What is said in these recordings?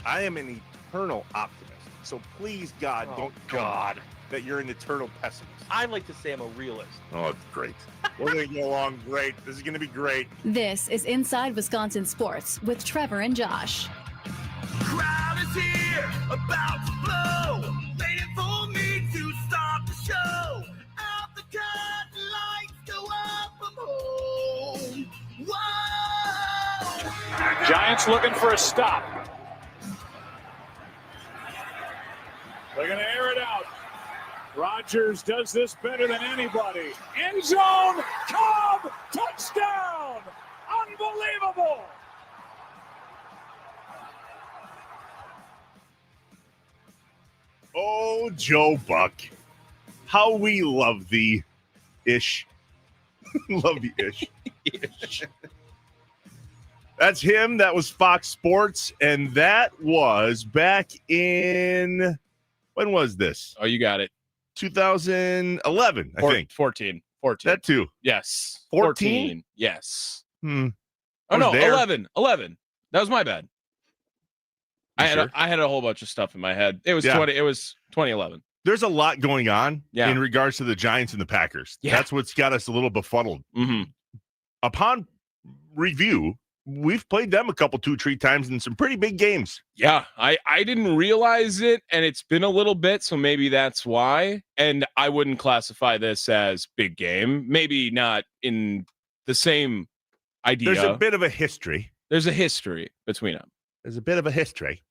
I am an eternal optimist. So please, God, don't God that you're an eternal pessimist. I like to say I'm a realist. Oh, it's great. We're going to get along great. This is going to be great. This is Inside Wisconsin Sports with Trevor and Josh. Crowd is here, about to blow, waiting for me to start the show. Out the curtain, lights go up, I'm home. Whoa! Giants looking for a stop. They're going to air it out. Rodgers does this better than anybody. End zone, Cobb, touchdown! Unbelievable! Oh, Joe Buck. How we love thee. Ish. Love the ish. Ish. That's him. That was Fox Sports. And that was back in, when was this? Oh, you got it. 2011, I think. 14. That too. Yes. 14? Yes. I Oh, was no, there. 11. That was my bad. You I had a whole bunch of stuff in my head. It was Yeah. 2011. There's a lot going on Yeah. in regards to the Giants and the Packers. Yeah. That's what's got us a little befuddled. Mm-hmm. Upon review, we've played them a couple 2-3 times in some pretty big games. Yeah, I didn't realize it, and it's been a little bit, so maybe that's why. And I wouldn't classify this as big game. Maybe not in the same idea. There's a bit of a history. There's a history between them. There's a bit of a history.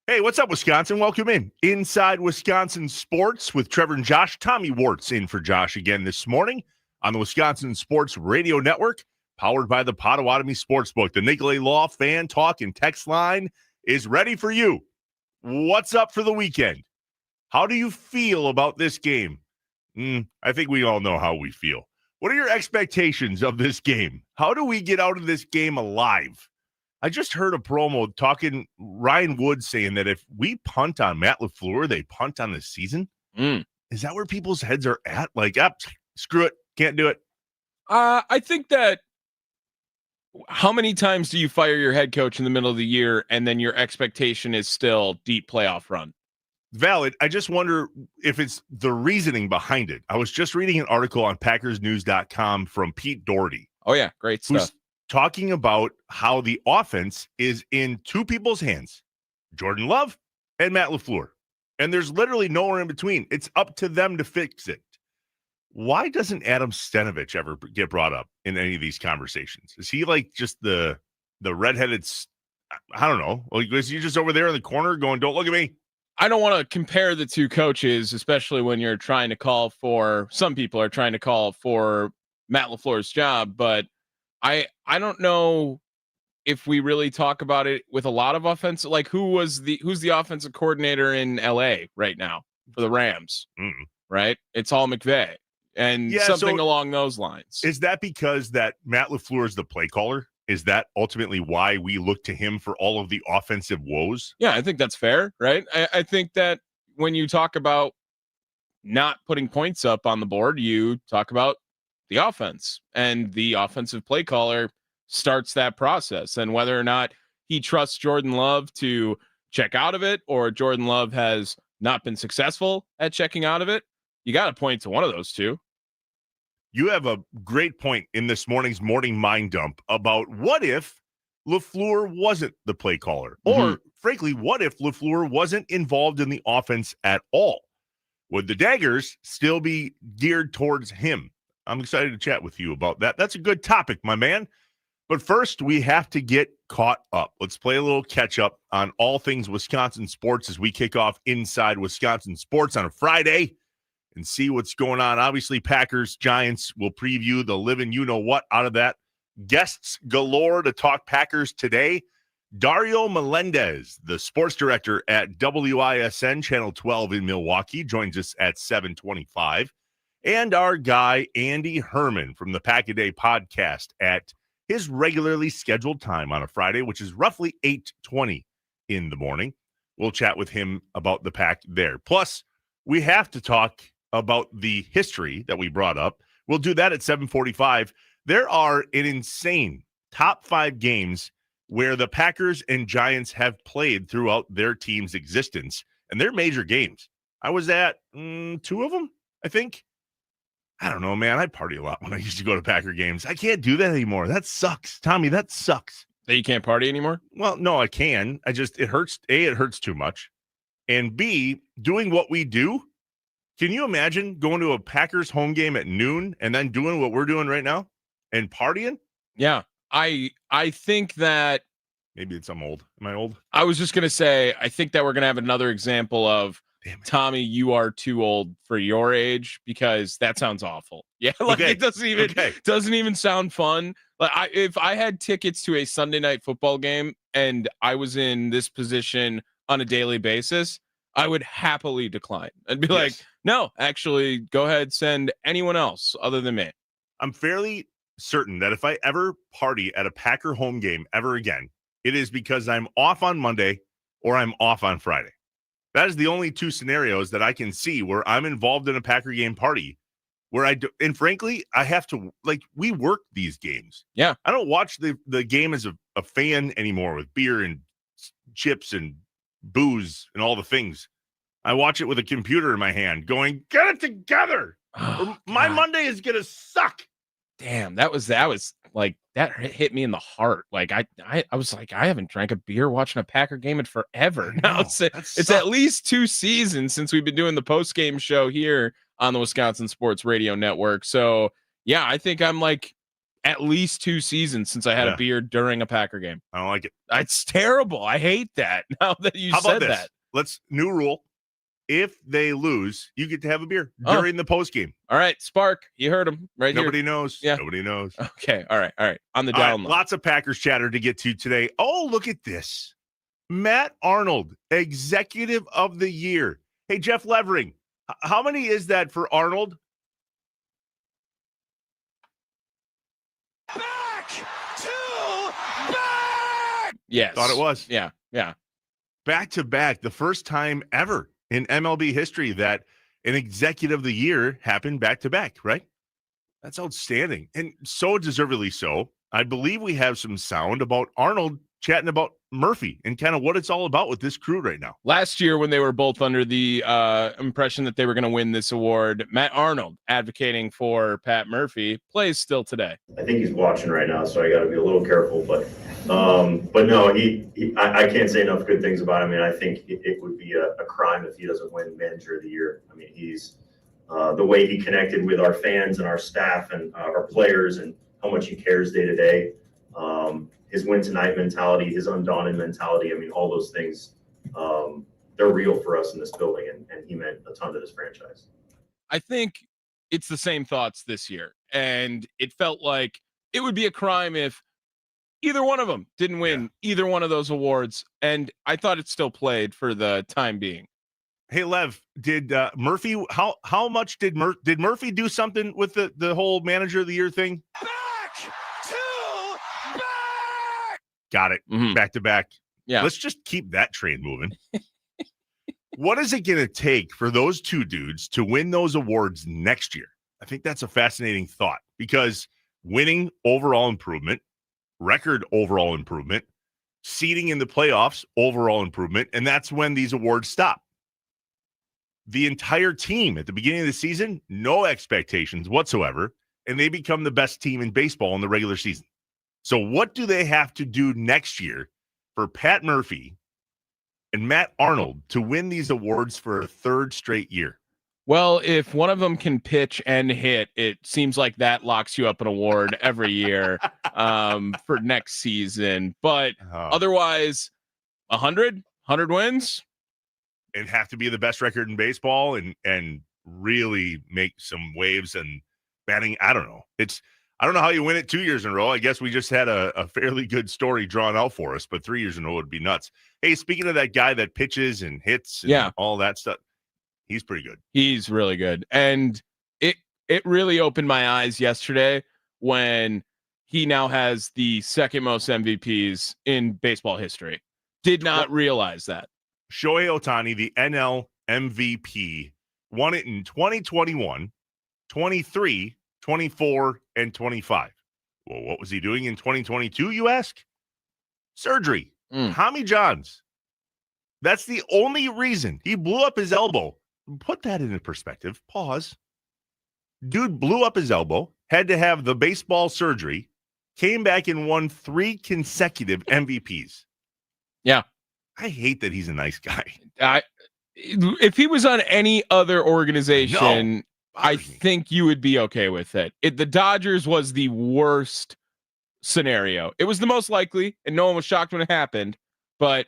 Hey, what's up, Wisconsin? Welcome in. Inside Wisconsin Sports with Trevor and Josh. Tommy Wart's in for Josh again this morning on the Wisconsin Sports Radio Network, powered by the Potawatomi Sportsbook. The Nicolay Law Fan Talk and Text line is ready for you. What's up for the weekend? How do you feel about this game? I think we all know how we feel. What are your expectations of this game? How do we get out of this game alive? I just heard a promo talking Ryan Wood saying that if we punt on Matt LaFleur, they punt on the season. Is that where people's heads are at? Like, screw it. Can't do it. I think that how many times do you fire your head coach in the middle of the year and then your expectation is still deep playoff run? Valid. I just wonder if it's the reasoning behind it. I was just reading an article on PackersNews.com from Pete Doherty. Oh, yeah. Great stuff. Who's talking about how the offense is in two people's hands, Jordan Love and Matt LaFleur. And there's literally nowhere in between. It's up to them to fix it. Why doesn't Adam Stenavich ever get brought up in any of these conversations? Is he like just the redheaded, I don't know. Like, is he just over there in the corner going, don't look at me? I don't want to compare the two coaches, especially when you're trying to call for, some people are trying to call for Matt LaFleur's job, but I don't know if we really talk about it with a lot of offense. Like, who's the offensive coordinator in LA right now for the Rams? Right? It's all McVay and something along those lines. Is that because that Matt LaFleur is the play caller? Is that ultimately why we look to him for all of the offensive woes? Yeah, I think that's fair, right? I think that when you talk about not putting points up on the board, you talk about the offense, and the offensive play caller starts that process. And whether or not he trusts Jordan Love to check out of it, or Jordan Love has not been successful at checking out of it, you got to point to one of those two. You have a great point in this morning's morning mind dump about what if LaFleur wasn't the play caller, or frankly, what if LaFleur wasn't involved in the offense at all? Would the daggers still be geared towards him? I'm excited to chat with you about that. That's a good topic, my man. But first, we have to get caught up. Let's play a little catch up on all things Wisconsin sports as we kick off Inside Wisconsin Sports on a Friday and see what's going on. Obviously, Packers, Giants will preview the living you-know-what out of that. Guests galore to talk Packers today. Dario Melendez, the sports director at WISN Channel 12 in Milwaukee, joins us at 7:25. And our guy, Andy Herman from the Pack-A-Day podcast at his regularly scheduled time on a Friday, which is roughly 8:20 in the morning. We'll chat with him about the Pack there. Plus, we have to talk about the history that we brought up. We'll do that at 7:45. There are an insane top 5 games where the Packers and Giants have played throughout their team's existence and their major games. I was at 2 of them, I think. I don't know, man. I party a lot when I used to go to Packer games. I can't do that anymore. That sucks. Tommy, that sucks. That you can't party anymore? Well, no, I can. It hurts. A, it hurts too much. And B, doing what we do. Can you imagine going to a Packers home game at noon and then doing what we're doing right now and partying? Yeah. I think that maybe I'm old. Am I old? I was just going to say, I think that we're going to have another example of Tommy, you are too old for your age, because that sounds awful. Yeah. Like it doesn't even sound fun. Like if I had tickets to a Sunday night football game and I was in this position on a daily basis, I would happily decline and be like, no, actually go ahead, send anyone else other than me. I'm fairly certain that if I ever party at a Packer home game ever again, it is because I'm off on Monday or I'm off on Friday. That is the only 2 scenarios that I can see where I'm involved in a Packer game party where I do. And frankly, I have to, like, we work these games. Yeah. I don't watch the game as a fan anymore with beer and chips and booze and all the things. I watch it with a computer in my hand going, get it together. Oh, my Monday is going to suck. Damn, that was like, that hit me in the heart. Like I was like, I haven't drank a beer watching a Packer game in forever. Now it's at least 2 seasons since we've been doing the post game show here on the Wisconsin Sports Radio Network. So yeah, I think I'm like at least 2 seasons since I had a beer during a Packer game. I don't like it. It's terrible. I hate that. Now that you said that. Let's new rule. If they lose, you get to have a beer during the post game. All right, Spark, you heard him right Nobody here. knows. Yeah. Nobody knows. Okay. All right. On the down low. Lots of Packers chatter to get to today. Oh, look at this. Matt Arnold, Executive of the Year. Hey, Jeff Levering, how many is that for Arnold? Back to back. Yes. Thought it was. Yeah. Back to back, the first time ever in MLB history that an Executive of the Year happened back to back, right? That's outstanding. And so deservedly so. I believe we have some sound about Arnold chatting about Murphy and kind of what it's all about with this crew right now. Last year, when they were both under the impression that they were going to win this award, Matt Arnold advocating for Pat Murphy plays still today. I think he's watching right now, so I got to be a little careful. But no, I can't say enough good things about him. I mean, I think it would be a crime if he doesn't win Manager of the Year. I mean, he's the way he connected with our fans and our staff and our players and how much he cares day to day. His win tonight mentality, his undaunted mentality. I mean, all those things, they're real for us in this building, and he meant a ton to this franchise. I think it's the same thoughts this year, and it felt like it would be a crime if either one of them didn't win either one of those awards, and I thought it still played for the time being. Hey, Lev, did Murphy, how much did Murphy do something with the whole Manager of the Year thing? Back to back. Got it. Mhm. Back to back. Yeah. Let's just keep that train moving. What is it going to take for those 2 dudes to win those awards next year? I think that's a fascinating thought, because winning overall improvement, record overall improvement, seeding in the playoffs, overall improvement, and that's when these awards stop. The entire team at the beginning of the season, no expectations whatsoever, and they become the best team in baseball in the regular season. So what do they have to do next year for Pat Murphy and Matt Arnold to win these awards for a 3rd straight year? Well, if one of them can pitch and hit, it seems like that locks you up an award every year for next season. But otherwise, 100 wins. And have to be the best record in baseball and really make some waves and batting. I don't know. I don't know how you win it 2 years in a row. I guess we just had a fairly good story drawn out for us, but 3 years in a row would be nuts. Hey, speaking of that guy that pitches and hits and all that stuff, he's pretty good. He's really good. And it really opened my eyes yesterday when he now has the 2nd most MVPs in baseball history. Did not realize that. Shohei Ohtani, the NL MVP, won it in 2021, 23, 24, and 25. Well, what was he doing in 2022, you ask? Surgery. Mm. Tommy John's. That's the only reason he blew up his elbow. Put that into perspective. Pause. Dude blew up his elbow, had to have the baseball surgery, came back and won 3 consecutive MVPs. Yeah. I hate that he's a nice guy. If he was on any other organization, I think you would be okay with it. The Dodgers was the worst scenario. It was the most likely, and no one was shocked when it happened. But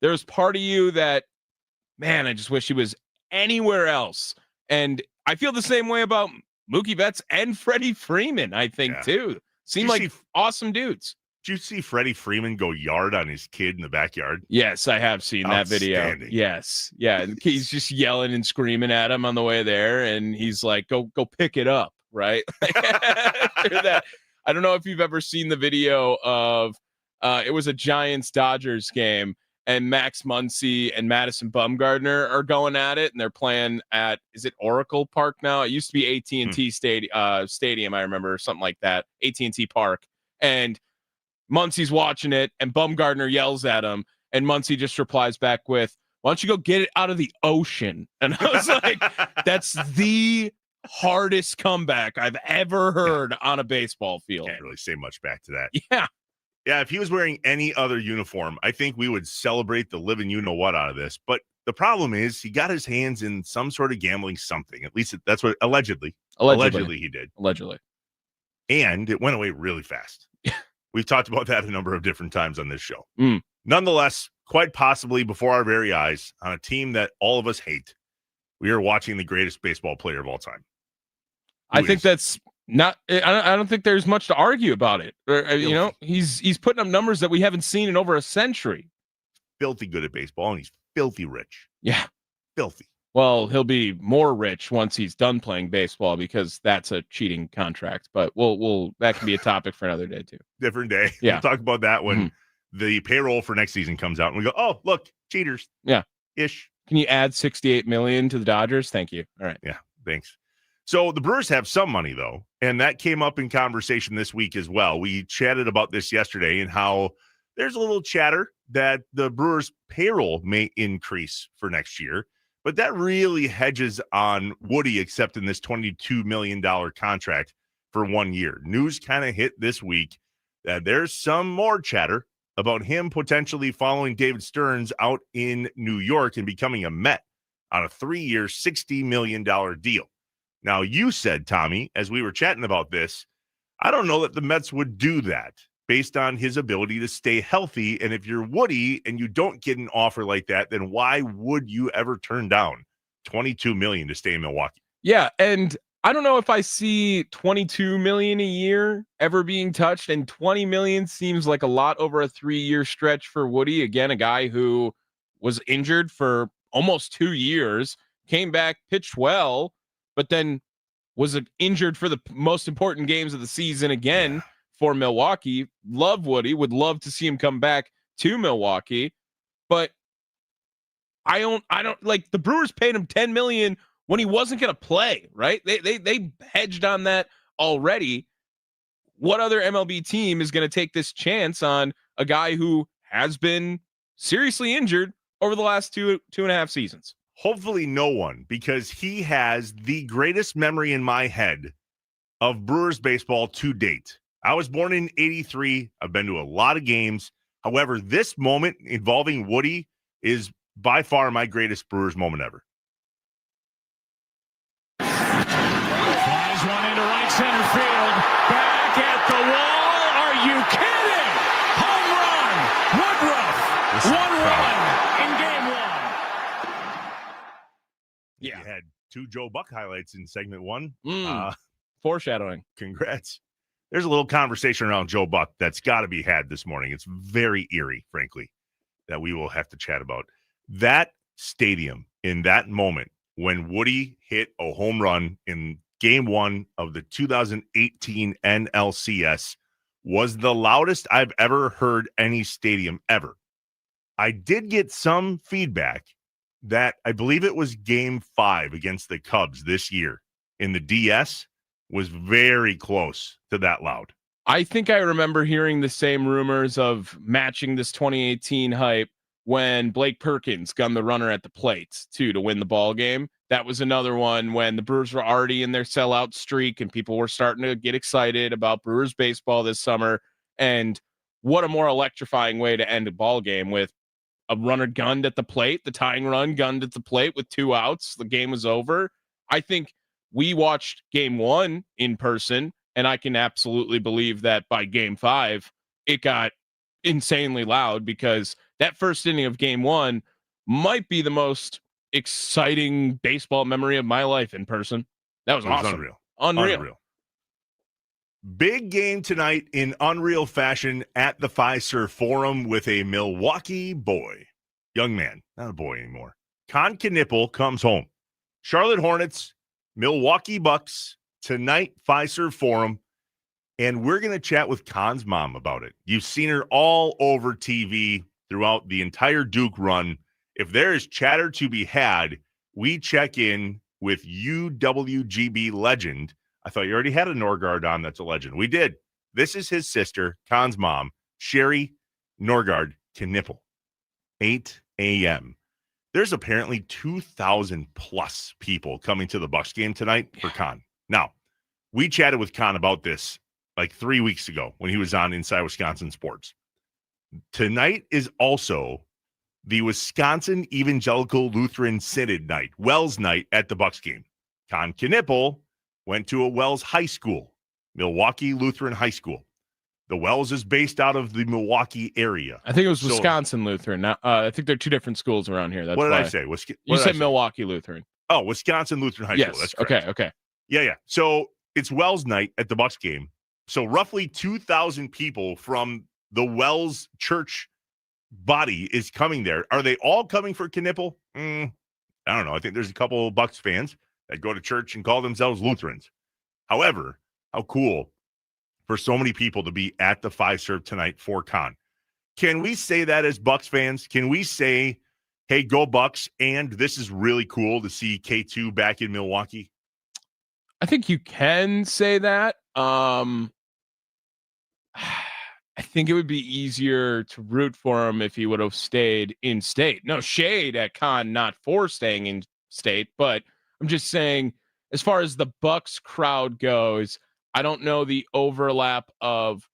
there was part of you that, man, I just wish he was anywhere else. And I feel the same way about Mookie Betts and Freddie Freeman, I think, too. Seem like awesome dudes. Did you see Freddie Freeman go yard on his kid in the backyard? Yes, I have seen that video. Yes. Yeah. And he's just yelling and screaming at him on the way there. And he's like, go pick it up. Right. That. I don't know if you've ever seen the video of it was a Giants Dodgers game, and Max Muncy and Madison Bumgarner are going at it, and they're playing at, is it Oracle Park now? It used to be AT&T Stadium, I remember, something like that, AT&T Park. And Muncy's watching it, and Bumgarner yells at him, and Muncy just replies back with, "Why don't you go get it out of the ocean?" And I was like, that's the hardest comeback I've ever heard on a baseball field. Can't really say much back to that. Yeah. Yeah, if he was wearing any other uniform, I think we would celebrate the living you-know-what out of this. But the problem is he got his hands in some sort of gambling something. At least that's what allegedly he did. Allegedly. And it went away really fast. We've talked about that a number of different times on this show. Mm. Nonetheless, quite possibly before our very eyes, on a team that all of us hate, we are watching the greatest baseball player of all time. I think that's not. I don't think there's much to argue about it. You know, he's putting up numbers that we haven't seen in over a century. Filthy good at baseball, and he's filthy rich. Yeah, filthy. Well, he'll be more rich once he's done playing baseball because that's a cheating contract. But we'll that can be a topic for another day too. Different day. Yeah, we'll talk about that when the payroll for next season comes out, and we go, "Oh, look, cheaters." Yeah, ish. Can you add $68 million to the Dodgers? Thank you. All right. Yeah, thanks. So the Brewers have some money, though, and that came up in conversation this week as well. We chatted about this yesterday and how there's a little chatter that the Brewers' payroll may increase for next year, but that really hedges on Woody accepting this $22 million contract for 1 year. News kind of hit this week that there's some more chatter about him potentially following David Stearns out in New York and becoming a Met on a 3-year, $60 million deal. Now, you said, Tommy, as we were chatting about this, I don't know that the Mets would do that based on his ability to stay healthy. And if you're Woody and you don't get an offer like that, then why would you ever turn down $22 million to stay in Milwaukee? Yeah, and I don't know if I see $22 million a year ever being touched, and $20 million seems like a lot over a 3-year stretch for Woody. Again, a guy who was injured for almost 2 years, came back, pitched well, but then was injured for the most important games of the season again for Milwaukee. Love Woody, would love to see him come back to Milwaukee, but I don't like the Brewers paid him $10 million when he wasn't going to play, right? They hedged on that already. What other MLB team is going to take this chance on a guy who has been seriously injured over the last two and a half seasons? Hopefully no one, because he has the greatest memory in my head of Brewers baseball to date. I was born in 83. I've been to a lot of games. However, this moment involving Woody is by far my greatest Brewers moment ever. Flies one into right center field. Back at the wall. Are you kidding? Home run. Woodruff. 1-1 in game 1. Yeah. You had 2 Joe Buck highlights in segment 1. Foreshadowing. Congrats. There's a little conversation around Joe Buck that's got to be had this morning. It's very eerie, frankly, that we will have to chat about. That stadium in that moment when Woody hit a home run in game 1 of the 2018 NLCS was the loudest I've ever heard any stadium ever. I did get some feedback that I believe it was game 5 against the Cubs this year in the DS was very close to that loud. I think I remember hearing the same rumors of matching this 2018 hype when Blake Perkins gunned the runner at the plate too to win the ball game. That was another one when the Brewers were already in their sellout streak and people were starting to get excited about Brewers baseball this summer. And what a more electrifying way to end a ball game with a runner gunned at the plate, the tying run gunned at the plate with 2 outs. The game was over. I think we watched game 1 in person, and I can absolutely believe that by game 5, it got insanely loud because that first inning of game 1 might be the most exciting baseball memory of my life in person. That was awesome. Unreal. Big game tonight in unreal fashion at the Fiserv Forum with a Milwaukee boy. Young man, not a boy anymore. Con Knippel comes home. Charlotte Hornets, Milwaukee Bucks, tonight, Fiserv Forum. And we're going to chat with Con's mom about it. You've seen her all over TV throughout the entire Duke run. If there is chatter to be had, we check in with UWGB legend. I thought you already had a Norgard on that's a legend. We did. This is his sister, Con's mom, Sherry Norgard Knippel. 8 a.m. There's apparently 2,000 plus people coming to the Bucks game tonight for Con. Now, we chatted with Con about this like 3 weeks ago when he was on Inside Wisconsin Sports. Tonight is also the Wisconsin Evangelical Lutheran Synod night, Wells night at the Bucks game. Con Knippel went to a Wells High School, Milwaukee Lutheran High School. The Wells is based out of the Milwaukee area. I think it was Wisconsin Lutheran. Now, I think there are 2 different schools around here. That's what did why. I say? You said Milwaukee Lutheran. Oh, Wisconsin Lutheran High School. That's correct. Okay. Yeah. So it's Wells night at the Bucks game. So roughly 2,000 people from the Wells church body is coming there. Are they all coming for Knippel? I don't know. I think there's a couple of Bucks fans that go to church and call themselves Lutherans. However, how cool for so many people to be at the Fiserv tonight for Con. Can we say that as Bucks fans? Can we say, hey, go Bucks, and this is really cool to see K2 back in Milwaukee? I think you can say that. I think it would be easier to root for him if he would have stayed in state. No shade at Con, not for staying in state, but I'm just saying, as far as the Bucks crowd goes, I don't know the overlap of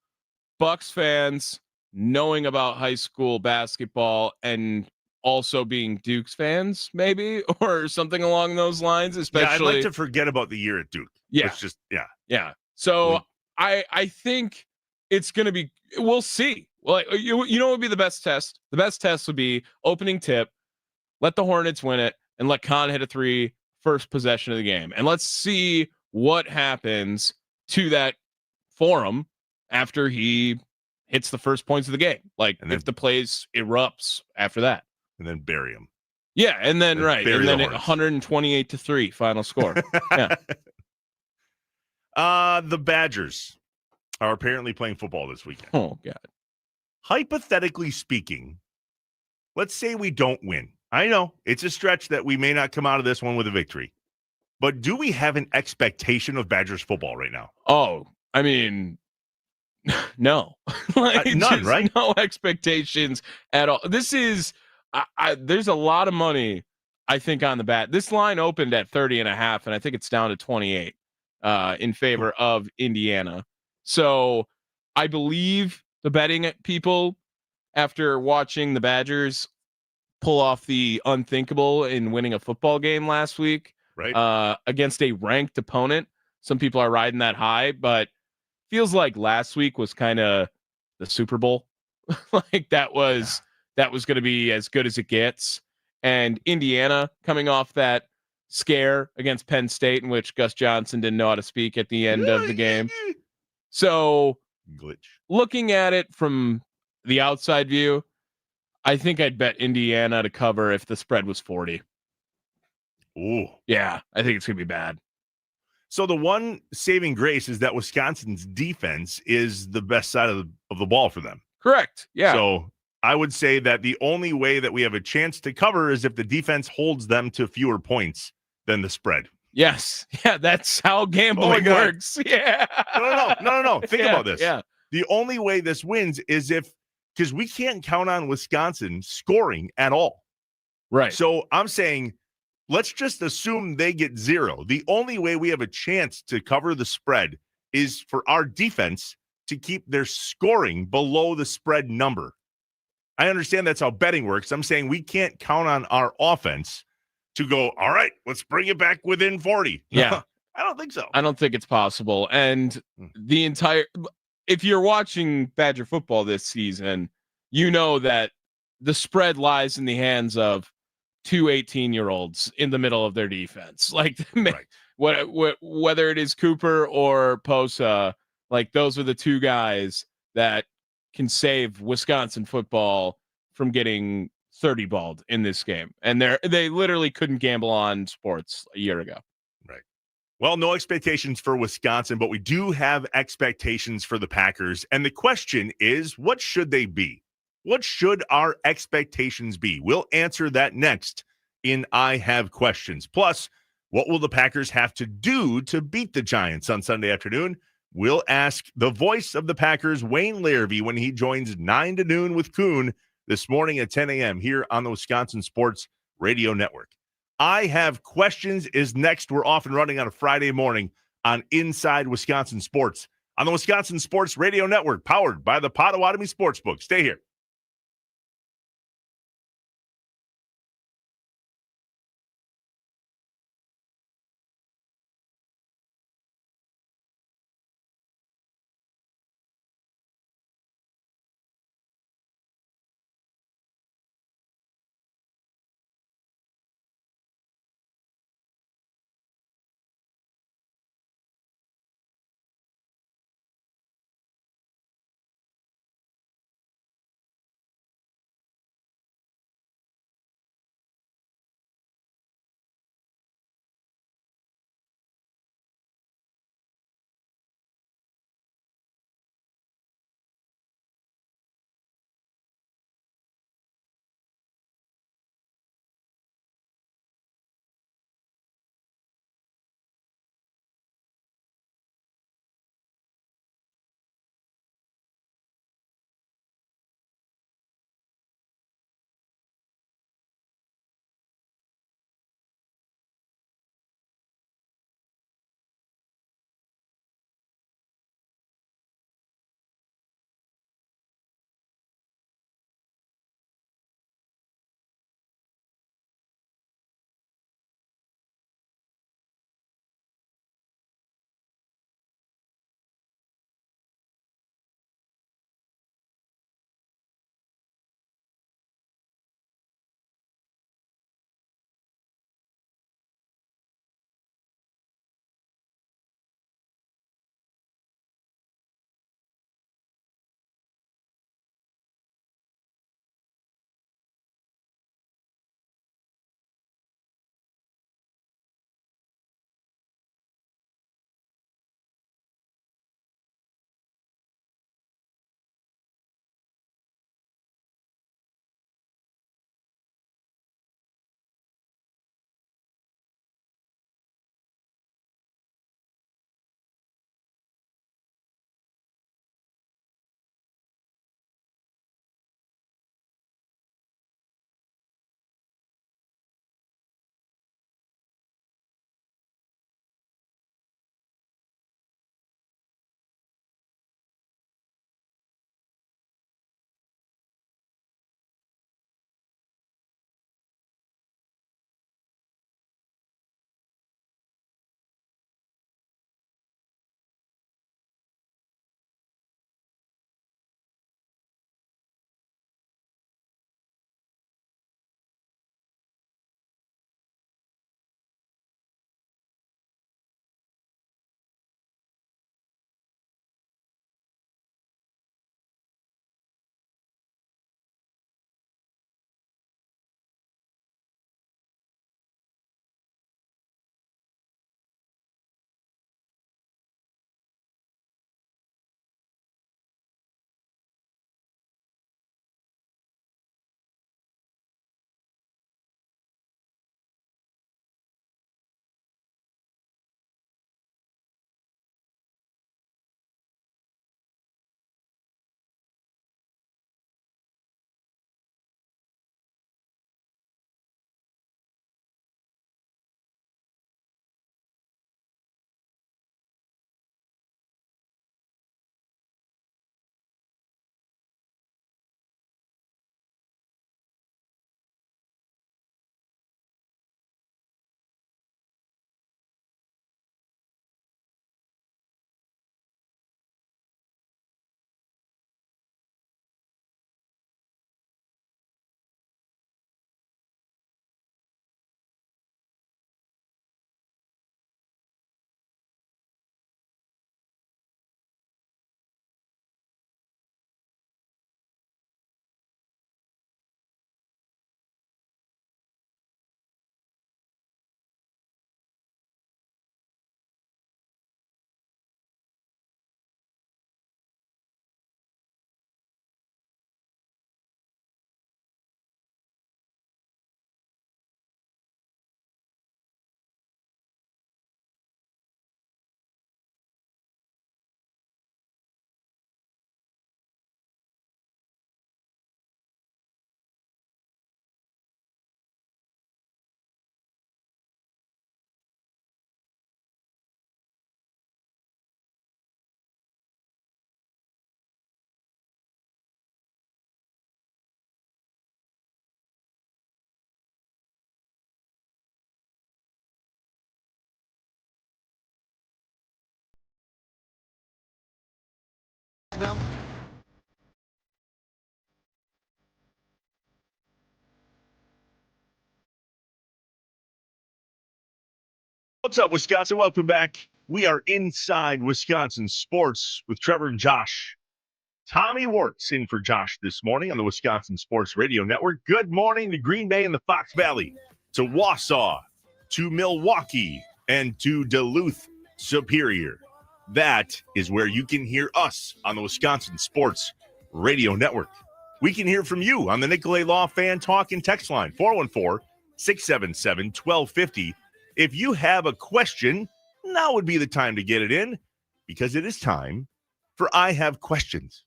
Bucks fans knowing about high school basketball and also being Duke's fans, maybe, or something along those lines. Especially, I'd like to forget about the year at Duke. Yeah, it's just So I think it's going to be. We'll see. Well, you know what would be the best test? The best test would be opening tip, let the Hornets win it, and let Con hit a 3 first possession of the game, and let's see what happens to that forum after he hits the first points of the game. Like, and if the place erupts after that, and then bury him. Yeah, and then right, and then 128-3 final score. Yeah. The Badgers are apparently playing football this weekend. Oh God. Hypothetically speaking, let's say we don't win. I know it's a stretch that we may not come out of this one with a victory, but do we have an expectation of Badgers football right now? Oh, I mean, no, none, right? No expectations at all. This is, there's a lot of money, I think, on the bat. This line opened at 30.5, and I think it's down to 28 in favor of Indiana. So I believe the betting people, after watching the Badgers pull off the unthinkable in winning a football game last week, right, against a ranked opponent. Some people are riding that high, but feels like last week was kind of the Super Bowl. Like that was going to be as good as it gets. And Indiana coming off that scare against Penn State, in which Gus Johnson didn't know how to speak at the end of the game. So looking at it from the outside view, I think I'd bet Indiana to cover if the spread was 40. Ooh. Yeah, I think it's going to be bad. So the one saving grace is that Wisconsin's defense is the best side of the ball for them. Correct. Yeah. So I would say that the only way that we have a chance to cover is if the defense holds them to fewer points than the spread. Yes. Yeah, that's how gambling God. works. Yeah. No. Think Yeah, about this. Yeah. The only way this wins is because we can't count on Wisconsin scoring at all. Right. So I'm saying, let's just assume they get 0. The only way we have a chance to cover the spread is for our defense to keep their scoring below the spread number. I understand that's how betting works. I'm saying we can't count on our offense to go, all right, let's bring it back within 40. Yeah. I don't think so. I don't think it's possible. And if you're watching Badger football this season, you know that the spread lies in the hands of two 18-year-olds in the middle of their defense. Like, Right. whether it is Cooper or Posa, like those are the two guys that can save Wisconsin football from getting 30 balled in this game. And they literally couldn't gamble on sports a year ago. Right. Well, no expectations for Wisconsin, but we do have expectations for the Packers. And the question is, what should they be? What should our expectations be? We'll answer that next in I Have Questions. Plus, what will the Packers have to do to beat the Giants on Sunday afternoon? We'll ask the voice of the Packers, Wayne Larrivee, when he joins 9 to noon with Kuhn this morning at 10 a.m. here on the Wisconsin Sports Radio Network. I Have Questions is next. We're off and running on a Friday morning on Inside Wisconsin Sports on the Wisconsin Sports Radio Network, powered by the Potawatomi Sportsbook. Stay here. What's up, Wisconsin? Welcome back. We are inside Wisconsin sports with Trevor and Josh. Tommy Wart's in for Josh this morning on the Wisconsin Sports Radio Network. Good morning to Green Bay and the Fox Valley, to Wausau, to Milwaukee, and to Duluth Superior. That is where you can hear us on the Wisconsin Sports Radio Network. We can hear from you on the Nicolay Law Fan Talk and Text Line, 414-677-1250. If you have a question, now would be the time to get it in, because it is time for I Have Questions.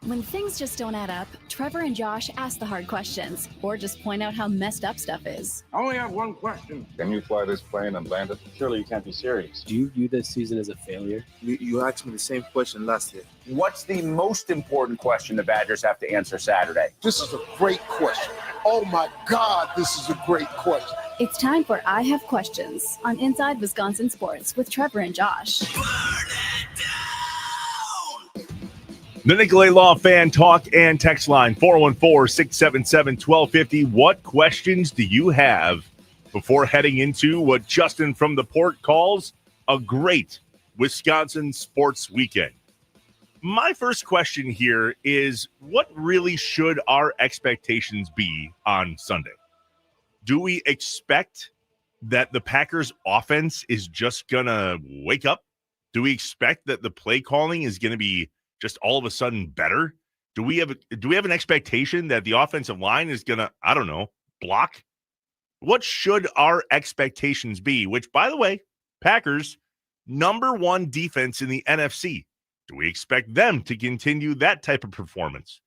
When things just don't add up, Trevor and Josh ask the hard questions or just point out how messed up stuff is. I only have one question. Can you fly this plane and land it? Surely you can't be serious. Do you view this season as a failure? You asked me the same question last year. What's the most important question the Badgers have to answer Saturday? This is a great question. Oh my God, this is a great question. It's time for I Have Questions on Inside Wisconsin Sports with Trevor and Josh. The Nicolay Law Fan Talk and Text Line, 414-677-1250. What questions do you have before heading into what Justin from the Port calls a great Wisconsin sports weekend? My first question here is, what really should our expectations be on Sunday? Do we expect that the Packers offense is just going to wake up? Do we expect that the play calling is going to be just all of a sudden better? Do we have an expectation that the offensive line is going to, I don't know, block? What should our expectations be? Which, by the way, Packers, number one defense in the NFC. Do we expect them to continue that type of performance?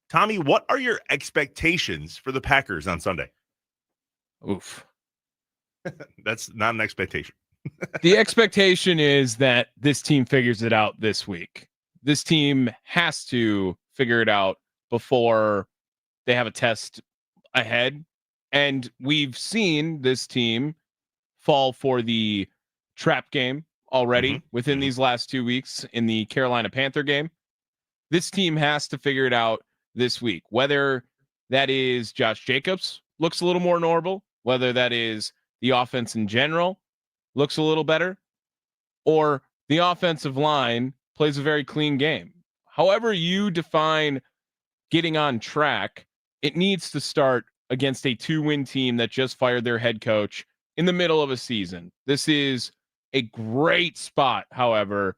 Tommy, what are your expectations for the Packers on Sunday? Oof. That's not an expectation. The expectation is that this team figures it out this week. This team has to figure it out before they have a test ahead. And we've seen this team fall for the trap game already within these last 2 weeks in the Carolina Panther game. This team has to figure it out this week, whether that is Josh Jacobs looks a little more normal, whether that is the offense in general looks a little better, or the offensive line plays a very clean game. However you define getting on track, it needs to start against a 2-win team that just fired their head coach in the middle of a season. This is a great spot, however,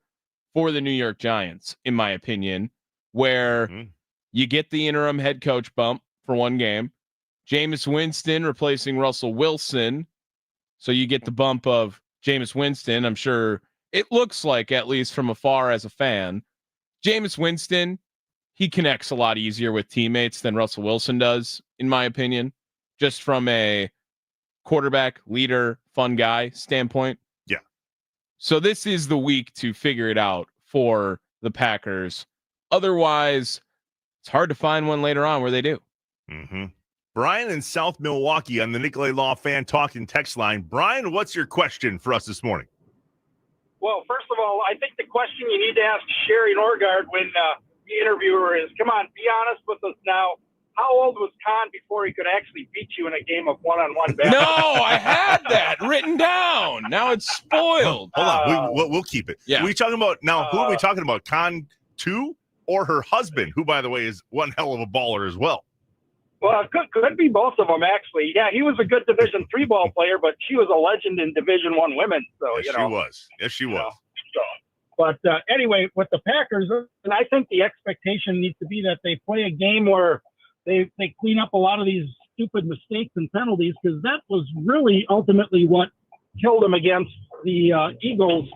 for the New York Giants, in my opinion, where you get the interim head coach bump for one game, Jameis Winston replacing Russell Wilson. So you get the bump of Jameis Winston. I'm sure it looks like, at least from afar as a fan, Jameis Winston, he connects a lot easier with teammates than Russell Wilson does, in my opinion, just from a quarterback, leader, fun guy standpoint. Yeah. So this is the week to figure it out for the Packers. Otherwise, it's hard to find one later on where they do. Brian in South Milwaukee on the Nicolay Law Fan Talk and Text Line. Brian, what's your question for us this morning? Well, first of all, I think the question you need to ask Sherry Norgard when the interviewer is, come on, be honest with us now. How old was Khan before he could actually beat you in a game of one-on-one basketball? No, I had that written down. Now it's spoiled. Hold on. We'll keep it. Yeah. Are we talking about now? Who are we talking about? Khan 2 or her husband, who, by the way, is one hell of a baller as well? Well, it could be both of them, actually. Yeah, he was a good Division III ball player, but she was a legend in Division I women. So, Yes, she was. Yes, she was. But anyway, with the Packers, and I think the expectation needs to be that they play a game where they clean up a lot of these stupid mistakes and penalties, because that was really ultimately what killed them against the Eagles,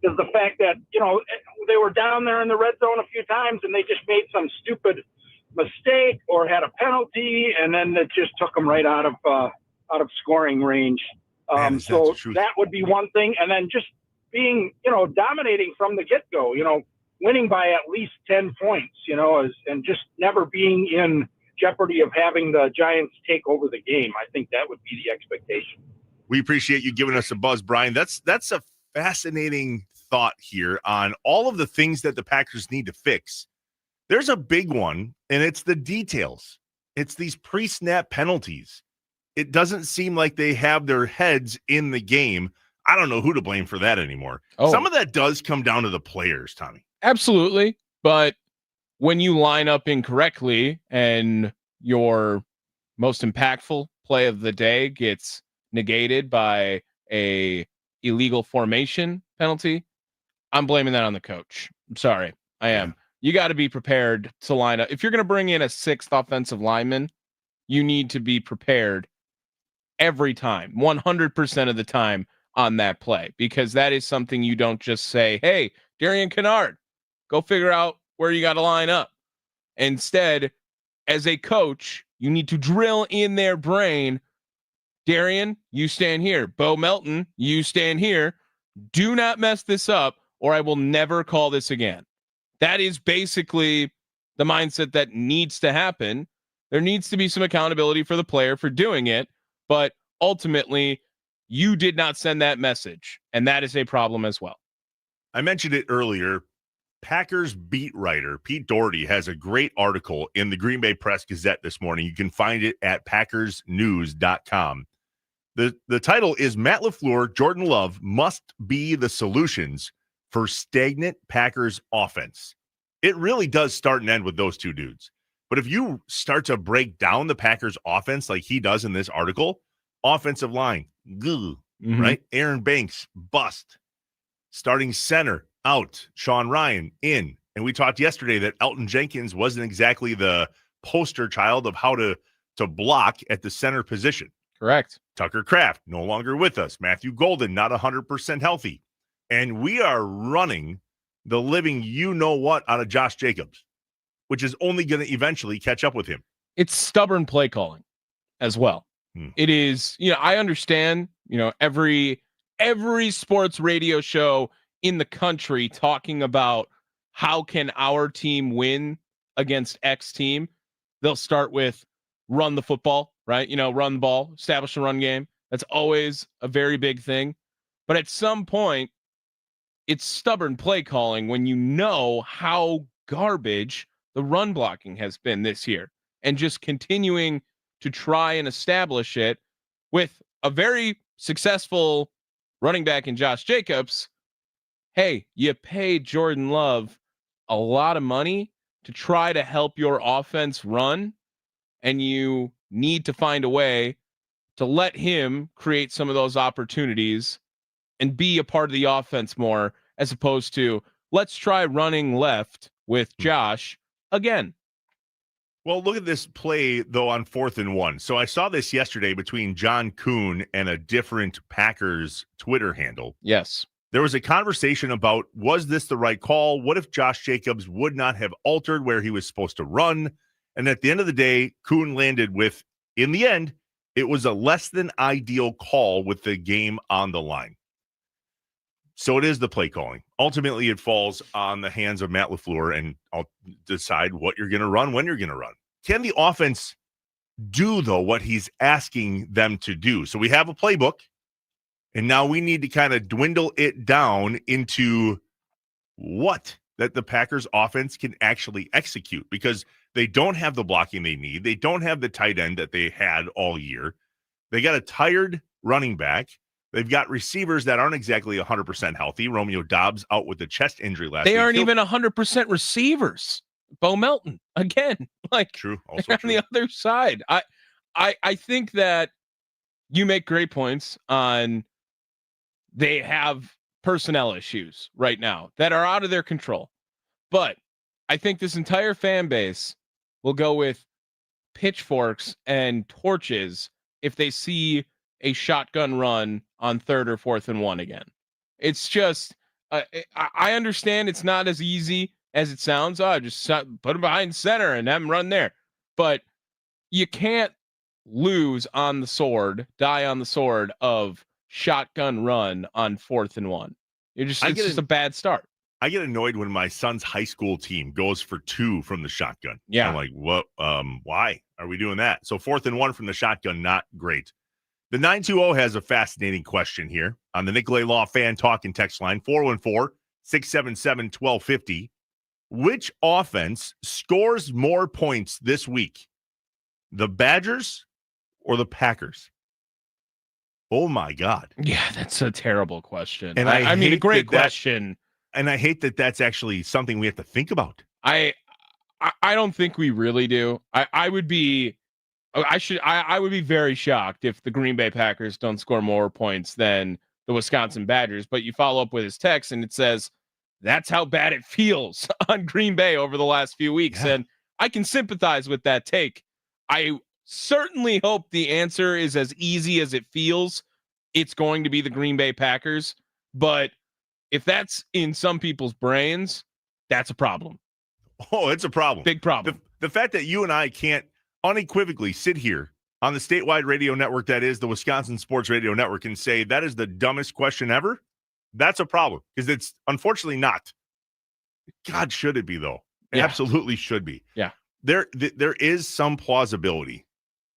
is the fact that, they were down there in the red zone a few times and they just made some stupid mistake or had a penalty, and then it just took them right out of scoring range. So that would be one thing. And then just being, dominating from the get-go, winning by at least 10 points, and just never being in jeopardy of having the Giants take over the game. I think that would be the expectation. We appreciate you giving us a buzz, Brian. That's a fascinating thought here on all of the things that the Packers need to fix. There's a big one, and it's the details. It's these pre-snap penalties. It doesn't seem like they have their heads in the game. I don't know who to blame for that anymore. Some of that does come down to the players, Tommy. Absolutely. But when you line up incorrectly and your most impactful play of the day gets negated by a illegal formation penalty, I'm blaming that on the coach. I'm sorry. I am. You got to be prepared to line up. If you're going to bring in a sixth offensive lineman, you need to be prepared every time, 100% of the time on that play, because that is something you don't just say, hey, Darian Kennard, go figure out where you got to line up. Instead, as a coach, you need to drill in their brain, Darian, you stand here. Bo Melton, you stand here. Do not mess this up, or I will never call this again. That is basically the mindset that needs to happen. There needs to be some accountability for the player for doing it, but ultimately, you did not send that message, and that is a problem as well. I mentioned it earlier. Packers beat writer Pete Doherty has a great article in the Green Bay Press Gazette this morning. You can find it at packersnews.com. The title is Matt LaFleur, Jordan Love must be the solutions for stagnant Packers offense. It really does start and end with those two dudes. But if you start to break down the Packers offense like he does in this article, offensive line, right? Aaron Banks, bust. Starting center, out. Sean Ryan, in. And we talked yesterday that Elton Jenkins wasn't exactly the poster child of how to block at the center position. Correct. Tucker Kraft, no longer with us. Matthew Golden, not 100% healthy. And we are running the living you-know-what out of Josh Jacobs, which is only going to eventually catch up with him. It's stubborn play calling as well. It is, I understand, every sports radio show in the country talking about how can our team win against X team. They'll start with run the football, right? Run the ball, establish a run game. That's always a very big thing. But at some point, it's stubborn play calling when you know how garbage the run blocking has been this year, and just continuing to try and establish it with a very successful running back in Josh Jacobs. Hey, you paid Jordan Love a lot of money to try to help your offense run, and you need to find a way to let him create some of those opportunities and be a part of the offense more, as opposed to let's try running left with Josh again. Well, look at this play, though, on 4th and 1. So I saw this yesterday between John Kuhn and a different Packers Twitter handle. Yes. There was a conversation about, was this the right call? What if Josh Jacobs would not have altered where he was supposed to run? And at the end of the day, Kuhn landed with, in the end, it was a less than ideal call with the game on the line. So it is the play calling. Ultimately, it falls on the hands of Matt LaFleur, and I'll decide what you're going to run, when you're going to run. Can the offense do, though, what he's asking them to do? So we have a playbook, and now we need to kind of dwindle it down into what that the Packers offense can actually execute, because they don't have the blocking they need. They don't have the tight end that they had all year. They got a tired running back. They've got receivers that aren't exactly 100% healthy. Romeo Doubs out with a chest injury last week. They aren't even 100% receivers. Bo Melton, again, true. Also on the other side. I think that you make great points on they have personnel issues right now that are out of their control. But I think this entire fan base will go with pitchforks and torches if they see a shotgun run on 3rd or 4th and 1 again. It's just, I understand it's not as easy as it sounds. Just put him behind center and have him run there. But you can't lose on the sword, die on the sword of shotgun run on 4th and 1. It's just a bad start. I get annoyed when my son's high school team goes for 2 from the shotgun. Yeah. I'm like, what? Why are we doing that? So 4th and 1 from the shotgun, not great. The 920 has a fascinating question here on the Nicolay Law Fan Talk and Text line, 677-1250. Which offense scores more points this week? The Badgers or the Packers? Oh, my God. Yeah, that's a terrible question. And I mean, a hate great that question. And I hate that that's actually something we have to think about. I don't think we really do. I would be very shocked if the Green Bay Packers don't score more points than the Wisconsin Badgers. But you follow up with his text and it says, that's how bad it feels on Green Bay over the last few weeks. Yeah. And I can sympathize with that take. I certainly hope the answer is as easy as it feels. It's going to be the Green Bay Packers. But if that's in some people's brains, that's a problem. Oh, it's a problem. Big problem. The fact that you and I can't unequivocally sit here on the statewide radio network that is the Wisconsin Sports Radio Network and say that is the dumbest question ever, that's a problem because it's unfortunately not. God, should it be, though? It absolutely should be. Yeah. There is some plausibility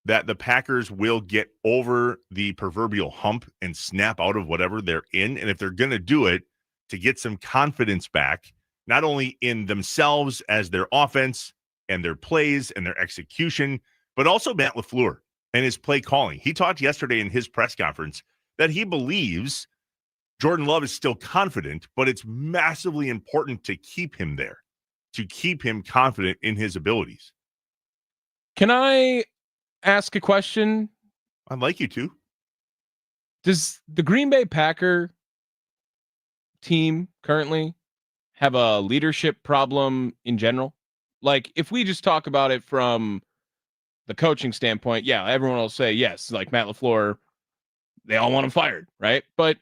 that the Packers will get over the proverbial hump and snap out of whatever they're in. And if they're going to do it to get some confidence back, not only in themselves as their offense and their plays and their execution, but also Matt LaFleur and his play calling. He talked yesterday in his press conference that he believes Jordan Love is still confident, but it's massively important to keep him there, to keep him confident in his abilities. Can I ask a question? I'd like you to. Does the Green Bay Packer team currently have a leadership problem in general? Like, if we just talk about it from the coaching standpoint, yeah, everyone will say yes, like Matt LaFleur, they all want him fired, right? But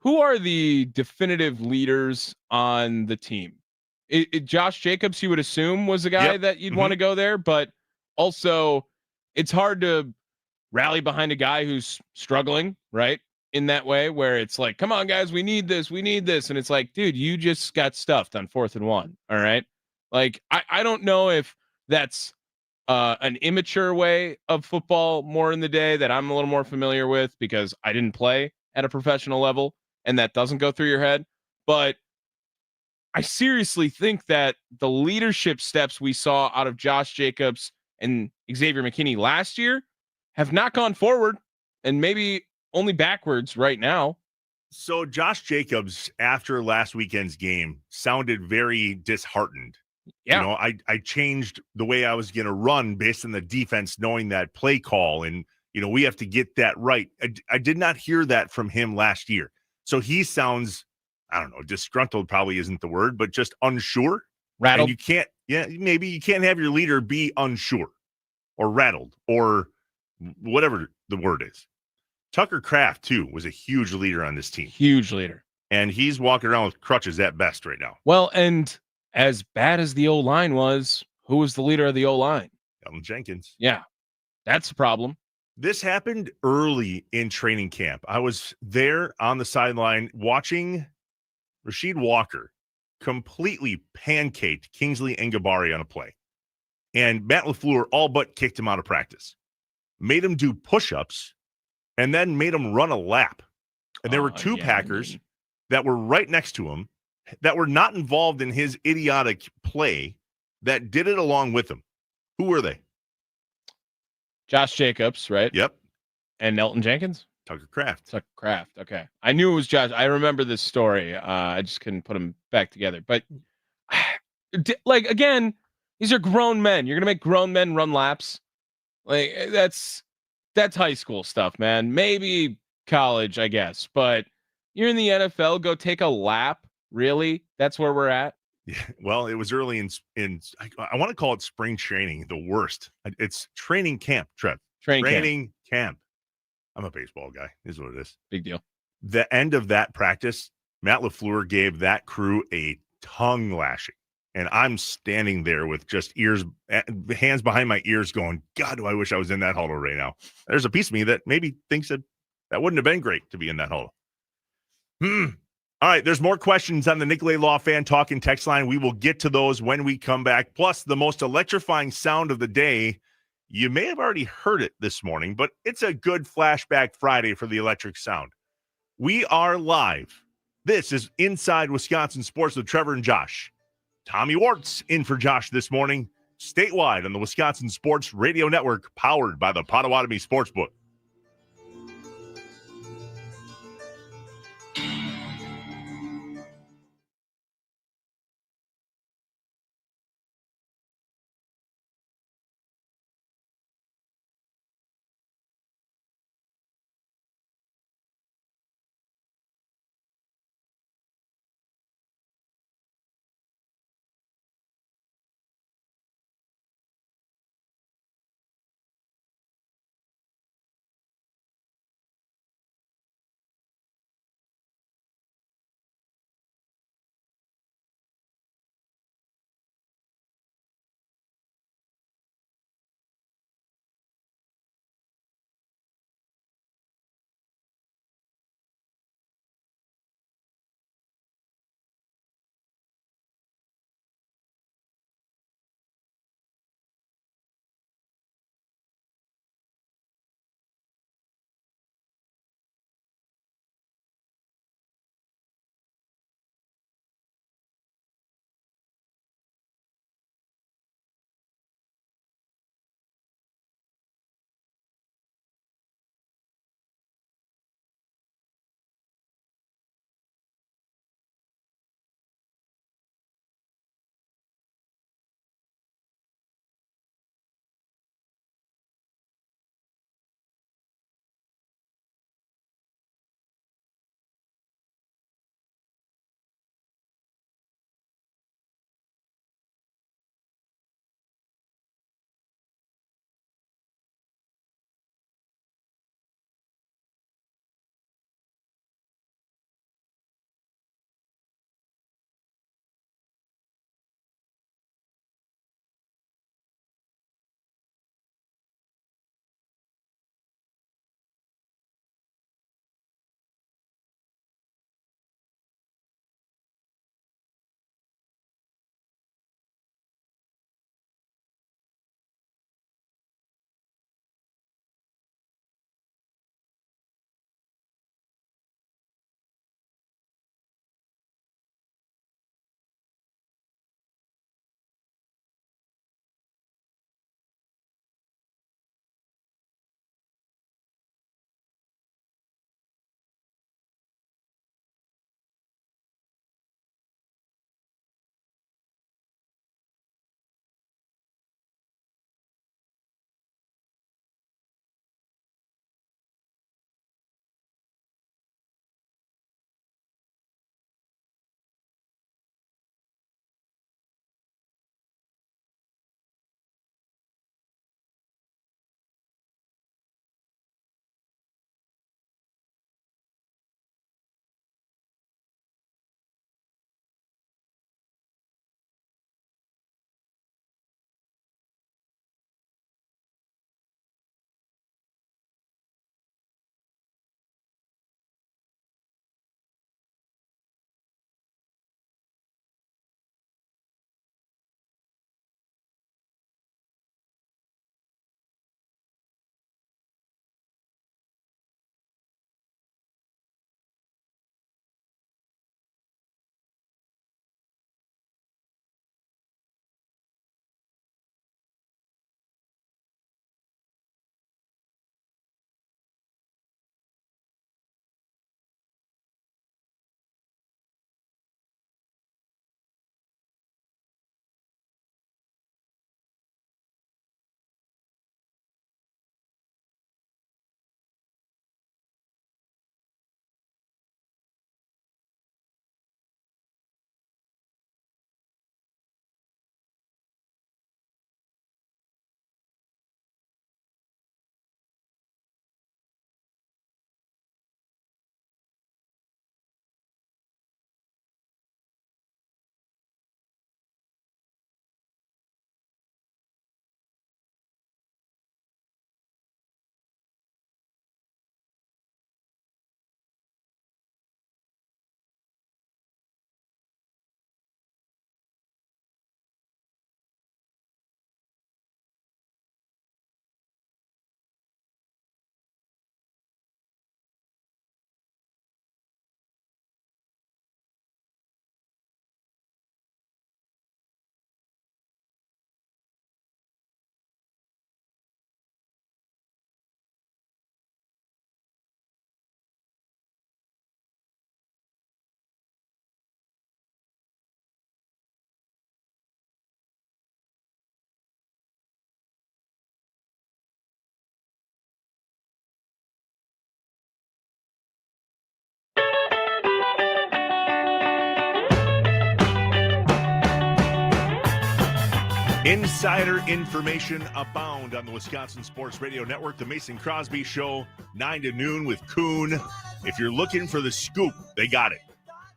who are the definitive leaders on the team? Josh Jacobs, you would assume, was a guy that you'd want to go there, but also it's hard to rally behind a guy who's struggling, right? In that way, where it's like, come on, guys, we need this. And it's like, dude, you just got stuffed on 4th and 1. All right. Like, I don't know if that's an immature way of football more in the day that I'm a little more familiar with because I didn't play at a professional level and that doesn't go through your head. But I seriously think that the leadership steps we saw out of Josh Jacobs and Xavier McKinney last year have not gone forward and maybe only backwards right now. So Josh Jacobs, after last weekend's game, sounded very disheartened. Yeah. You know, I changed the way I was going to run based on the defense, knowing that play call. And, you know, we have to get that right. I did not hear that from him last year. So he sounds, I don't know, disgruntled probably isn't the word, but just unsure. Rattled. And maybe you can't have your leader be unsure or rattled or whatever the word is. Tucker Kraft, too, was a huge leader on this team. Huge leader. And he's walking around with crutches at best right now. Well, and as bad as the O-line was, who was the leader of the O-line? Elton Jenkins. Yeah, that's a problem. This happened early in training camp. I was there on the sideline watching Rasheed Walker completely pancaked Kingsley Ngabari on a play. And Matt LaFleur all but kicked him out of practice. Made him do push-ups and then made him run a lap. And there were two Packers that were right next to him that were not involved in his idiotic play that did it along with him. Who were they? Josh Jacobs, right? Yep. And Elton Jenkins? Tucker Kraft. Tucker Kraft. Okay. I knew it was Josh. I remember this story. I just couldn't put them back together. But like, again, these are grown men. You're going to make grown men run laps. Like, that's high school stuff, man. Maybe college, I guess. But you're in the NFL, go take a lap. Really? That's where we're at? Yeah, well, it was early in I want to call it spring training, the worst. It's training camp, Trev. Training camp. I'm a baseball guy, is what it is. Big deal. The end of that practice, Matt LaFleur gave that crew a tongue lashing. And I'm standing there with just hands behind my ears going, God, do I wish I was in that huddle right now. There's a piece of me that maybe thinks that wouldn't have been great to be in that huddle. All right, there's more questions on the Nicolay Law Fan Talk and text line. We will get to those when we come back. Plus, the most electrifying sound of the day. You may have already heard it this morning, but it's a good flashback Friday for the electric sound. We are live This is Inside Wisconsin Sports with Trevor and Josh. Tommy Wartz in for Josh this morning, statewide on the Wisconsin Sports Radio Network, powered by the Potawatomi Sportsbook. Insider information abound on the Wisconsin Sports Radio Network. The Mason Crosby Show, 9 to noon with Kuhn. If you're looking for the scoop, they got it.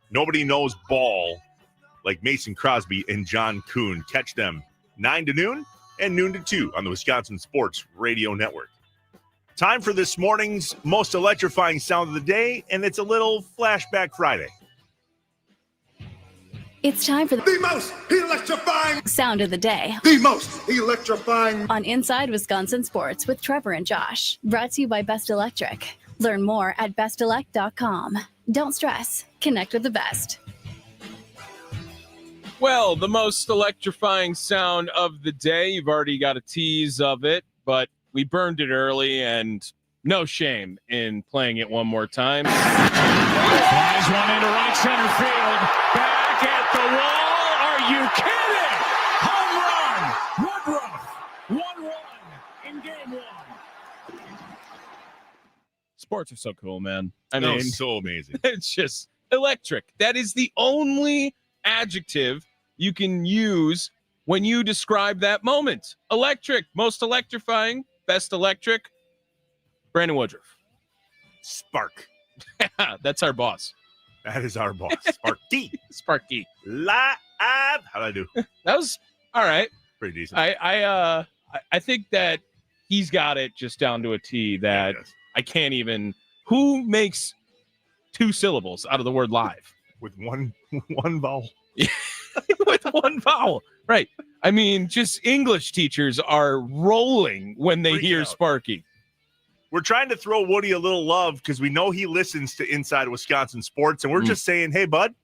Nobody knows ball like Mason Crosby and John Kuhn. Catch them 9 to noon and noon to 2 on the Wisconsin Sports Radio Network. Time for this morning's most electrifying sound of the day, and it's a little Flashback Friday. It's time for The most electrifying sound of the day The most electrifying on Inside Wisconsin Sports with Trevor and Josh. Brought to you by Best Electric. Learn more at bestelect.com. Don't stress. Connect with the best. Well, the most electrifying sound of the day. You've already got a tease of it, but we burned it early, and no shame in playing it one more time. Flies one into right center field. Back at the wall. Are you kidding? Home run. Woodruff. 1-1 in game one. Sports are so cool, man. I Oh, mean, so amazing. it's just electric. That is the only adjective you can use when you describe that moment. Electric, most electrifying, best electric. Brandon Woodruff. Spark. That's our boss. That is our boss. Sparky. Sparky. Live. How'd I do? That was all right. Pretty decent. I think that he's got it just down to a T that Yes. I can't even. Who makes 2 syllables out of the word live? With one vowel. With one vowel. Right. I mean, just English teachers are rolling when they Freak hear out. Sparky. We're trying to throw Woody a little love because we know he listens to Inside Wisconsin Sports, and we're just saying, hey, bud,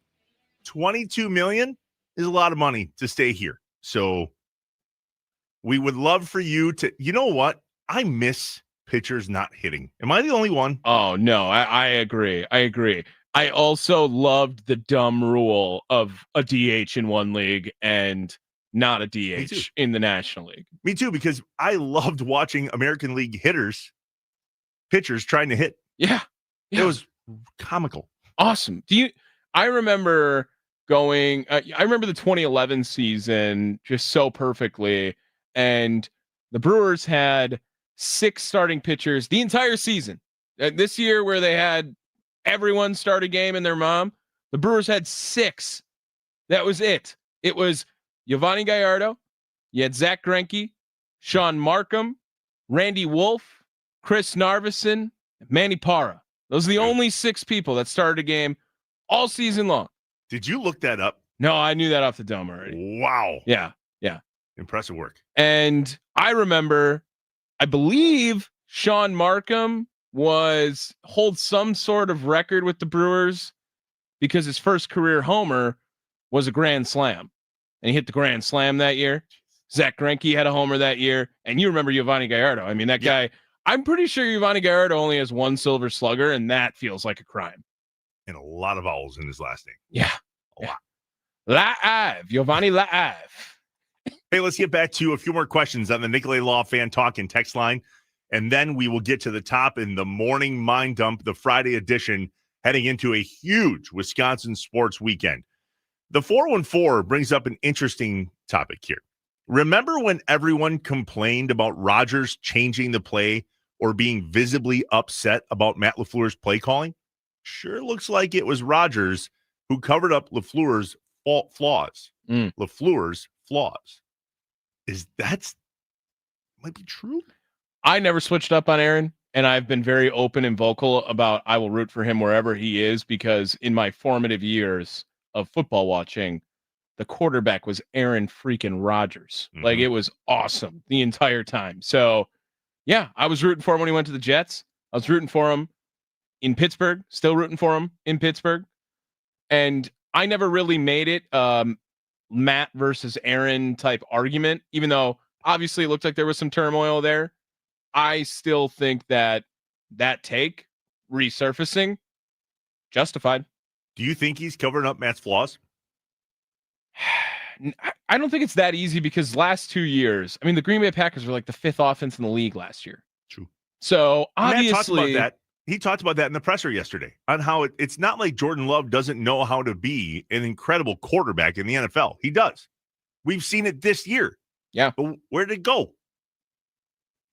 $22 million is a lot of money to stay here. So we would love for you to, you know what? I miss pitchers not hitting. Am I the only one? Oh, no, I agree. I also loved the dumb rule of a DH in one league and not a DH in the National League. Me too, because I loved watching American League pitchers trying to hit. Yeah. It was comical. Awesome. I remember going, I remember the 2011 season just so perfectly. And the Brewers had 6 starting pitchers the entire season. This year where they had everyone start a game and their mom, the Brewers had 6. That was it. It was Yovani Gallardo. You had Zach Greinke, Sean Markham, Randy Wolf, Chris Narveson, Manny Parra. Those are the only 6 people that started a game all season long. Did you look that up? No, I knew that off the dome already. Wow. Yeah. Impressive work. And I remember, I believe Sean Markham holds some sort of record with the Brewers because his first career homer was a grand slam. And he hit the grand slam that year. Zach Greinke had a homer that year. And you remember Yovani Gallardo. I mean, that guy, I'm pretty sure Yovani Gallardo only has 1 silver slugger, and that feels like a crime. And a lot of vowels in his last name. Yeah. A lot. La'av. Yovani La'av. Hey, let's get back to a few more questions on the Nicolay Law Fan Talk and text line. And then we will get to the top in the morning mind dump, the Friday edition, heading into a huge Wisconsin sports weekend. The 414 brings up an interesting topic here. Remember when everyone complained about Rodgers changing the play or being visibly upset about Matt LaFleur's play calling? Sure looks like it was Rodgers who covered up LaFleur's flaws. LaFleur's flaws. Might be true? I never switched up on Aaron, and I've been very open and vocal about I will root for him wherever he is, because in my formative years of football watching, the quarterback was Aaron freaking Rodgers. Mm-hmm. Like, it was awesome the entire time. So, yeah, I was rooting for him when he went to the Jets. I was rooting for him in Pittsburgh, still rooting for him in Pittsburgh. And I never really made it Matt versus Aaron type argument, even though obviously it looked like there was some turmoil there. I still think that take resurfacing justified. Do you think he's covering up Matt's flaws? I don't think it's that easy, because last 2 years, I mean, the Green Bay Packers were like the 5th offense in the league last year. True. So obviously, Matt talked about that. He talked about that in the presser yesterday on how it's not like Jordan Love doesn't know how to be an incredible quarterback in the NFL. He does. We've seen it this year. Yeah. But where did it go?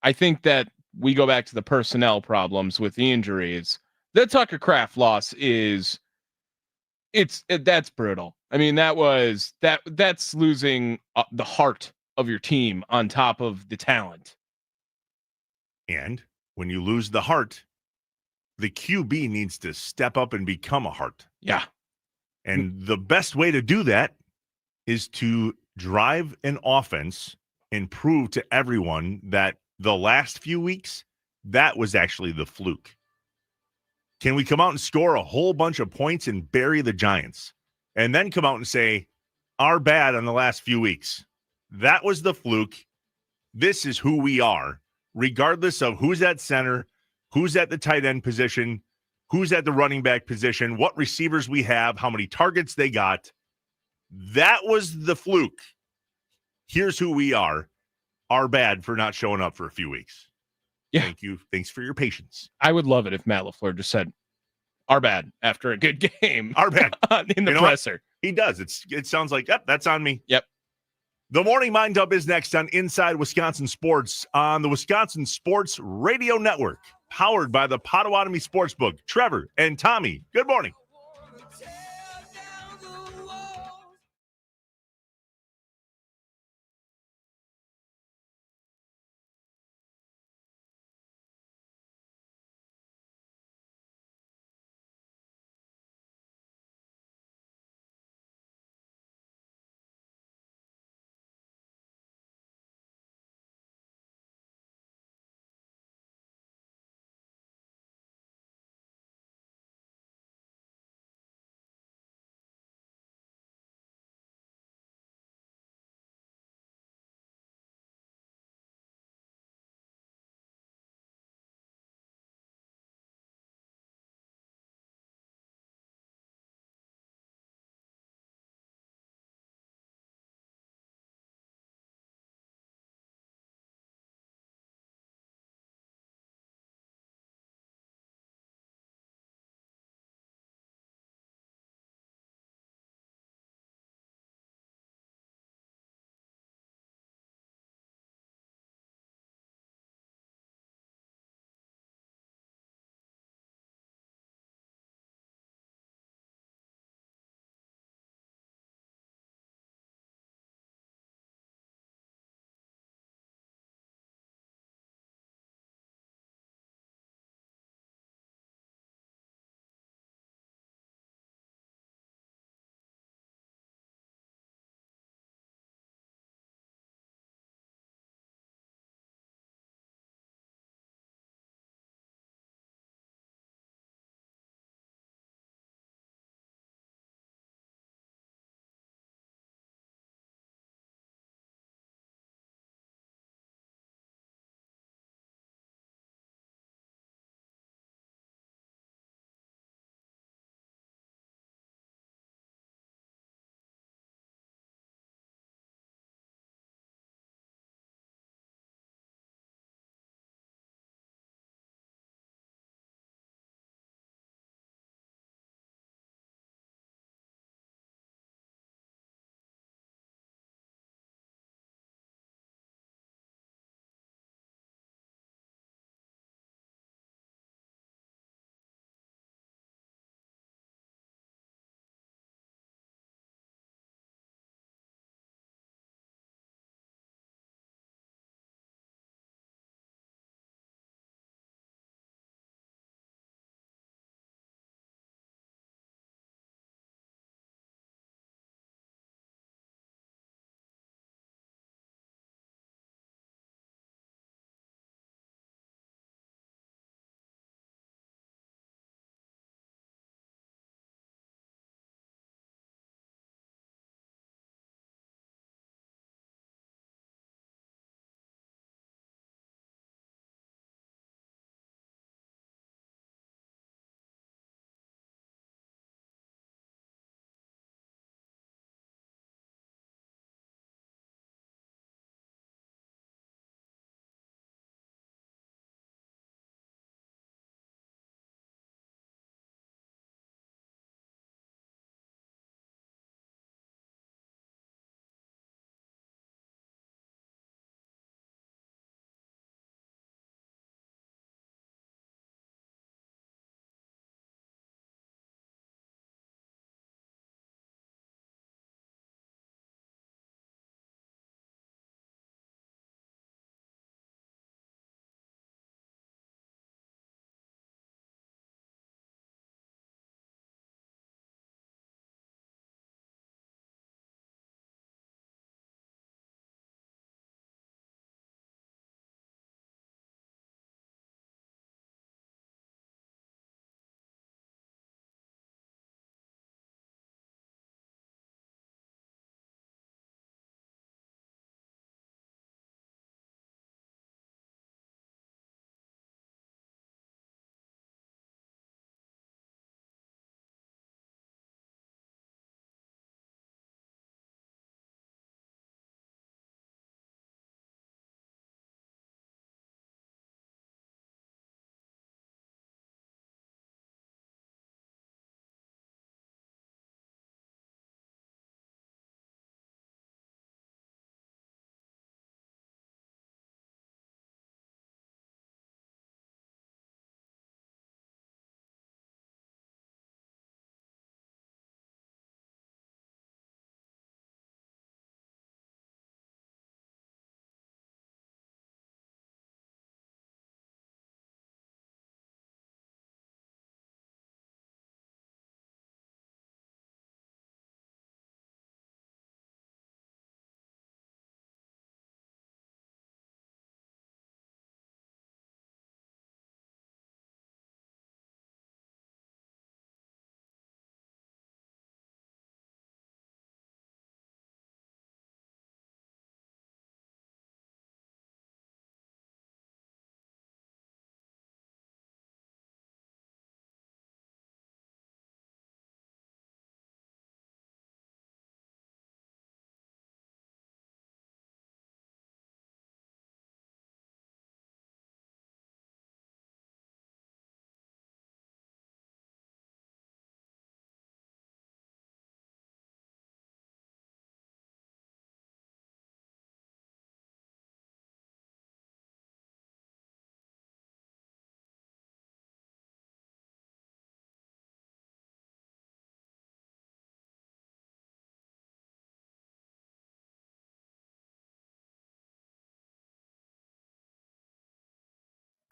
I think that we go back to the personnel problems with the injuries. The Tucker Kraft loss that's brutal. I mean, that's losing the heart of your team on top of the talent. And when you lose the heart, the QB needs to step up and become a heart. Yeah. And the best way to do that is to drive an offense and prove to everyone that the last few weeks, that was actually the fluke. Can we come out and score a whole bunch of points and bury the Giants? And then come out and say, our bad on the last few weeks. That was the fluke. This is who we are, regardless of who's at center, who's at the tight end position, who's at the running back position, what receivers we have, how many targets they got. That was the fluke. Here's who we are. Our bad for not showing up for a few weeks. Yeah. Thank you. Thanks for your patience. I would love it if Matt LaFleur just said, our bad after a good game. Our bad. In the You know presser. what? He does. It sounds like, yep, that's on me. Yep. The Morning Mind Up is next on Inside Wisconsin Sports on the Wisconsin Sports Radio Network, powered by the Potawatomi Sportsbook. Trevor and Tommy, good morning.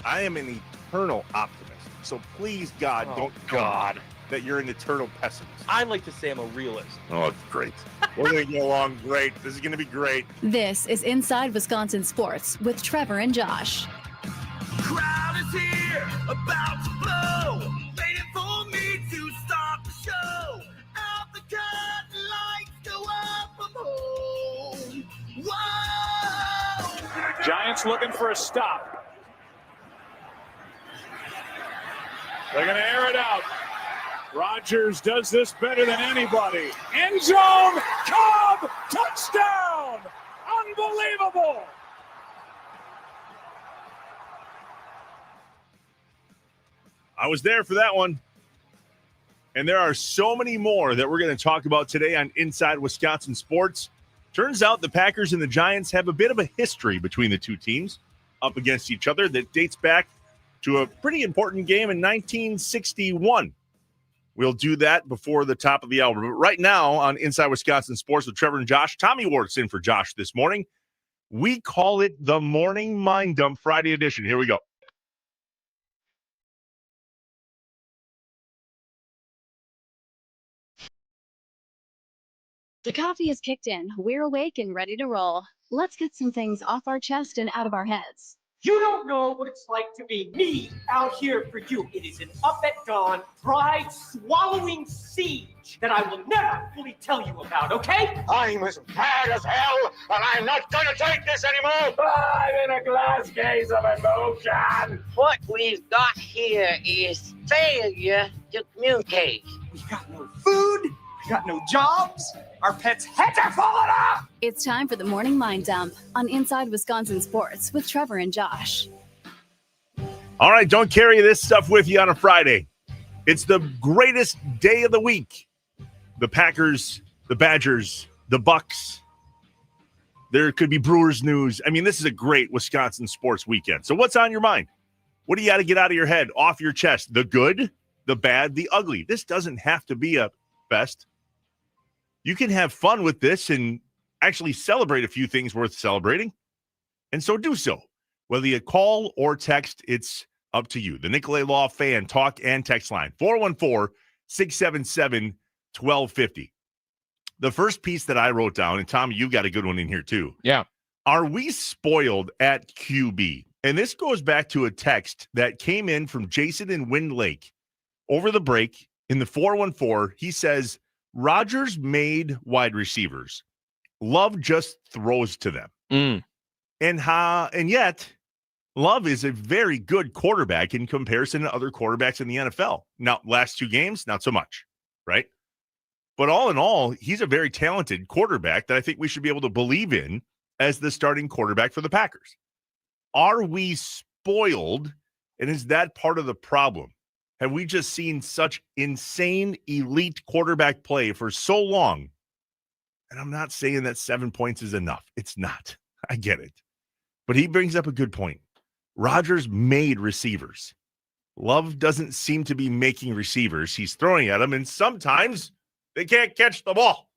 I am an eternal optimist. So please, God, don't tell me that you're an eternal pessimist. I like to say I'm a realist. Oh, it's great. We're going to get along great. This is going to be great. This is Inside Wisconsin Sports with Trevor and Josh. Crowd is here, about to blow, waiting for me to start the show. Out the curtain, lights go up, I'm home. Whoa! Giants looking for a stop. They're going to air it out. Rodgers does this better than anybody. End zone, Cobb, touchdown! Unbelievable! I was there for that one. And there are so many more that we're going to talk about today on Inside Wisconsin Sports. Turns out the Packers and the Giants have a bit of a history between the two teams up against each other that dates back to a pretty important game in 1961. We'll do that before the top of the hour. But right now on Inside Wisconsin Sports with Trevor and Josh, Tommy Wart's in for Josh this morning. We call it the Morning Mind Dump Friday edition. Here we go. The coffee is kicked in. We're awake and ready to roll. Let's get some things off our chest and out of our heads. You don't know what it's like to be me out here for you. It is an up at dawn, pride-swallowing siege that I will never fully tell you about, okay? I'm as mad as hell, and I'm not going to take this anymore. I'm in a glass case of emotion. What we've got here is failure to communicate. We got no food. We got no jobs. Our pets' heads are falling off. It's time for the Morning Mind Dump on Inside Wisconsin Sports with Trevor and Josh. All right, don't carry this stuff with you on a Friday. It's the greatest day of the week. The Packers, the Badgers, the Bucks. There could be Brewers news. I mean, this is a great Wisconsin sports weekend. So what's on your mind? What do you got to get out of your head, off your chest? The good, the bad, the ugly. This doesn't have to be a fest. You can have fun with this and actually celebrate a few things worth celebrating. And so do so. Whether you call or text, it's up to you. The Nicolay Law Fan Talk and Text Line, 414-677-1250. The first piece that I wrote down, and Tom, you got a good one in here too. Yeah. Are we spoiled at QB? And this goes back to a text that came in from Jason in Wind Lake over the break in the 414. He says, Rodgers made wide receivers. Love just throws to them. And yet, Love is a very good quarterback in comparison to other quarterbacks in the NFL. Now, last two games, not so much, right? But all in all, he's a very talented quarterback that I think we should be able to believe in as the starting quarterback for the Packers. Are we spoiled? And is that part of the problem? Have we just seen such insane elite quarterback play for so long? And I'm not saying that 7 points is enough. It's not. I get it. But he brings up a good point. Rodgers made receivers. Love doesn't seem to be making receivers. He's throwing at them, and sometimes they can't catch the ball.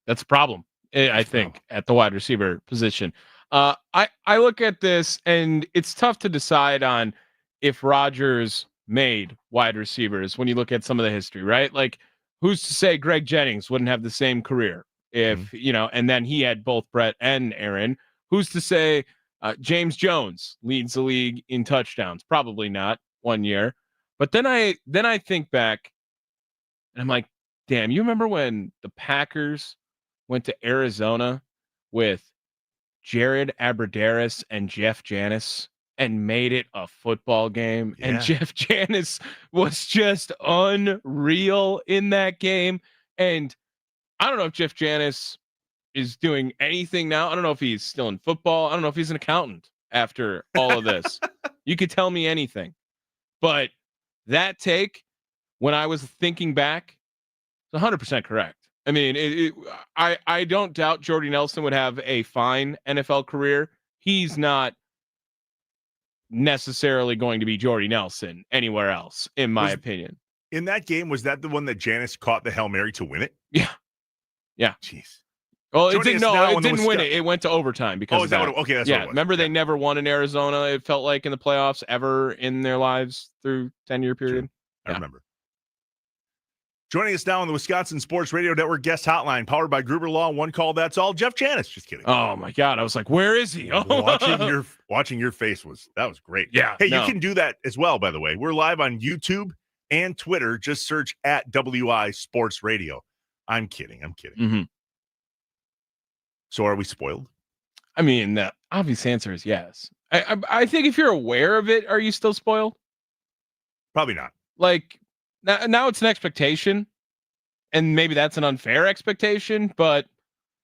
That's a problem, I think, at the wide receiver position. I look at this, and it's tough to decide on if Rodgers made wide receivers when you look at some of the history, right? Like, who's to say Greg Jennings wouldn't have the same career if, and then he had both Brett and Aaron. Who's to say James Jones leads the league in touchdowns? Probably not one year. But then I think back and I'm like, damn, you remember when the Packers went to Arizona with Jared Abbrederis and Jeff Janis and made it a football game? Yeah. And Jeff Janis was just unreal in that game. And I don't know if Jeff Janis is doing anything now. I don't know if he's still in football. I don't know if he's an accountant after all of this. You could tell me anything. But that take, when I was thinking back, it's 100% correct. I mean, I don't doubt Jordy Nelson would have a fine NFL career. He's not necessarily going to be Jordy Nelson anywhere else, in my opinion. In that game, was that the one that Janis caught the Hail Mary to win it? Yeah. Yeah. Jeez. Well, it Joining didn't. us No, now it on the didn't win Wisconsin- it. It went to overtime because Oh, of is that that. what it- okay, that's yeah. what it was. Remember, they Yeah. never won in Arizona. It felt like in the playoffs ever in their lives through 10-year period. I remember. Joining us now on the Wisconsin Sports Radio Network guest hotline, powered by Gruber Law. One call, that's all. Jeff Janis. Just kidding. Oh my God! I was like, where is he? Watching your face was great. Yeah. Hey, no. you can do that as well. By the way, we're live on YouTube and Twitter. Just search at WI Sports Radio. I'm kidding. Mhm. So, are we spoiled? I mean, the obvious answer is yes. I think if you're aware of it, are you still spoiled? Probably not. Like now it's an expectation, and maybe that's an unfair expectation. But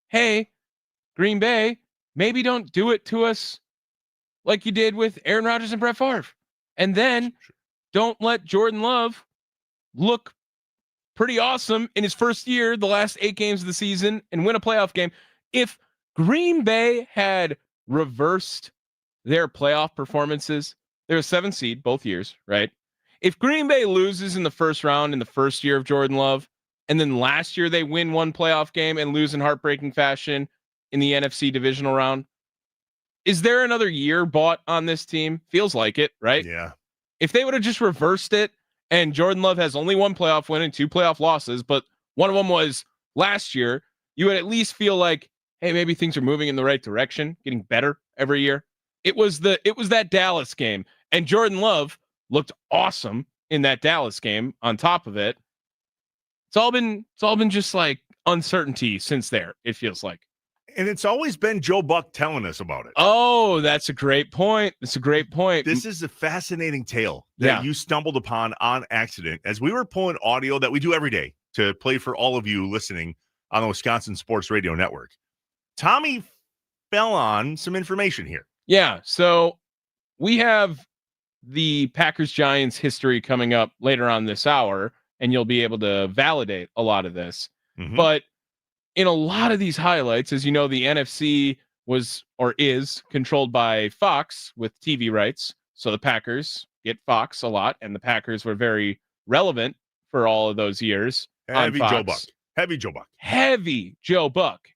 hey, Green Bay, maybe don't do it to us like you did with Aaron Rodgers and Brett Favre, and then don't let Jordan Love look pretty awesome in his first year, the last 8 games of the season, and win a playoff game. If Green Bay had reversed their playoff performances, they're a 7th seed both years, right? If Green Bay loses in the first round in the first year of Jordan Love, and then last year they win one playoff game and lose in heartbreaking fashion in the NFC divisional round, is there another year bought on this team? Feels like it, right? Yeah. If they would have just reversed it, and Jordan Love has only 1 playoff win and 2 playoff losses, but one of them was last year, you would at least feel like, hey, maybe things are moving in the right direction, getting better every year. It was that Dallas game, and Jordan Love looked awesome in that Dallas game. On top of it, it's all been just like uncertainty since there. It feels like, and it's always been Joe Buck telling us about it. Oh, that's a great point. This is a fascinating tale that you stumbled upon on accident as we were pulling audio that we do every day to play for all of you listening on the Wisconsin Sports Radio Network. Tommy fell on some information here. Yeah, so we have the Packers-Giants history coming up later on this hour, and you'll be able to validate a lot of this. Mm-hmm. But in a lot of these highlights, as you know, the NFC was or is controlled by Fox with TV rights. So the Packers get Fox a lot, and the Packers were very relevant for all of those years. Heavy on Joe Fox. Buck. Heavy Joe Buck. Heavy Joe Buck.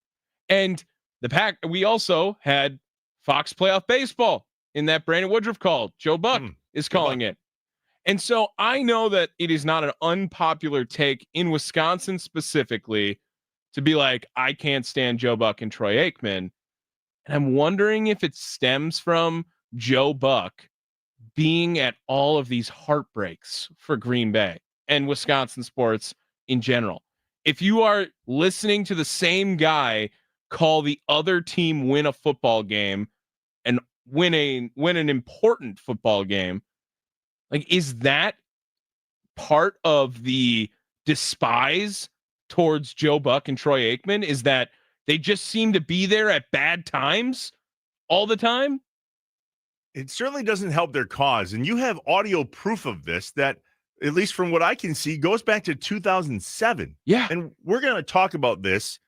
And we also had Fox playoff baseball in that Brandon Woodruff call. Joe Buck is calling it. And so I know that it is not an unpopular take in Wisconsin specifically to be like, I can't stand Joe Buck and Troy Aikman. And I'm wondering if it stems from Joe Buck being at all of these heartbreaks for Green Bay and Wisconsin sports in general. If you are listening to the same guy call the other team win a football game and win an important football game, like, is that part of the despise towards Joe Buck and Troy Aikman? Is that they just seem to be there at bad times all the time? It certainly doesn't help their cause. And you have audio proof of this that, at least from what I can see, goes back to 2007. Yeah. And we're going to talk about this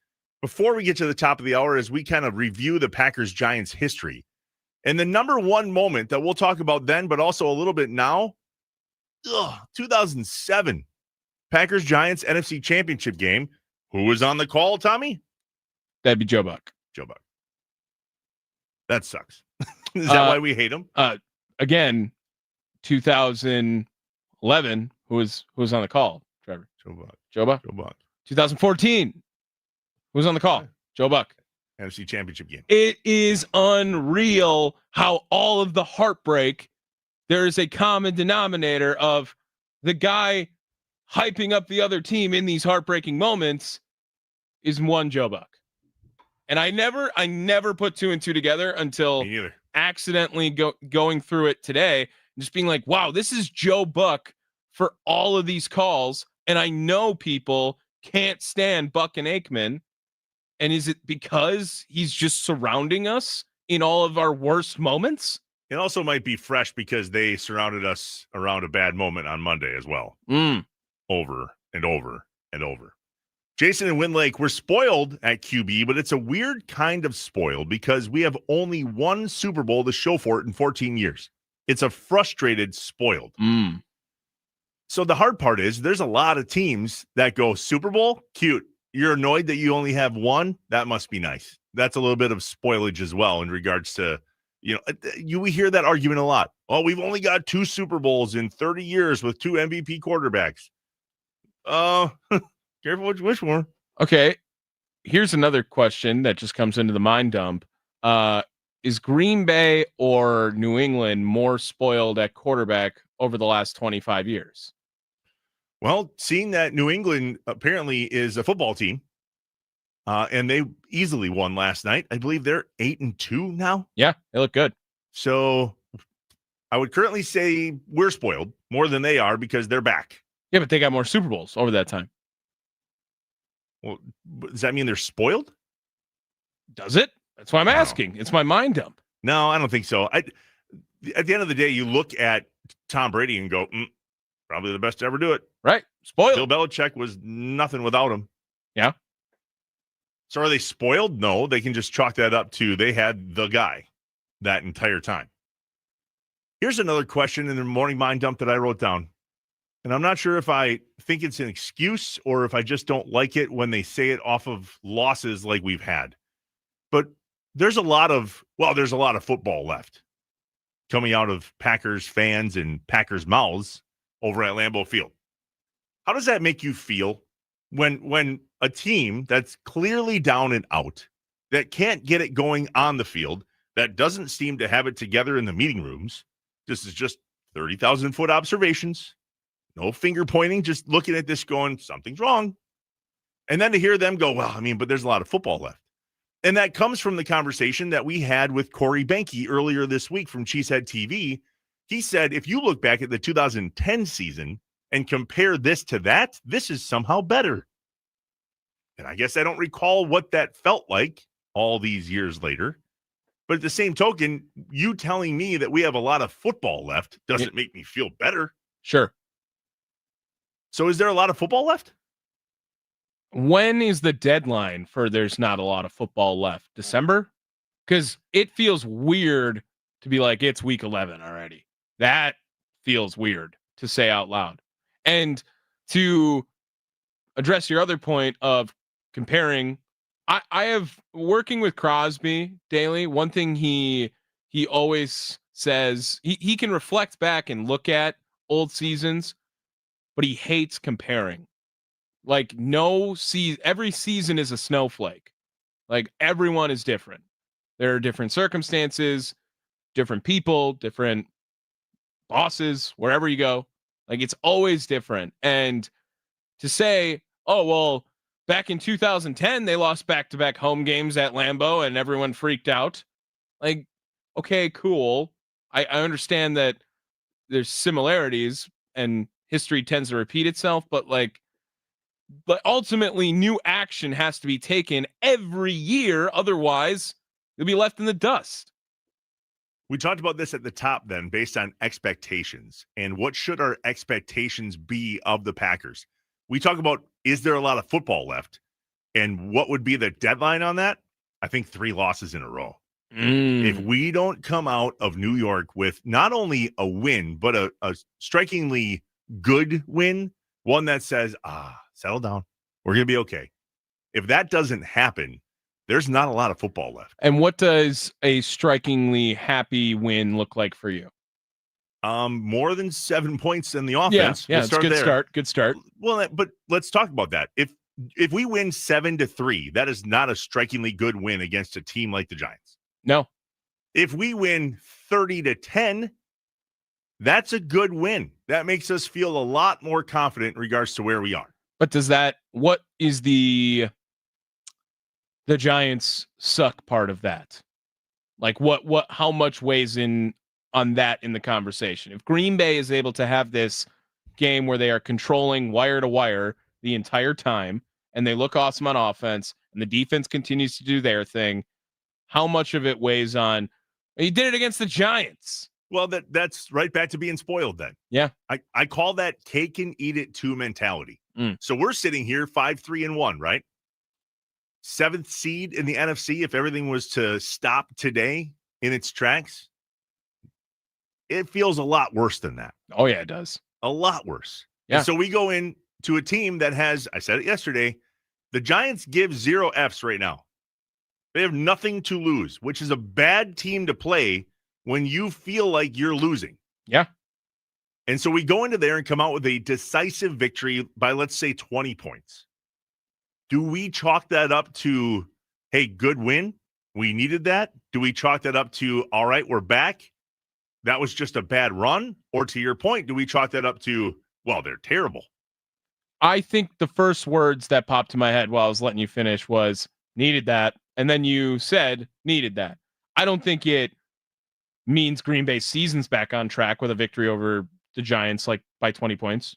before we get to the top of the hour as we kind of review the Packers-Giants history. And the number one moment that we'll talk about then, but also a little bit now, 2007. Packers-Giants NFC Championship game. Who was on the call, Tommy? That'd be Joe Buck. Joe Buck. That sucks. Is that why we hate him? Again, 2011. Who was on the call? Trevor. Joe Buck. Joe Buck. Joe Buck. 2014. Who was on the call? Joe Buck. NFC Championship game. It is unreal how all of the heartbreak, there is a common denominator of the guy hyping up the other team in these heartbreaking moments is one Joe Buck. And I never put 2 and 2 together until accidentally going through it today and just being like, wow, this is Joe Buck for all of these calls. And I know people can't stand Buck and Aikman. And is it because he's just surrounding us in all of our worst moments? It also might be fresh because they surrounded us around a bad moment on Monday as well. Over and over and over. Jason and Winlake, we're spoiled at QB, but it's a weird kind of spoiled because we have only one Super Bowl to show for it in 14 years. It's a frustrated spoiled. So the hard part is there's a lot of teams that go Super Bowl, cute. you're annoyed that you only have one. That must be nice. That's a little bit of spoilage as well in regards to, we hear that argument a lot. Oh, we've only got 2 Super Bowls in 30 years with 2 MVP quarterbacks. Careful what you wish for. Okay. Here's another question that just comes into the mind dump. Is Green Bay or New England more spoiled at quarterback over the last 25 years? Well, seeing that New England apparently is a football team, and they easily won last night. I believe they're 8-2 now. Yeah, they look good. So I would currently say we're spoiled more than they are because they're back. Yeah, but they got more Super Bowls over that time. Well, does that mean they're spoiled? Does it? That's why I'm asking. It's my mind dump. No, I don't think so. At the end of the day, you look at Tom Brady and go, probably the best to ever do it. Right. Spoiled. Bill Belichick was nothing without him. Yeah. So are they spoiled? No, they can just chalk that up to they had the guy that entire time. Here's another question in the morning mind dump that I wrote down. And I'm not sure if I think it's an excuse or if I just don't like it when they say it off of losses like we've had. But there's a lot of football left coming out of Packers fans and Packers mouths over at Lambeau Field. How does that make you feel when a team that's clearly down and out, that can't get it going on the field, that doesn't seem to have it together in the meeting rooms, this is just 30,000-foot observations, no finger pointing, just looking at this going, something's wrong. And then to hear them go, but there's a lot of football left. And that comes from the conversation that we had with Corey Benke earlier this week from Cheesehead TV. He said, if you look back at the 2010 season and compare this to that, this is somehow better. And I guess I don't recall what that felt like all these years later. But at the same token, you telling me that we have a lot of football left doesn't make me feel better. Sure. So is there a lot of football left? When is the deadline for there's not a lot of football left? December? Because it feels weird to be like, it's week 11 already. That feels weird to say out loud. And to address your other point of comparing, I have working with Crosby daily. One thing he always says, he can reflect back and look at old seasons, but he hates comparing. Like every season is a snowflake. Like everyone is different. There are different circumstances, different people, different bosses, wherever you go. Like it's always different. And to say, oh, well, back in 2010, they lost back-to-back home games at Lambeau and everyone freaked out. Like, okay, cool. I understand that there's similarities and history tends to repeat itself, but ultimately new action has to be taken every year. Otherwise, you'll be left in the dust. We talked about this at the top then, based on expectations and what should our expectations be of the Packers. We talk about, is there a lot of football left? And what would be the deadline on that? I think 3 losses in a row. If we don't come out of New York with not only a win, but a strikingly good win, one that says, settle down, we're going to be okay. If that doesn't happen, there's not a lot of football left. And what does a strikingly happy win look like for you? More than 7 points in the offense. Yeah, it's a good start. Good start. Well, but let's talk about that. If we win 7-3, that is not a strikingly good win against a team like the Giants. No. If we win 30-10, that's a good win. That makes us feel a lot more confident in regards to where we are. But what is the Giants suck part of that? Like how much weighs in on that in the conversation? If Green Bay is able to have this game where they are controlling wire to wire the entire time and they look awesome on offense and the defense continues to do their thing, how much of it weighs on, you did it against the Giants? Well, that's right back to being spoiled then. Yeah. I call that cake and eat it too mentality. So we're sitting here 5-3-1, right? 7th seed in the NFC. If everything was to stop today in its tracks, it feels a lot worse than that. Oh yeah, it does. A lot worse. Yeah. And so we go in to a team that has, I said it yesterday, The Giants give 0 Fs right now. They have nothing to lose, which is a bad team to play when you feel like you're losing. Yeah. And so we go into there and come out with a decisive victory by, let's say, 20 points. Do we chalk that up to, hey, good win? We needed that? Do we chalk that up to, all right, we're back? That was just a bad run? Or to your point, do we chalk that up to, well, they're terrible? I think the first words that popped to my head while I was letting you finish was needed that. And then you said needed that. I don't think it means Green Bay's season's back on track with a victory over the Giants, like by 20 points.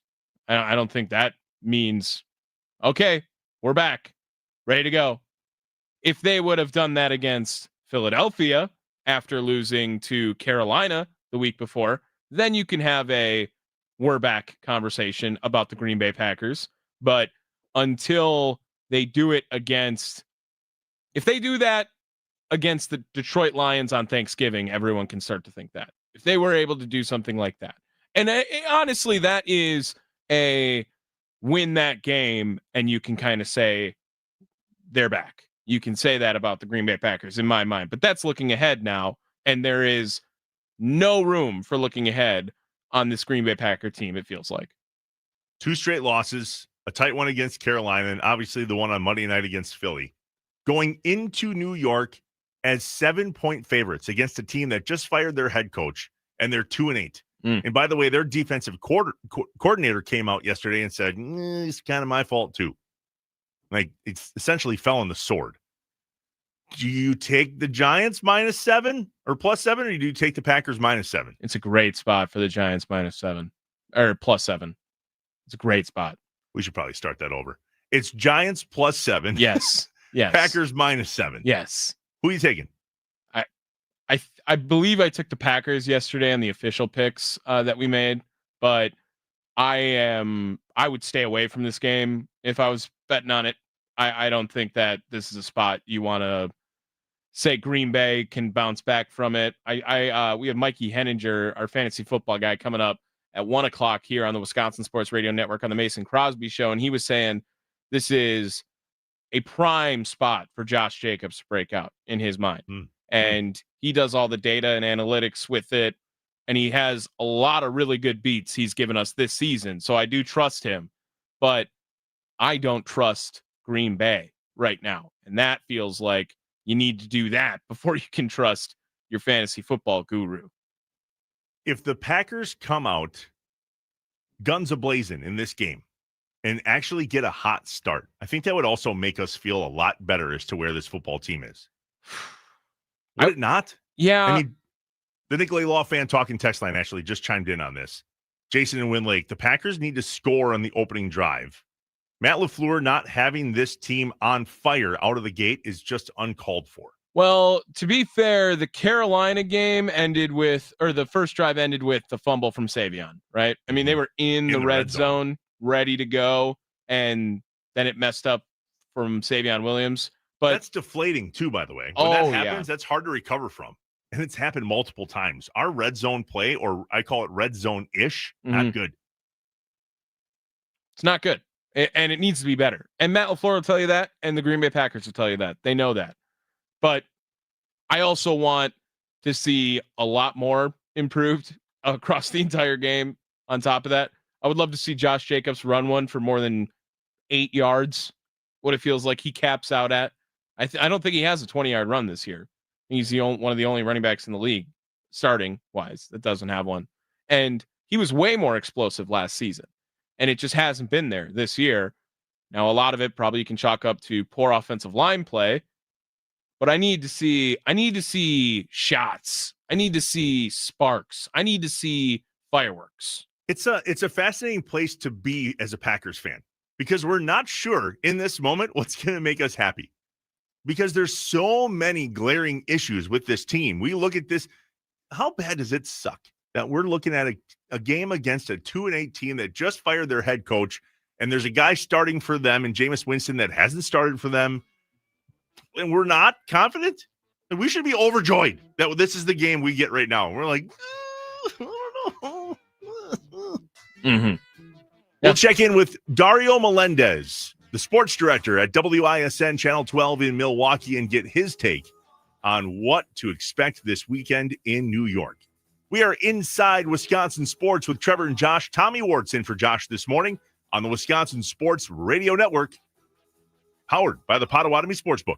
I don't think that means, okay, we're back, ready to go. If they would have done that against Philadelphia after losing to Carolina the week before, then you can have a we're back conversation about the Green Bay Packers. But until they do it against, if they do that against the Detroit Lions on Thanksgiving, everyone can start to think that. If they were able to do something like that. And honestly, that is a win that game, and you can kind of say they're back. You can say that about the Green Bay Packers in my mind, but that's looking ahead now, and there is no room for looking ahead on this Green Bay Packer team, it feels like. 2 straight losses, a tight one against Carolina, and obviously the one on Monday night against Philly. Going into New York as 7-point favorites against a team that just fired their head coach, and they're 2-8. And by the way, their defensive coordinator came out yesterday and said, it's kind of my fault too. Like, it's essentially fell on the sword. Do you take the Giants -7 or +7, or do you take the Packers -7? It's a great spot for the Giants -7 or +7. It's a great spot. We should probably start that over. It's Giants +7. Yes. Yes. Packers -7. Yes. Who are you taking? I believe I took the Packers yesterday on the official picks that we made, but I would stay away from this game if I was betting on it. I don't think that this is a spot you want to say Green Bay can bounce back from it. We have Mikey Henninger, our fantasy football guy, coming up at 1:00 here on the Wisconsin Sports Radio Network on the Mason Crosby Show, and he was saying this is a prime spot for Josh Jacobs to break out in his mind. And he does all the data and analytics with it, and he has a lot of really good beats he's given us this season. So I do trust him, but I don't trust Green Bay right now. And that feels like you need to do that before you can trust your fantasy football guru. If the Packers come out guns a-blazing in this game and actually get a hot start, I think that would also make us feel a lot better as to where this football team is. Would it not? Yeah. I mean, the Nicolay Law fan talking text line actually just chimed in on this. Jason and Win Lake, the Packers need to score on the opening drive. Matt LaFleur not having this team on fire out of the gate is just uncalled for. Well, to be fair, the Carolina game ended with, or the first drive ended with the fumble from Savion, right? I mean, they were in the red zone, ready to go, and then it messed up from Savion Williams. But that's deflating too, by the way. When that happens, that's hard to recover from. And it's happened multiple times. Our red zone play, or I call it red zone-ish, not good. It's not good. And it needs to be better. And Matt LaFleur will tell you that, and the Green Bay Packers will tell you that. They know that. But I also want to see a lot more improved across the entire game. On top of that, I would love to see Josh Jacobs run one for more than 8 yards, what it feels like he caps out at. I don't think he has a 20-yard run this year. He's one of the only running backs in the league, starting wise, that doesn't have one. And he was way more explosive last season, and it just hasn't been there this year. Now, a lot of it probably you can chalk up to poor offensive line play, but I need to see shots. I need to see sparks. I need to see fireworks. It's a fascinating place to be as a Packers fan, because we're not sure in this moment what's going to make us happy. Because there's so many glaring issues with this team. We look at this, how bad does it suck that we're looking at a game against a 2-8 team that just fired their head coach, and there's a guy starting for them in Jameis Winston that hasn't started for them, and we're not confident? And we should be overjoyed that this is the game we get right now. We're like, I don't know. We'll check in with Dario Melendez, the sports director at WISN Channel 12 in Milwaukee, and get his take on what to expect this weekend in New York. We are inside Wisconsin sports with Trevor and Josh. Tommy Wart's in for Josh this morning on the Wisconsin Sports Radio Network, powered by the Potawatomi Sportsbook.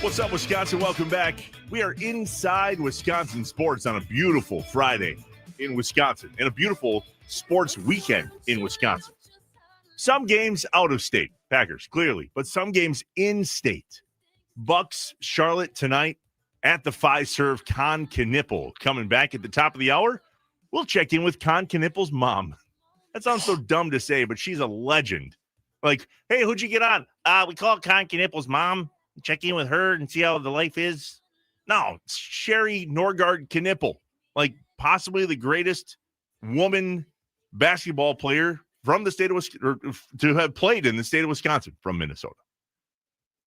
What's up, Wisconsin? Welcome back. We are inside Wisconsin sports on a beautiful Friday in Wisconsin and a beautiful sports weekend in Wisconsin. Some games out of state, Packers, clearly, but some games in state. Bucks, Charlotte tonight at the Fiserv. Con Knipple coming back at the top of the hour. We'll check in with Con Knipple's mom. That sounds so dumb to say, but she's a legend. Like, hey, who'd you get on? We call Con Knipple's mom. Check in with her and see how the life is. No, it's Sherry Norgard Knipple, like possibly the greatest woman basketball player from the state of Wisconsin, or to have played in the state of Wisconsin from Minnesota.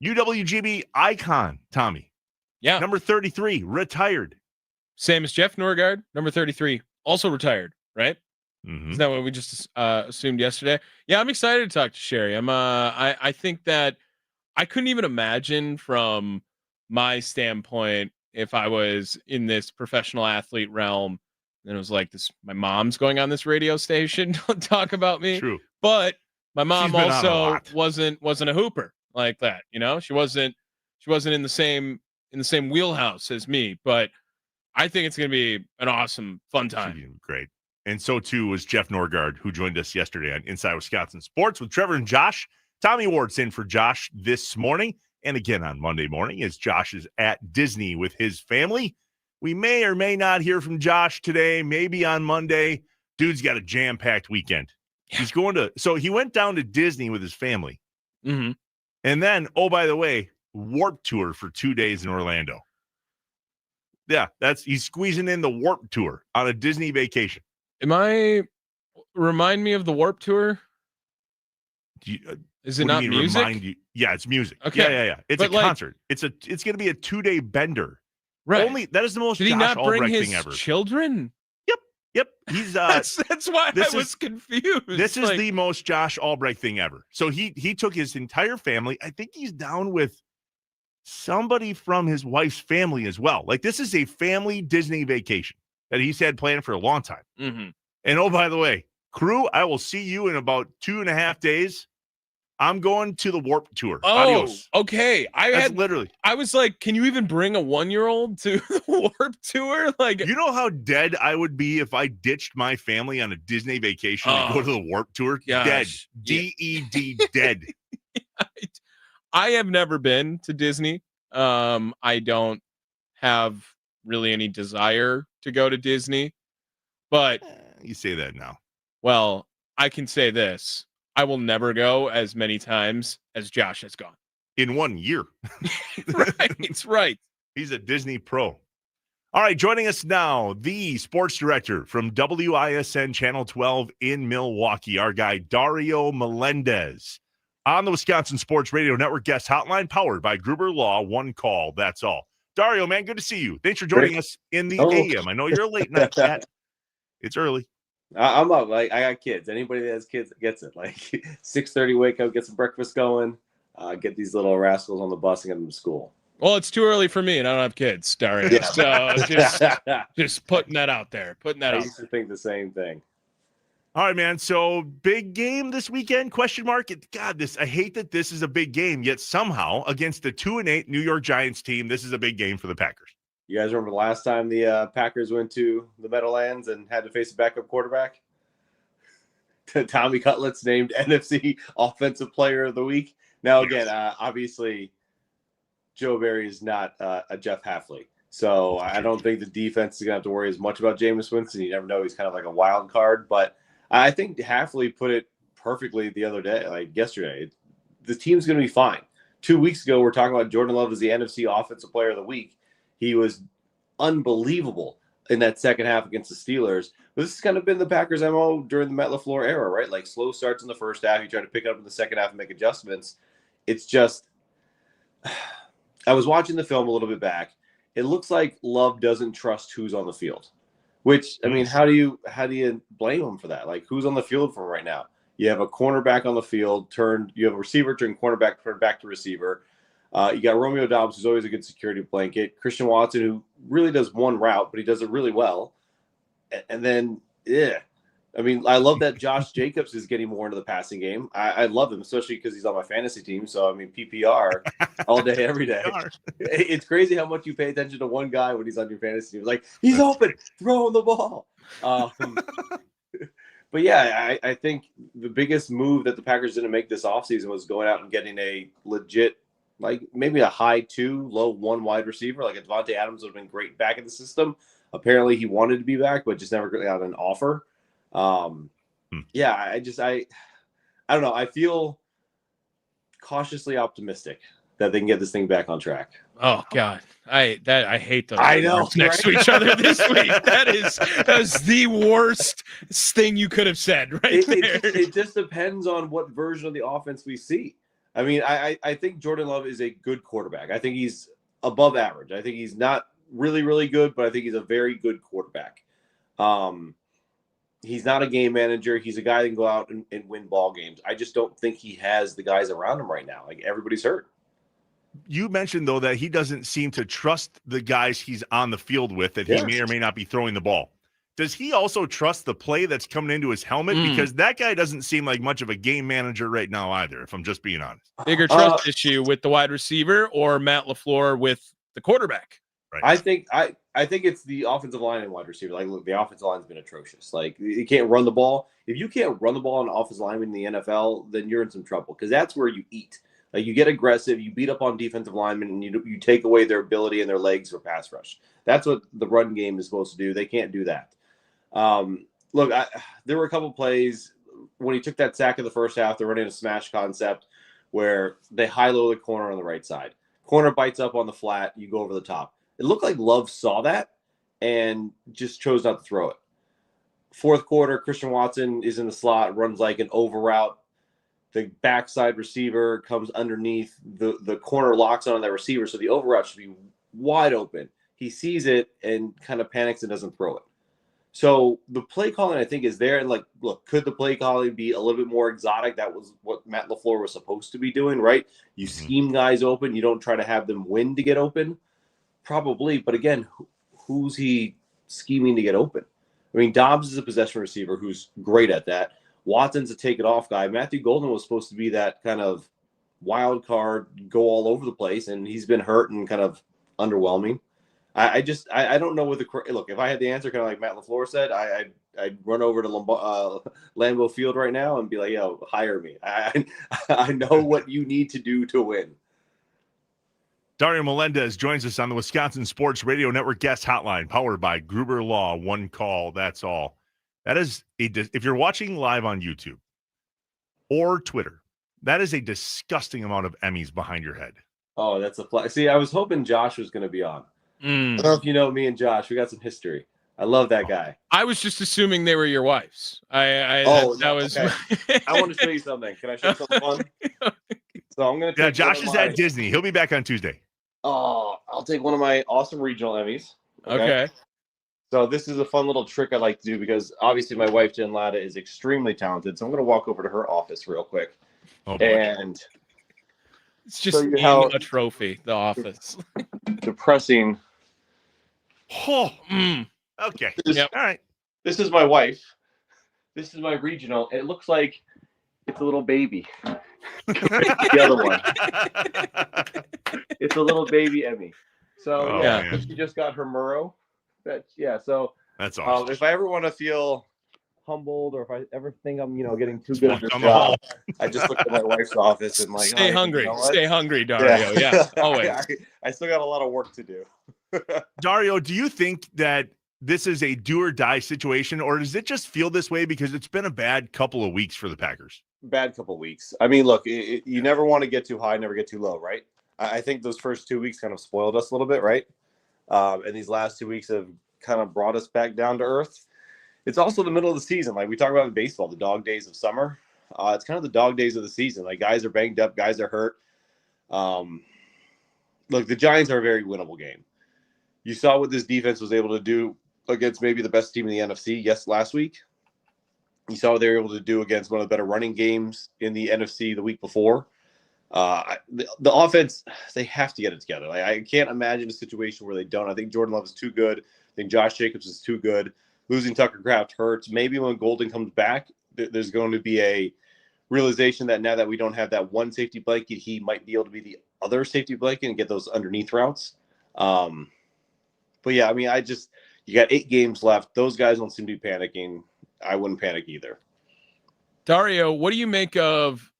UWGB icon, Tommy. Yeah. Number 33, retired. Same as Jeff Norgard, number 33, also retired, right? Mm-hmm. Isn't that what we just assumed yesterday? Yeah, I'm excited to talk to Sherry. I think that I couldn't even imagine from my standpoint if I was in this professional athlete realm and it was like this, my mom's going on this radio station to talk about me. True. But my mom also wasn't a hooper like that. You know, she wasn't in the same wheelhouse as me, but I think it's going to be an awesome, fun time. Great. And so too was Jeff Norgard, who joined us yesterday on Inside Wisconsin Sports with Trevor and Josh. Tommy Ward's in for Josh this morning and again on Monday morning as Josh is at Disney with his family. We may or may not hear from Josh today, maybe on Monday. Dude's got a jam-packed weekend. He's going to, so he went down to Disney with his family. Mm-hmm. And then, oh, by the way, Warp Tour for 2 days in Orlando. Yeah, he's squeezing in the Warp Tour on a Disney vacation. Remind me of the Warp Tour? Is it not music? Yeah, it's music. Okay. Yeah. It's a concert. It's going to be a 2-day bender. Right. That is the most Did he Josh not bring Albrecht his thing ever. Children? Yep. He's that's why I was confused. This is the most Josh Albrecht thing ever. So he took his entire family. I think he's down with somebody from his wife's family as well. Like, this is a family Disney vacation that he's had planned for a long time. Mm-hmm. And oh, by the way, crew, I will see you in about 2.5 days. I'm going to the Warp Tour. Oh, Adios. Okay. I was like, can you even bring a 1-year-old to the Warp Tour? Like, you know how dead I would be if I ditched my family on a Disney vacation to go to the Warp Tour? Gosh. Dead. D-E-D, dead. I have never been to Disney. I don't have really any desire to go to Disney, but you say that now. Well, I can say this. I will never go as many times as Josh has gone. In 1 year. Right. He's a Disney pro. All right, joining us now, the sports director from WISN Channel 12 in Milwaukee, our guy Dario Melendez, on the Wisconsin Sports Radio Network guest hotline, powered by Gruber Law. One call, that's all. Dario, man, good to see you. Thanks for joining us in the AM. I know you're a late night cat. It's early. I'm up. Like, I got kids. Anybody that has kids gets it. Like 6:30, wake up, get some breakfast going, get these little rascals on the bus and get them to school. Well, it's too early for me, and I don't have kids, Dario. Yeah. So just putting that out there. I used to think the same thing. All right, man. So big game this weekend? Question mark. God, I hate that this is a big game, yet somehow against the 2-8 New York Giants team, this is a big game for the Packers. You guys remember the last time the Packers went to the Meadowlands and had to face a backup quarterback? Tommy Cutlets named NFC Offensive Player of the Week. Now, again, obviously, Joe Barry is not a Jeff Hafley. So I don't think the defense is going to have to worry as much about Jameis Winston. You never know. He's kind of like a wild card. But I think Hafley put it perfectly the other day, like yesterday. The team's going to be fine. 2 weeks ago, we're talking about Jordan Love as the NFC Offensive Player of the Week. He was unbelievable in that second half against the Steelers. But this has kind of been the Packers' MO during the Matt LaFleur era, right? Like slow starts in the first half. You try to pick it up in the second half and make adjustments. It's just – I was watching the film a little bit back. It looks like Love doesn't trust who's on the field, which, I mean, how do you blame him for that? Like, who's on the field for him right now? You have a cornerback on the field you have a receiver turned cornerback, turned back to receiver. You got Romeo Dobbs, who's always a good security blanket. Christian Watson, who really does one route, but he does it really well. And then, I mean, I love that Josh Jacobs is getting more into the passing game. I love him, especially because he's on my fantasy team. So, I mean, PPR all day, every day. It's crazy how much you pay attention to one guy when he's on your fantasy team. Like, he's open, throw him the ball. But, yeah, I think the biggest move that the Packers didn't make this offseason was going out and getting a legit, like maybe a high 2, low 1 wide receiver. Like, Devontae Adams would have been great back in the system. Apparently, he wanted to be back, but just never got an offer. Yeah, I don't know. I feel cautiously optimistic that they can get this thing back on track. Oh God, I hate those. I know, next to each other this week. That is the worst thing you could have said right there. It just depends on what version of the offense we see. I mean, I think Jordan Love is a good quarterback. I think he's above average. I think he's not really, really good, but I think he's a very good quarterback. He's not a game manager. He's a guy that can go out and win ball games. I just don't think he has the guys around him right now. Like, everybody's hurt. You mentioned, though, that he doesn't seem to trust the guys he's on the field with, that he may or may not be throwing the ball. Does he also trust the play that's coming into his helmet? Because that guy doesn't seem like much of a game manager right now either, if I'm just being honest. Bigger trust issue with the wide receiver or Matt LaFleur with the quarterback? Right. I think it's the offensive line and wide receiver. Like, look, the offensive line's been atrocious. Like, you can't run the ball. If you can't run the ball on an offensive lineman in the NFL, then you're in some trouble, because that's where you eat. Like, you get aggressive, you beat up on defensive linemen, and you take away their ability and their legs for pass rush. That's what the run game is supposed to do. They can't do that. Look, there were a couple plays when he took that sack in the first half. They're running a smash concept where they high-low the corner on the right side. Corner bites up on the flat. You go over the top. It looked like Love saw that and just chose not to throw it. Fourth quarter, Christian Watson is in the slot, runs like an over route. The backside receiver comes underneath. The corner locks on that receiver, so the over route should be wide open. He sees it and kind of panics and doesn't throw it. So the play calling, I think, is there. And, like, look, could the play calling be a little bit more exotic? That was what Matt LaFleur was supposed to be doing, right? You scheme guys open. You don't try to have them win to get open. Probably, but again, who's he scheming to get open? I mean, Dobbs is a possession receiver who's great at that. Watson's a take-it-off guy. Matthew Golden was supposed to be that kind of wild card, go all over the place, and he's been hurt and kind of underwhelming. I don't know what look. If I had the answer, kind of like Matt LaFleur said, I'd run over to Lambeau Field right now and be like, "Yo, hire me. I know what you need to do to win." Dario Melendez joins us on the Wisconsin Sports Radio Network guest hotline, powered by Gruber Law. One call, that's all. That is if you're watching live on YouTube or Twitter, that is a disgusting amount of Emmys behind your head. Oh, that's a flag. See, I was hoping Josh was going to be on. I don't know if you know me and Josh. We got some history. I love that guy. I was just assuming they were your wives. Okay. I want to show you something. Can I show you something fun? So I'm going to. Yeah, Josh is at Disney. He'll be back on Tuesday. Oh, I'll take one of my awesome regional Emmys. Okay. So this is a fun little trick I like to do, because obviously my wife, Jen Latta, is extremely talented. So I'm going to walk over to her office real quick. And it's just a trophy, the office. Depressing. Oh, okay. All right. This is my wife. This is my regional. It looks like it's a little baby. The other one. It's a little baby Emmy. So she just got her Murrow. So that's awesome. If I ever want to feel humbled, or if I ever think I'm getting too good at this job, I just look at my wife's office and like, stay hungry. Stay hungry, Dario. Yeah, always. I still got a lot of work to do. Dario, do you think that this is a do or die situation, or does it just feel this way because it's been a bad couple of weeks for the Packers? Bad couple of weeks. I mean, look, you never want to get too high, never get too low, right? I think those first 2 weeks kind of spoiled us a little bit, right? And these last 2 weeks have kind of brought us back down to earth. It's also the middle of the season. Like we talk about in baseball, the dog days of summer. It's kind of the dog days of the season. Like guys are banged up, guys are hurt. Look, the Giants are a very winnable game. You saw what this defense was able to do against maybe the best team in the NFC last week. You saw what they were able to do against one of the better running games in the NFC the week before. The offense, they have to get it together. Like, I can't imagine a situation where they don't. I think Jordan Love is too good. I think Josh Jacobs is too good. losing Tucker Kraft hurts. Maybe when Golden comes back, there's going to be a realization that now that we don't have that one safety blanket, he might be able to be the other safety blanket and get those underneath routes. But yeah, I mean, you got 8 games left. Those guys don't seem to be panicking. I wouldn't panic either. Dario, what do you make of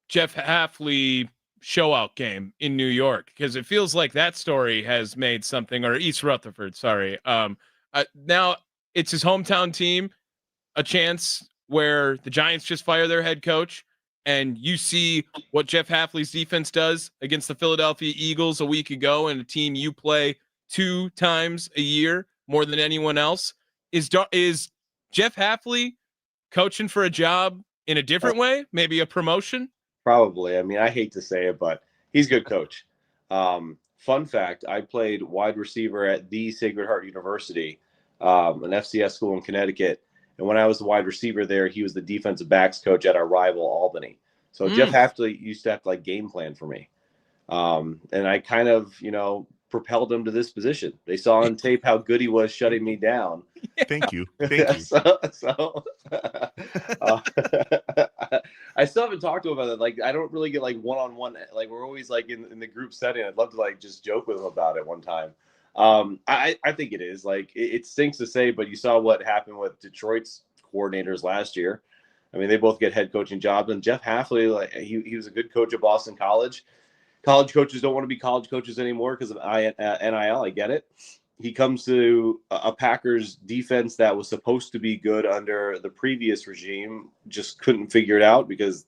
Jeff Hafley show-out game in New York? Because it feels like that story has made something, or East Rutherford, sorry. Now it's his hometown team, a chance where the Giants just fire their head coach, and you see what Jeff Hafley's defense does against the Philadelphia Eagles a week ago, and a team you play 2 times a year more than anyone else. Is Jeff Hafley coaching for a job in a different way, maybe a promotion? Probably. I mean, I hate to say it, but he's a good coach. Fun fact, I played wide receiver at the Sacred Heart University, an FCS school in Connecticut. And when I was the wide receiver there, he was the defensive backs coach at our rival Albany. So Jeff Hafley used to have to like game plan for me. And I kind of, propelled him to this position. They saw on tape how good he was shutting me down. Thank you. Thank you. So I still haven't talked to him about it. Like, I don't really get like one-on-one. Like, we're always like in the group setting. I'd love to like just joke with him about it one time. I think it is like, it stinks to say, but you saw what happened with Detroit's coordinators last year. I mean, they both get head coaching jobs, and Jeff Hafley, like he was a good coach at Boston College. College coaches don't want to be college coaches anymore because of NIL. I get it. He comes to a Packers defense that was supposed to be good under the previous regime, just couldn't figure it out because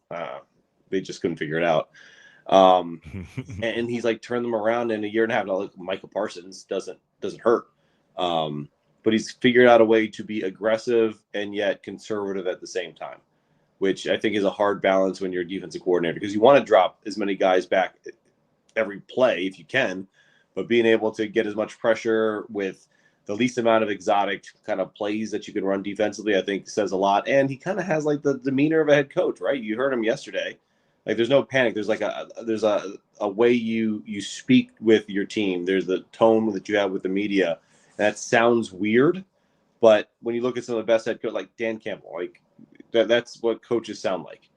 they just couldn't figure it out. And he's like turned them around in a year and a half. Now, like Michael Parsons doesn't hurt, but he's figured out a way to be aggressive and yet conservative at the same time, which I think is a hard balance when you're a defensive coordinator, because you want to drop as many guys back every play if you can, but being able to get as much pressure with the least amount of exotic kind of plays that you can run defensively, I think says a lot. And he kind of has like the demeanor of a head coach, right? You heard him yesterday. Like, there's no panic. There's like a way you speak with your team. There's the tone that you have with the media. That sounds weird, but when you look at some of the best head coach, like Dan Campbell, like that's what coaches sound like.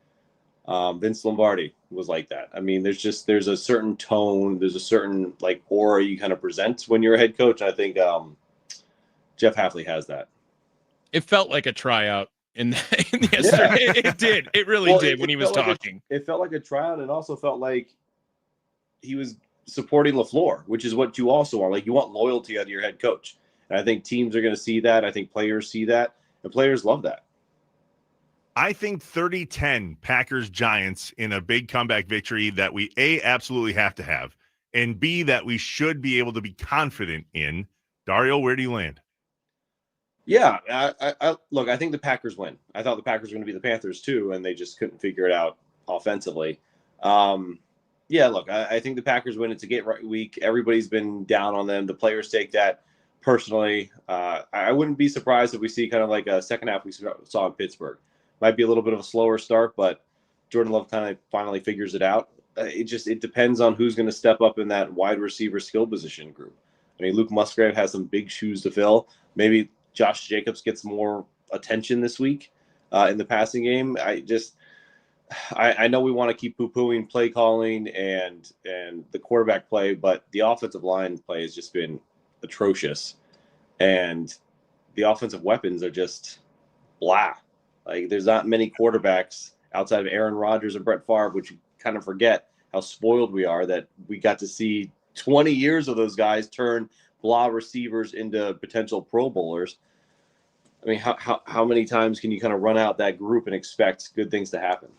Vince Lombardi was like that. I mean, there's a certain tone, there's a certain like aura you kind of present when you're a head coach. And I think Jeff Hafley has that. It felt like a tryout in yesterday. Yeah. It did. It really did when he was talking. It felt like a tryout, and it also felt like he was supporting LaFleur, which is what you also want. Like, you want loyalty out of your head coach. And I think teams are going to see that. I think players see that, and players love that. I think 30-10 Packers-Giants in a big comeback victory that we, A, absolutely have to have, and B, that we should be able to be confident in. Dario, where do you land? Yeah, I look, I think the Packers win. I thought the Packers were going to be the Panthers too, and they just couldn't figure it out offensively. Yeah, look, I think the Packers win. It's a get-right week. Everybody's been down on them. The players take that personally. I wouldn't be surprised if we see kind of like a second half we saw in Pittsburgh. Might be a little bit of a slower start, but Jordan Love kind of finally figures it out. It depends on who's going to step up in that wide receiver skill position group. I mean, Luke Musgrave has some big shoes to fill. Maybe Josh Jacobs gets more attention this week in the passing game. I know we want to keep poo-pooing play calling and the quarterback play, but the offensive line play has just been atrocious. And the offensive weapons are just blah. Like, there's not many quarterbacks outside of Aaron Rodgers and Brett Favre, which you kind of forget how spoiled we are that we got to see 20 years of those guys turn blah receivers into potential Pro Bowlers. I mean, how many times can you kind of run out that group and expect good things to happen?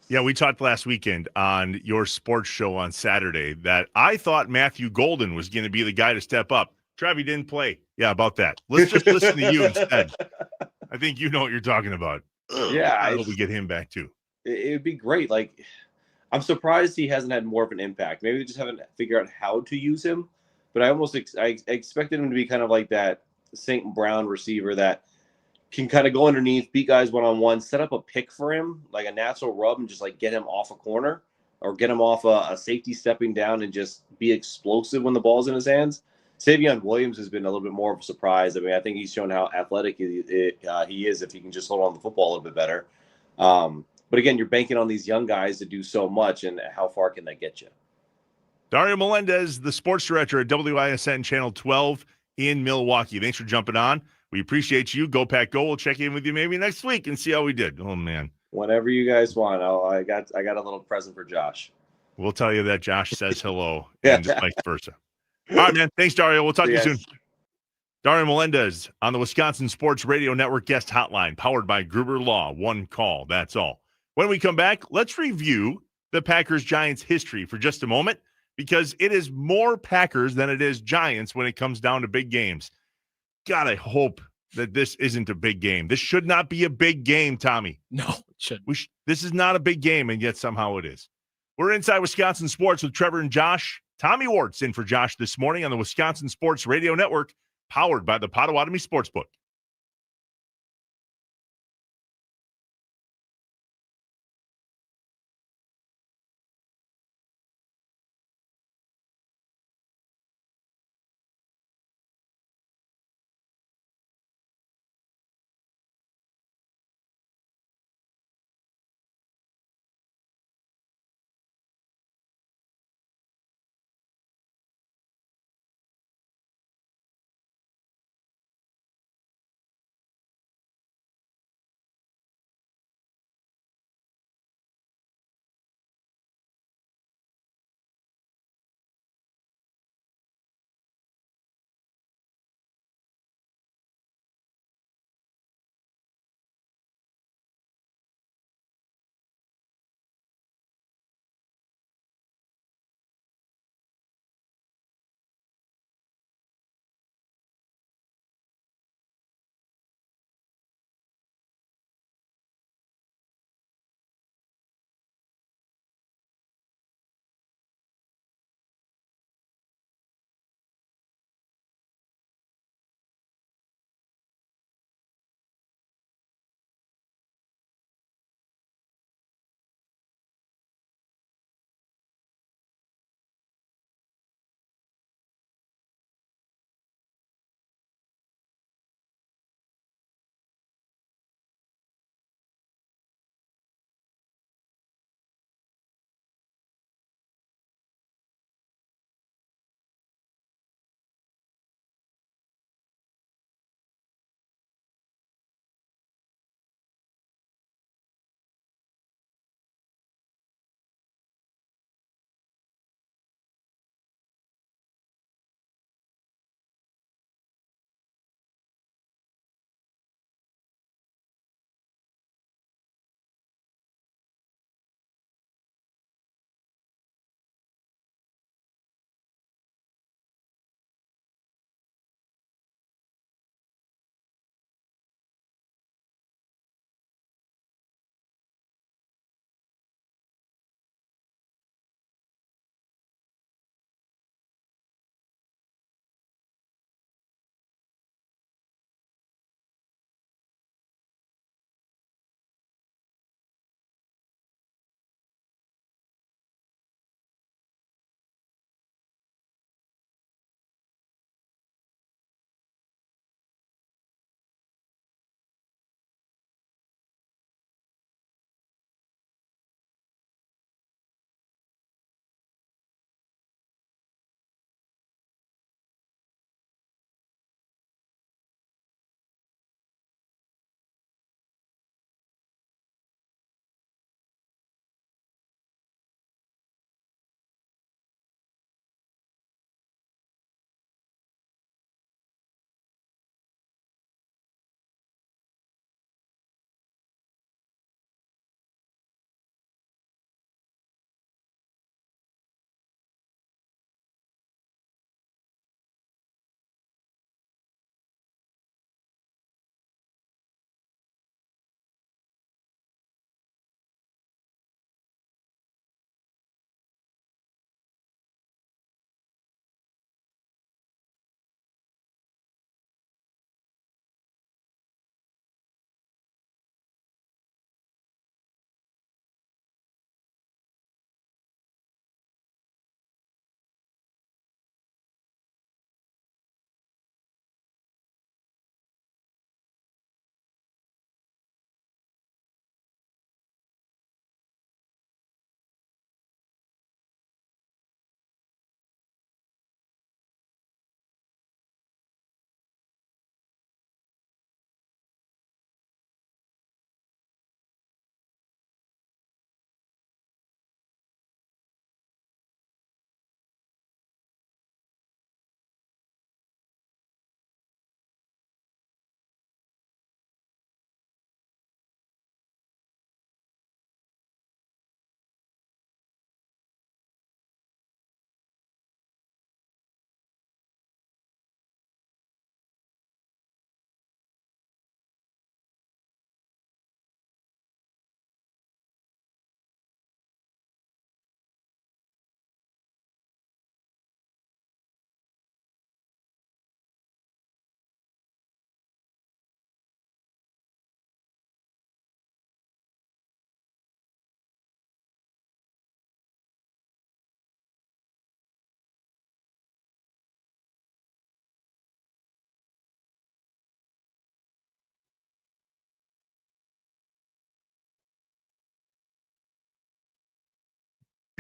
Yeah, we talked last weekend on your sports show on Saturday that I thought Matthew Golden was going to be the guy to step up. Travi didn't play. Yeah, about that. Let's just listen to you instead. I think you know what you're talking about. Yeah, I hope we get him back too. It would be great. Like, I'm surprised he hasn't had more of an impact. Maybe they just haven't figured out how to use him. But I almost I expected him to be kind of like that St. Brown receiver that can kind of go underneath, beat guys one-on-one, set up a pick for him, like a natural rub, and just like get him off a corner or get him off a safety stepping down and just be explosive when the ball's in his hands. Savion Williams has been a little bit more of a surprise. I mean, I think he's shown how athletic he is if he can just hold on to the football a little bit better. But again, you're banking on these young guys to do so much, and how far can that get you? Dario Melendez, the sports director at WISN Channel 12 in Milwaukee. Thanks for jumping on. We appreciate you. Go Pack Go. We'll check in with you maybe next week and see how we did. Oh, man. Whenever you guys want. I got a little present for Josh. We'll tell you that Josh says hello Yeah. and vice versa. All right, man. Thanks, Dario. We'll talk to you soon. Yes. Dario Melendez on the Wisconsin Sports Radio Network guest hotline, powered by Gruber Law. One call, that's all. When we come back, let's review the Packers-Giants history for just a moment, because it is more Packers than it is Giants when it comes down to big games. God, I hope that this isn't a big game. This should not be a big game, Tommy. No, it shouldn't. This is not a big game, and yet somehow it is. We're inside Wisconsin Sports with Trevor and Josh. Tommy Wart's in for Josh this morning on the Wisconsin Sports Radio Network, powered by the Potawatomi Sportsbook.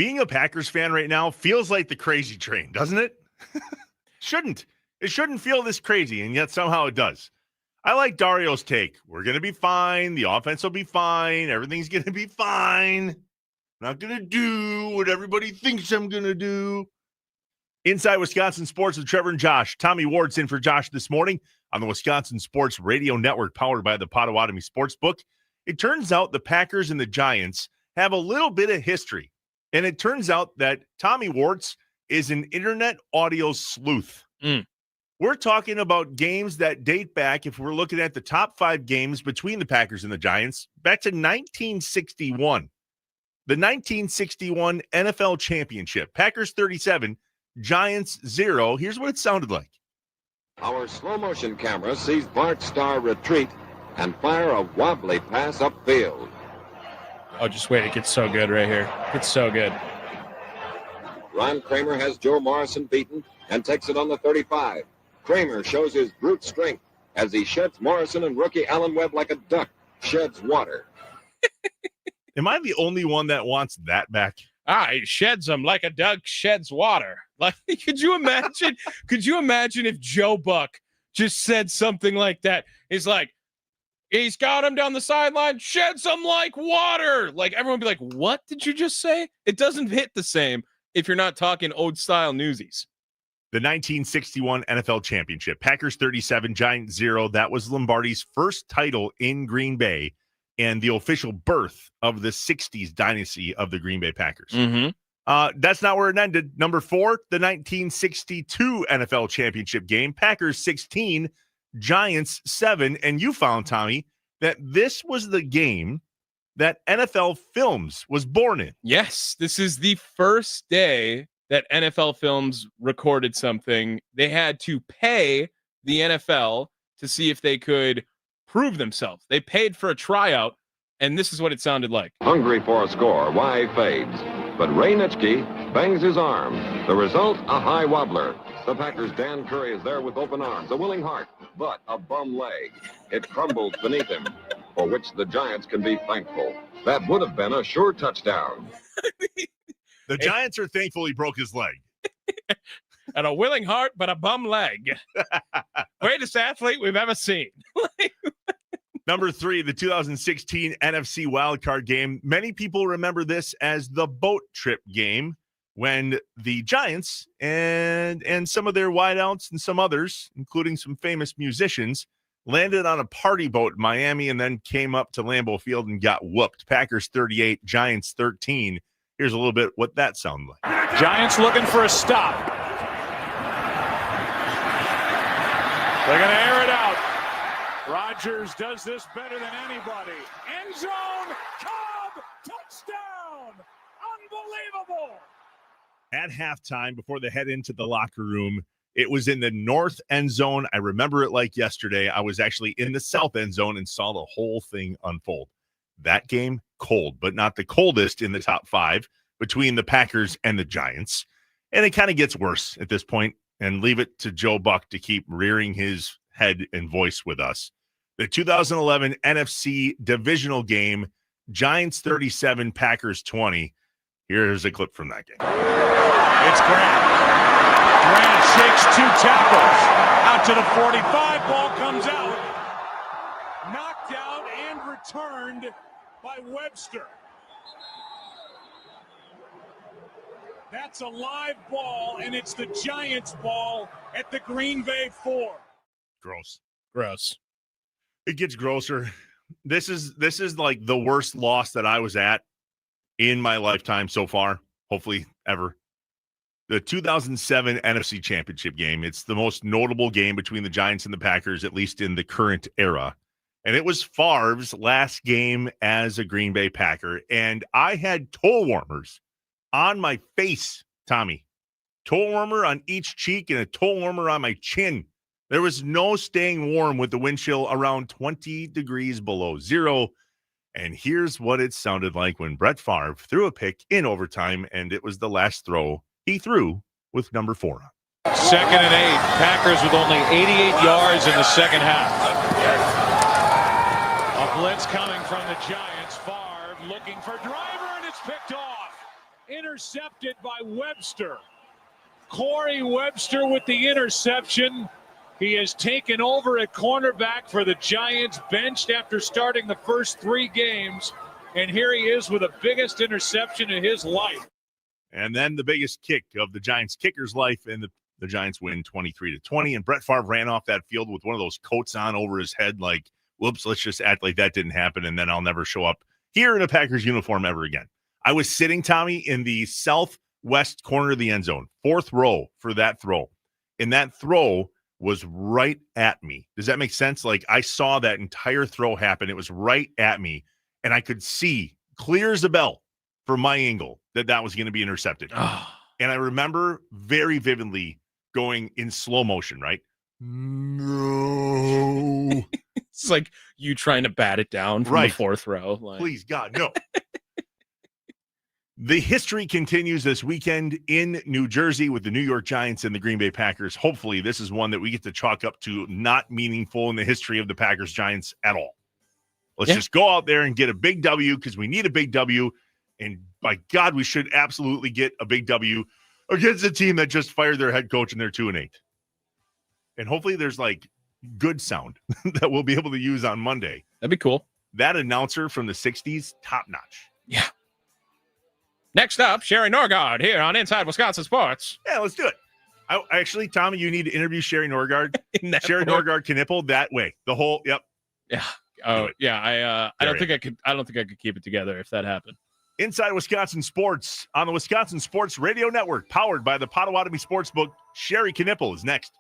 being a Packers fan right now feels like the crazy train, doesn't it? Shouldn't. It shouldn't feel this crazy, and yet somehow it does. I like Dario's take. We're going to be fine. The offense will be fine. Everything's going to be fine. I'm not going to do what everybody thinks I'm going to do. Inside Wisconsin Sports with Trevor and Josh. Tommy Ward's in for Josh this morning on the Wisconsin Sports Radio Network, powered by the Potawatomi Sportsbook. It turns out the Packers and the Giants have a little bit of history. And it turns out that Tommy Wartz is an internet audio sleuth. We're talking about games that date back, if we're looking at the top 5 games between the Packers and the Giants, back to 1961. The 1961 NFL Championship. Packers 37, Giants 0. Here's what it sounded like. Our slow-motion camera sees Bart Starr retreat and fire a wobbly pass upfield. Oh, just wait. It gets so good right here. It's so good. Ron Kramer has Joe Morrison beaten and takes it on the 35. Kramer shows his brute strength as he sheds Morrison and rookie Alan Webb like a duck sheds water. Am I the only one that wants that back? He sheds them like a duck sheds water. Like, could you imagine? Could you imagine if Joe Buck just said something like that? He's like, he's got him down the sideline, sheds them like water. Like, everyone would be like, what did you just say? It doesn't hit the same if you're not talking old style newsies. The 1961 NFL Championship. Packers 37, Giants 0. That was Lombardi's first title in Green Bay and the official birth of the 60s dynasty of the Green Bay Packers. That's not where it ended. Number 4, the 1962 NFL Championship game. Packers 16, Giants 7. And you found, Tommy, that this was the game that NFL Films was born in. Yes, this is the first day that NFL Films recorded something. They had to pay the NFL to see if they could prove themselves. They paid for a tryout, and this is what it sounded like. Hungry for a score, Y fades. But Ray Nitschke bangs his arm. The result, a high wobbler. The Packers' Dan Curry is there with open arms, a willing heart, but a bum leg. It crumbles beneath him, for which the Giants can be thankful. That would have been a sure touchdown. The Giants are thankful he broke his leg. And a willing heart, but a bum leg. Greatest athlete we've ever seen. Number 3, the 2016 NFC wildcard game. Many people remember this as the boat trip game when the Giants and some of their wideouts and some others, including some famous musicians, landed on a party boat in Miami and then came up to Lambeau Field and got whooped. Packers 38, Giants 13. Here's a little bit what that sounded like. Giants looking for a stop. They're going to air it out. Rodgers does this better than anybody. End zone, Cobb, touchdown! Unbelievable! At halftime, before they head into the locker room, it was in the north end zone. I remember it like yesterday. I was actually in the south end zone and saw the whole thing unfold. That game, cold, but not the coldest in the top 5 between the Packers and the Giants. And it kind of gets worse at this point, and leave it to Joe Buck to keep rearing his head and voice with us. The 2011 NFC divisional game, Giants 37, Packers 20. Here's a clip from that game. It's Grant. Grant shakes 2 tackles. Out to the 45. Ball comes out. Knocked out and returned by Webster. That's a live ball, and it's the Giants' ball at the Green Bay 4. Gross. It gets grosser. This is like the worst loss that I was at in my lifetime so far, hopefully ever. The 2007 NFC Championship game. It's the most notable game between the Giants and the Packers, at least in the current era. And it was Favre's last game as a Green Bay Packer. And I had toe warmers on my face, Tommy. Toe warmer on each cheek and a toe warmer on my chin. There was no staying warm with the wind chill around 20 degrees below zero. And here's what it sounded like when Brett Favre threw a pick in overtime, and it was the last throw he threw with number 4 on. 2nd and 8. Packers with only 88 yards in the second half. A blitz coming from the Giants. Favre looking for Driver, and it's picked off. intercepted by Webster. Corey Webster with the interception. He has taken over at cornerback for the Giants, benched after starting the first 3 games. And here he is with the biggest interception in his life. And then the biggest kick of the Giants kicker's life, and the Giants win 23-20. And Brett Favre ran off that field with one of those coats on over his head, like, whoops, let's just act like that didn't happen, and then I'll never show up here in a Packers uniform ever again. I was sitting, Tommy, in the southwest corner of the end zone, 4th row for that throw. And that throw was right at me. Does that make sense? Like, I saw that entire throw happen. It was right at me, and I could see clear as a bell from my angle that was going to be intercepted. And I remember very vividly going in slow motion, right? No. It's like you trying to bat it down from the 4th row. Like. Please, God, no. The history continues this weekend in New Jersey with the New York Giants and the Green Bay Packers. Hopefully, this is one that we get to chalk up to not meaningful in the history of the Packers Giants at all. Let's just go out there and get a big W because we need a big W. And by God, we should absolutely get a big W against a team that just fired their head coach and they're 2-8. And hopefully there's like good sound that we'll be able to use on Monday. That'd be cool. That announcer from the 60s, top notch. Yeah. Next up, Sherry Norgard here on Inside Wisconsin Sports. Yeah, let's do it. Actually, Tommy, you need to interview Sherry Norgard. Sherry Norgard Knipple that way. The whole, yep. Yeah. Oh, yeah. I don't think I could keep it together if that happened. Inside Wisconsin Sports on the Wisconsin Sports Radio Network, powered by the Potawatomi Sportsbook. Sherry Knipple is next.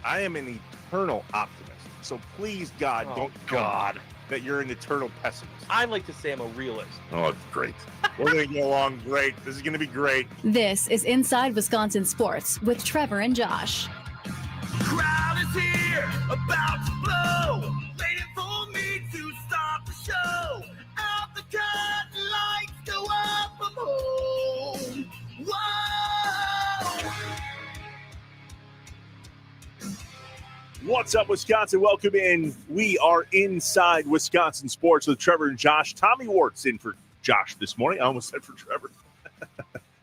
I am an eternal optimist. So please, God, don't tell me that you're an eternal pessimist. I like to say I'm a realist. Oh, it's great. We're going to get along great. This is going to be great. This is Inside Wisconsin Sports with Trevor and Josh. Crowd is here, about to blow, waiting for me to start the show. Out the curtain, lights go up, I'm home. Whoa! What's up, Wisconsin? Welcome in. We are Inside Wisconsin Sports with Trevor and Josh. Tommy Wart's in for Josh this morning. I almost said for Trevor.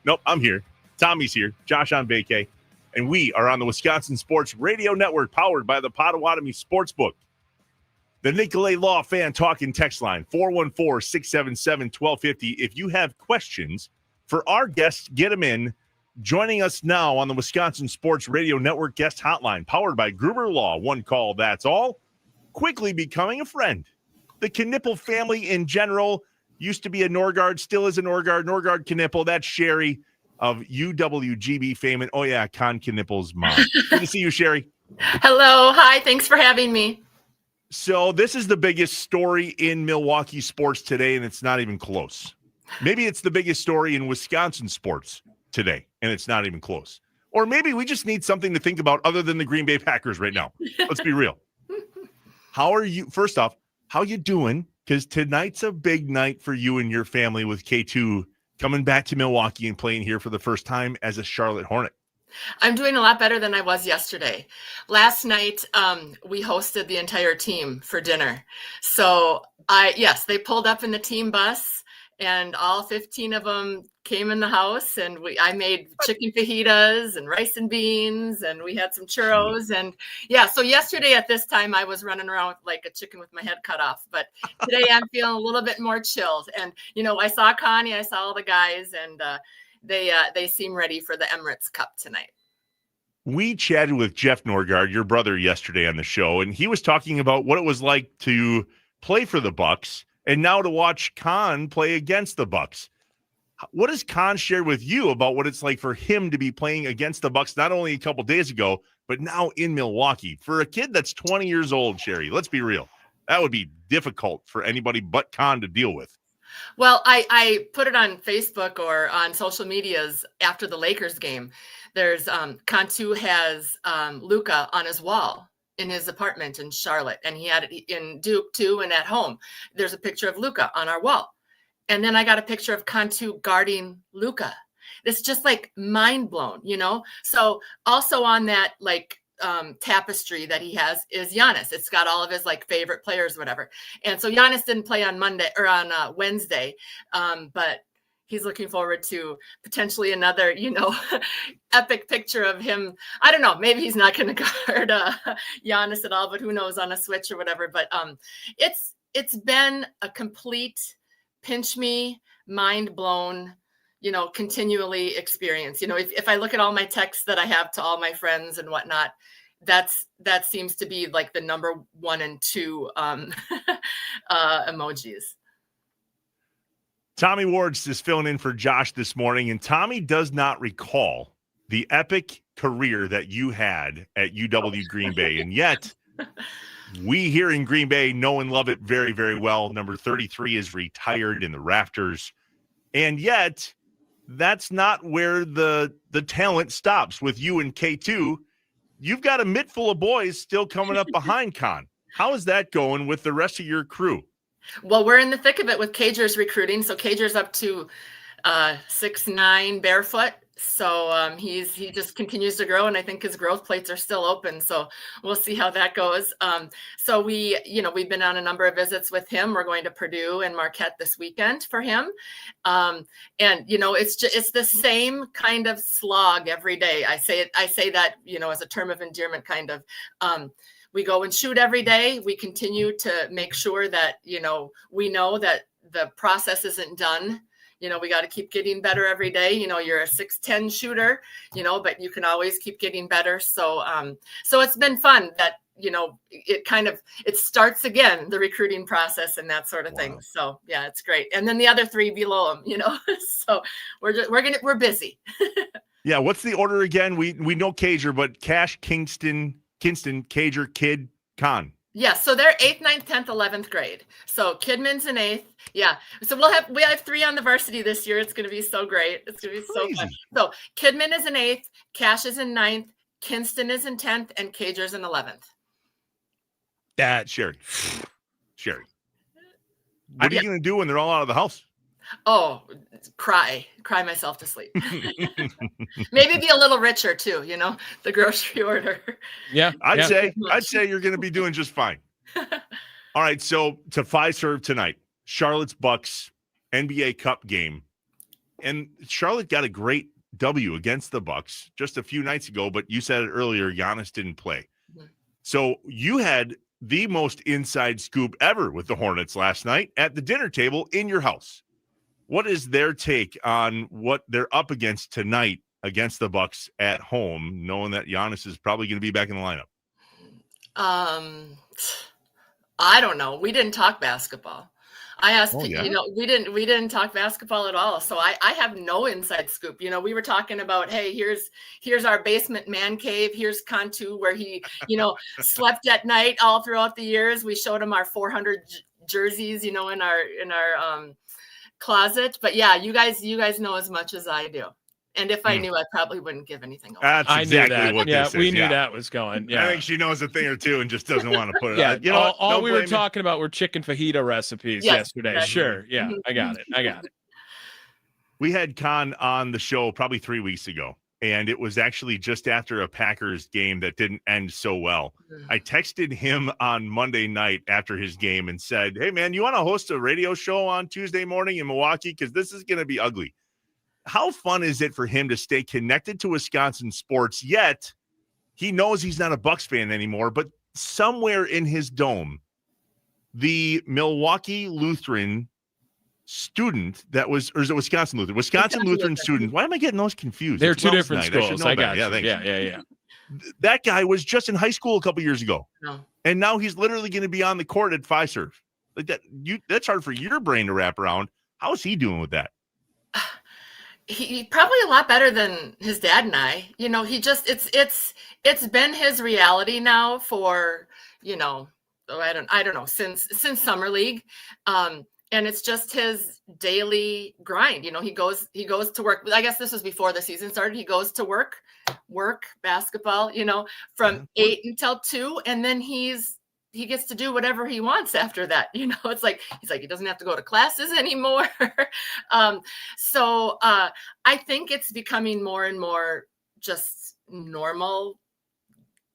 Nope, I'm here. Tommy's here. Josh on vacay. And we are on the Wisconsin Sports Radio Network, powered by the Potawatomi Sportsbook. The Nicolay Law Fan Talk and Text Line, 414-677-1250. If you have questions for our guests, get them in. Joining us now on the Wisconsin Sports Radio Network guest hotline, powered by Gruber Law. One call, that's all. Quickly becoming a friend. The Knipple family in general used to be a Norgard, still is a Norgard. Norgard Knipple, that's Sherry of UWGB fame. And, oh, yeah, Con Knipple's mom. Good to see you, Sherry. Hello. Hi. Thanks for having me. So this is the biggest story in Milwaukee sports today, and it's not even close. Maybe it's the biggest story in Wisconsin sports today, and it's not even close. Or maybe we just need something to think about other than the Green Bay Packers right now. Let's be real. How are you? First off, how you doing? Because tonight's a big night for you and your family with K2 coming back to Milwaukee and playing here for the first time as a Charlotte Hornet. I'm doing a lot better than I was yesterday. Last night, we hosted the entire team for dinner. So they pulled up in the team bus and all 15 of them came in the house, and I made chicken fajitas and rice and beans, and we had some churros. And so yesterday at this time I was running around like a chicken with my head cut off, but today I'm feeling a little bit more chilled. And, I saw Connie, I saw all the guys, and they seem ready for the Emirates Cup tonight. We chatted with Jeff Norgard, your brother, yesterday on the show, and he was talking about what it was like to play for the Bucks and now to watch Con play against the Bucks. What has Con shared with you about what it's like for him to be playing against the Bucks not only a couple days ago, but now in Milwaukee? For a kid that's 20 years old, Sherry, let's be real. That would be difficult for anybody but Con to deal with. Well, I put it on Facebook or on social medias after the Lakers game. There's Cantu has Luka on his wall in his apartment in Charlotte, and he had it in Duke too, and at home. There's a picture of Luka on our wall. And then I got a picture of Cantu guarding Luka. It's just like mind blown, So also on that tapestry that he has is Giannis. It's got all of his favorite players, whatever. And so Giannis didn't play on Monday or on Wednesday, but he's looking forward to potentially another, epic picture of him. I don't know. Maybe he's not going to guard Giannis at all, but who knows, on a switch or whatever. But it's been a complete pinch me, mind blown, continually experience. If I look at all my texts that I have to all my friends and whatnot, that seems to be like the number 1 and 2 emojis. Tommy Ward's is filling in for Josh this morning, and Tommy does not recall the epic career that you had at UW Green Bay, and yet we here in Green Bay know and love it very, very well. Number 33 is retired in the rafters, and yet that's not where the talent stops with you and K2. You've got a mitt full of boys still coming up behind Con. How is that going with the rest of your crew? Well, we're in the thick of it with Cager's recruiting. So Cager's up to 6'9" barefoot. So he just continues to grow, and I think his growth plates are still open. So we'll see how that goes. So we've been on a number of visits with him. We're going to Purdue and Marquette this weekend for him. And it's the same kind of slog every day. I say that, as a term of endearment, kind of. We go and shoot every day. We continue to make sure that, we know that the process isn't done. We got to keep getting better every day. You're a 6'10" shooter, but you can always keep getting better. So it's been fun that, it starts again, the recruiting process and that sort of thing. So yeah, it's great. And then the other 3 below them, so we're busy. Yeah. What's the order again? We know Cager, but Cash, Kingston, Kinston, Cager, Kid, Con. Yeah, so they're 8th, 9th, 10th, 11th grade. So Kidman's in 8th. Yeah. So we have 3 on the varsity this year. It's going to be so great. It's going to be so fun. So Kidman is in 8th, Cash is in 9th, Kinston is in 10th, and Cager's in 11th. That Sherry. What are you going to do when they're all out of the house? Oh, cry myself to sleep. Maybe be a little richer too, the grocery order. Yeah. I'd say you're going to be doing just fine. All right. So to Fiserv tonight, Charlotte's Bucks NBA Cup game. And Charlotte got a great W against the Bucks just a few nights ago, but you said it earlier, Giannis didn't play. Mm-hmm. So you had the most inside scoop ever with the Hornets last night at the dinner table in your house. What is their take on what they're up against tonight against the Bucks at home, knowing that Giannis is probably going to be back in the lineup? I don't know. We didn't talk basketball. I asked, we didn't talk basketball at all. So I have no inside scoop. We were talking about, hey, here's our basement man cave. Here's Cantu where he, slept at night all throughout the years. We showed him our 400 jerseys, in our closet. But yeah, you guys know as much as I do. And if I knew, I probably wouldn't give anything away. That's exactly what this is. We knew that was going. Yeah, I think she knows a thing or two and just doesn't want to put it out. All we were talking about were chicken fajita recipes yesterday. Exactly. Sure. Yeah, I got it. We had Con on the show probably 3 weeks ago, and it was actually just after a Packers game that didn't end so well. I texted him on Monday night after his game and said, hey, man, you want to host a radio show on Tuesday morning in Milwaukee? Because this is going to be ugly. How fun is it for him to stay connected to Wisconsin sports, yet he knows he's not a Bucks fan anymore, but somewhere in his dome, the Milwaukee Lutheran student or is it Wisconsin Lutheran? Wisconsin Lutheran student. Why am I getting those confused? They're two different schools. I got you. Yeah. That guy was just in high school a couple years ago. No. And now he's literally going to be on the court at Fiserv. Like that's hard for your brain to wrap around. How is he doing with that? He probably a lot better than his dad and I. He just it's been his reality now for I don't know since summer league, and it's just his daily grind. He goes to work. I guess this was before the season started. He goes to work basketball. From 8 until 2, and then he gets to do whatever he wants after that. It's like, he's like, he doesn't have to go to classes anymore. So I think it's becoming more and more just normal.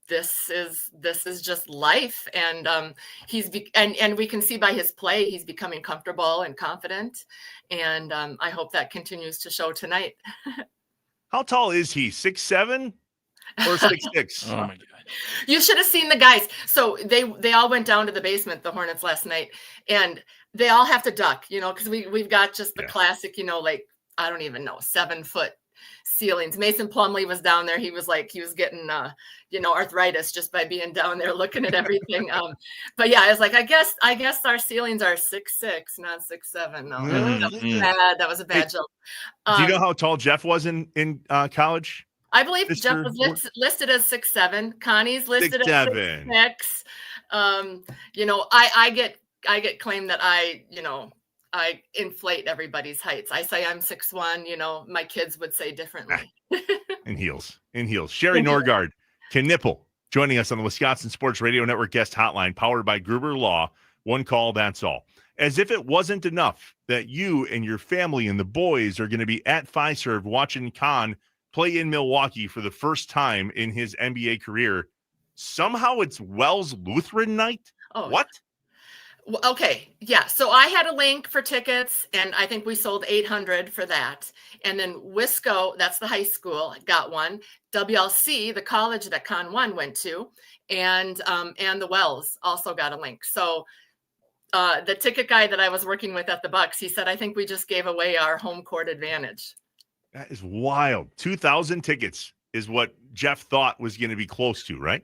This is just life. And and we can see by his play, he's becoming comfortable and confident. And I hope that continues to show tonight. How tall is he? 6'7" or 6'6"? Oh my God. You should have seen the guys. So they all went down to the basement, the Hornets last night, and they all have to duck, because we've got just the classic, like, I don't even know, 7-foot ceilings. Mason Plumlee was down there. He was getting, arthritis just by being down there looking at everything. But yeah, I was like, I guess our ceilings are 6'6", not 6'7". No, that was bad. That was a bad joke. Do you know how tall Jeff was in college? I believe Jeff was listed as 6'7". Connie's listed as 6'6". I get claimed that I inflate everybody's heights. I say I'm 6'1". My kids would say differently. In heels. Sherry Norgard, Knipple, joining us on the Wisconsin Sports Radio Network guest hotline, powered by Gruber Law. One call, that's all. As if it wasn't enough that you and your family and the boys are going to be at Fiserv watching Con play in Milwaukee for the first time in his NBA career. Somehow it's Wells Lutheran night. Oh, what? Okay. Yeah. So I had a link for tickets, and I think we sold 800 for that. And then Wisco, that's the high school, got one. WLC, the college that Con 1 went to, and the Wells also got a link. So the ticket guy that I was working with at the Bucks, he said, I think we just gave away our home court advantage. That is wild. 2,000 tickets is what Jeff thought was going to be close to, right?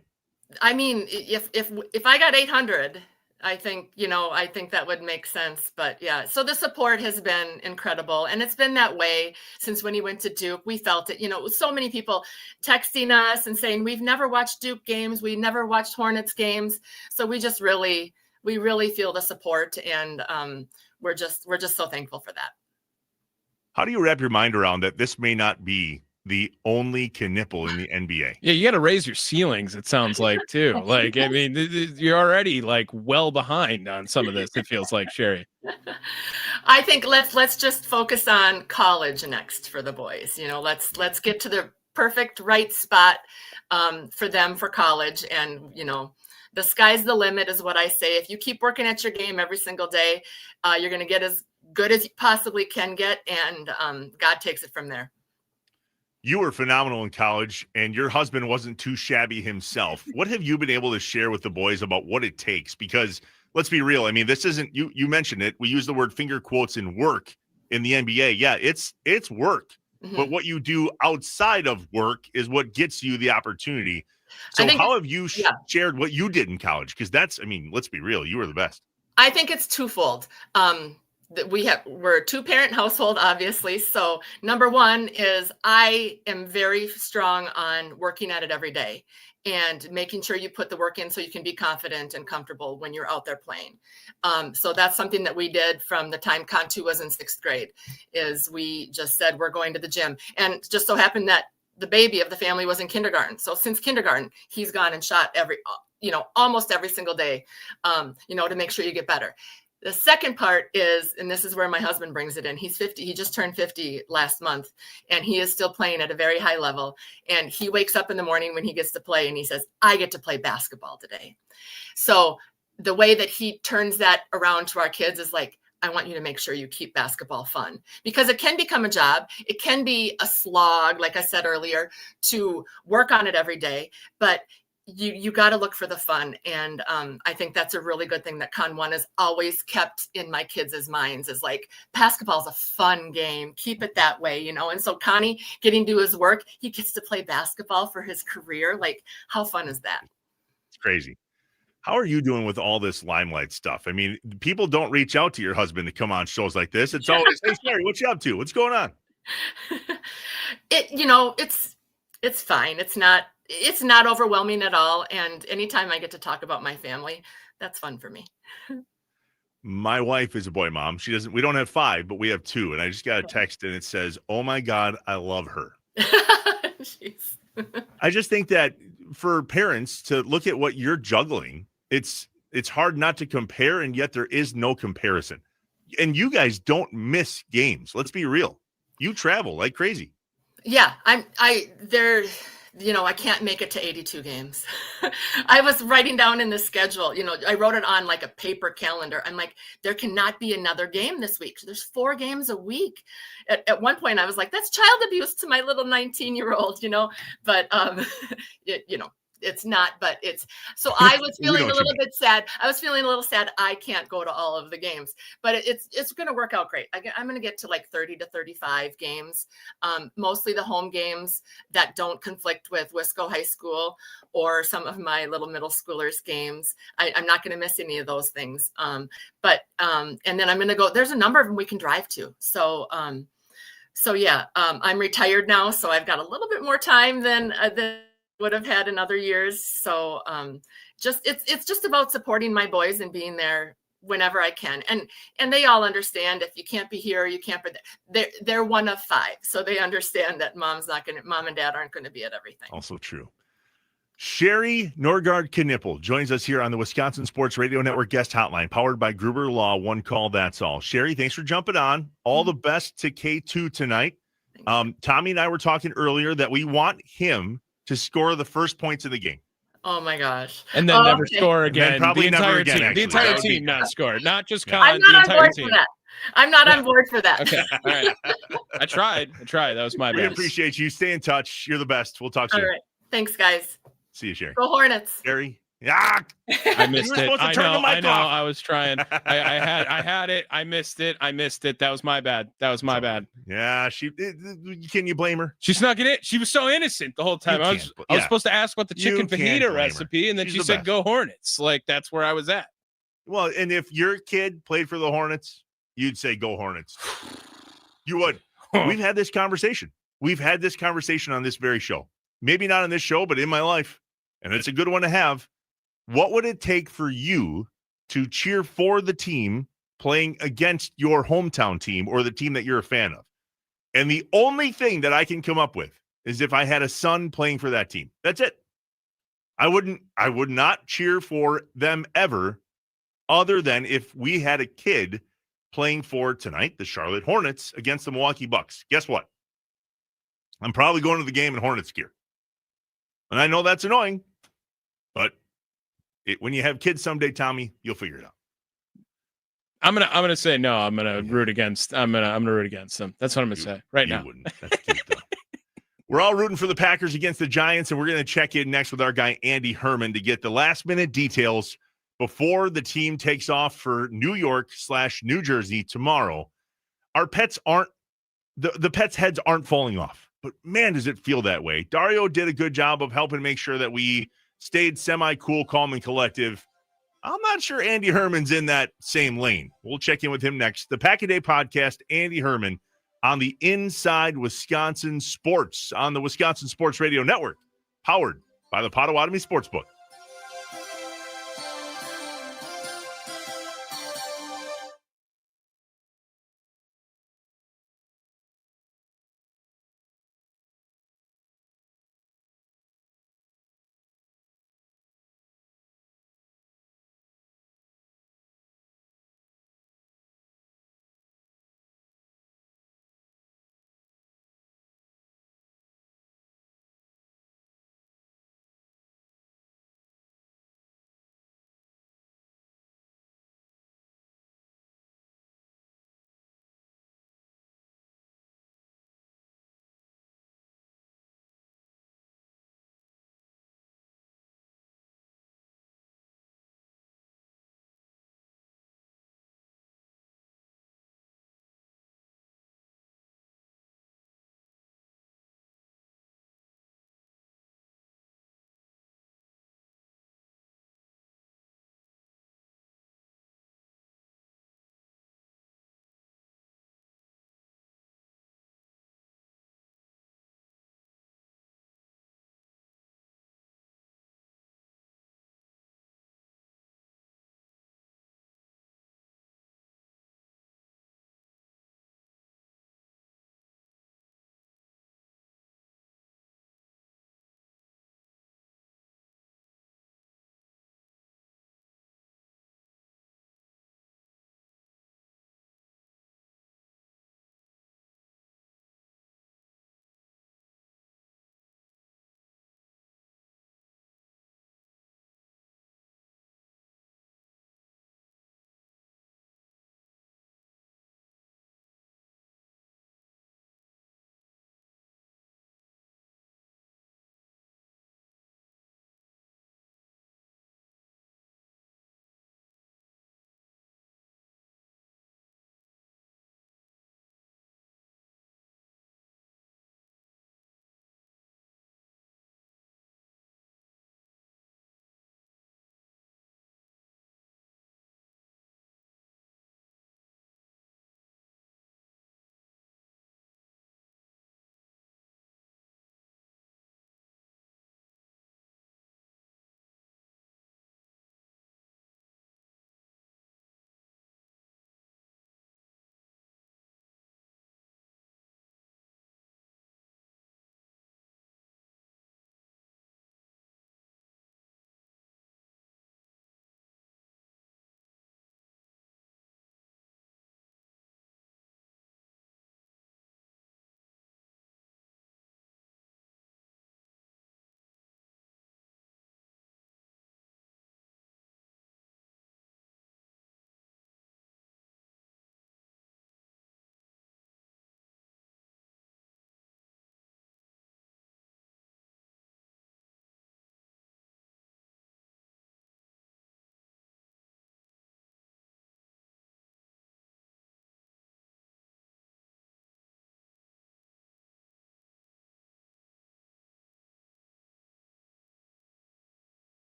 I mean, if I got 800, I think that would make sense. But yeah, so the support has been incredible. And it's been that way since when he went to Duke. We felt it, so many people texting us and saying, we've never watched Duke games. We never watched Hornets games. So we really feel the support, and we're just so thankful for that. How do you wrap your mind around that this may not be the only Knipple in the NBA? Yeah, you got to raise your ceilings, it sounds like, too. Like, I mean, you're already like well behind on some of this, it feels like, Sherry. I think let's just focus on college next for the boys. Let's get to the perfect right spot for them for college. And, the sky's the limit is what I say. If you keep working at your game every single day, you're going to get as good as you possibly can get. And God takes it from there. You were phenomenal in college, and your husband wasn't too shabby himself. What have you been able to share with the boys about what it takes? Because let's be real. I mean, this isn't, you mentioned it. We use the word finger quotes in work in the NBA. Yeah, it's work. Mm-hmm. But what you do outside of work is what gets you the opportunity. So how have you shared what you did in college? Because let's be real. You were the best. I think it's twofold. We're a 2-parent household, obviously. So number one is I am very strong on working at it every day and making sure you put the work in so you can be confident and comfortable when you're out there playing. So that's something that we did from the time Cantu was in 6th grade, is we just said, we're going to the gym. And just so happened that the baby of the family was in kindergarten. So since kindergarten, he's gone and shot almost every single day, to make sure you get better. The second part is, and this is where my husband brings it in. He's 50. He just turned 50 last month, and he is still playing at a very high level. And he wakes up in the morning when he gets to play, and he says, I get to play basketball today. So the way that he turns that around to our kids is like, I want you to make sure you keep basketball fun, because it can become a job. It can be a slog, like I said earlier, to work on it every day, but you got to look for the fun. And I think that's a really good thing that Con One has always kept in my kids' minds, is like, basketball is a fun game. Keep it that way, And so Connie getting to his work, he gets to play basketball for his career. Like, how fun is that? It's crazy. How are you doing with all this limelight stuff? I mean, people don't reach out to your husband to come on shows like this. It's always, hey, Sherry, what you up to? What's going on? It's fine. It's not overwhelming at all. And anytime I get to talk about my family, that's fun for me. My wife is a boy mom. We don't have 5, but we have 2. And I just got a text and it says, oh my God, I love her. Jeez. I just think that for parents to look at what you're juggling, it's hard not to compare, and yet there is no comparison. And you guys don't miss games. Let's be real. You travel like crazy. Yeah, I can't make it to 82 games. I was writing down in the schedule, I wrote it on like a paper calendar. I'm like, there cannot be another game this week. There's 4 games a week. At one point I was like, that's child abuse to my little 19-year-old, but it's not, but it's, so I was feeling a little bit sad. I was feeling a little sad. I can't go to all of the games, but it's going to work out great. I'm going to get to like 30 to 35 games, mostly the home games that don't conflict with Wisco High School or some of my little middle schoolers games. I'm not going to miss any of those things. And then I'm going to go, there's a number of them we can drive to. So yeah, I'm retired now, so I've got a little bit more time than would have had in other years. So it's just about supporting my boys and being there whenever I can. And they all understand, if you can't be here, you can't be, they're one of 5. So they understand that mom and dad aren't going to be at everything. Also true. Sherry Norgard-Knipple joins us here on the Wisconsin Sports Radio Network guest hotline, powered by Gruber Law. One call, that's all. Sherry, thanks for jumping on. All the best to K2 tonight. Tommy and I were talking earlier that we want him to score the first points of the game. Oh my gosh. And then never score again. Probably never again. Team. The entire team not scored. Not just Con. I'm not the on board team. for that. I'm not on board for that. Okay. All right. I tried. That was my best. We appreciate you. Stay in touch. You're the best. We'll talk soon. All right. Thanks, guys. See you, Sherry. Go Hornets. Sherry. Yeah. I missed it. I know. I was trying. I had it. I missed it. That was my bad. Yeah. Can you blame her? She snuck it in. She was so innocent the whole time. I was supposed to ask what the chicken fajita recipe, and then she said, "Go Hornets." Like, that's where I was at. Well, and if your kid played for the Hornets, you'd say go Hornets. You would. We've had this conversation. We've had this conversation on this very show. Maybe not on this show, but in my life. And it's a good one to have. What would it take for you to cheer for the team playing against your hometown team or the team that you're a fan of? And the only thing that I can come up with is if I had a son playing for that team. That's it. I would not cheer for them ever, other than if we had a kid playing for tonight, the Charlotte Hornets against the Milwaukee Bucks. Guess what? I'm probably going to the game in Hornets gear. And I know that's annoying, but when you have kids someday, Tommy, you'll figure it out. I'm gonna say no. I'm gonna root against. I'm gonna root against them. That's what I'm gonna say right now. Wouldn't. That's cute, though. We're all rooting for the Packers against the Giants, and we're going to check in next with our guy Andy Herman to get the last-minute details before the team takes off for New York/New Jersey tomorrow. Our pets aren't the pets' heads aren't falling off, but man, does it feel that way. Dario did a good job of helping make sure that we stayed semi-cool, calm, and collective. I'm not sure Andy Herman's in that same lane. We'll check in with him next. The Pack a Day Podcast, Andy Herman on the Inside Wisconsin Sports on the Wisconsin Sports Radio Network, powered by the Potawatomi Sportsbook.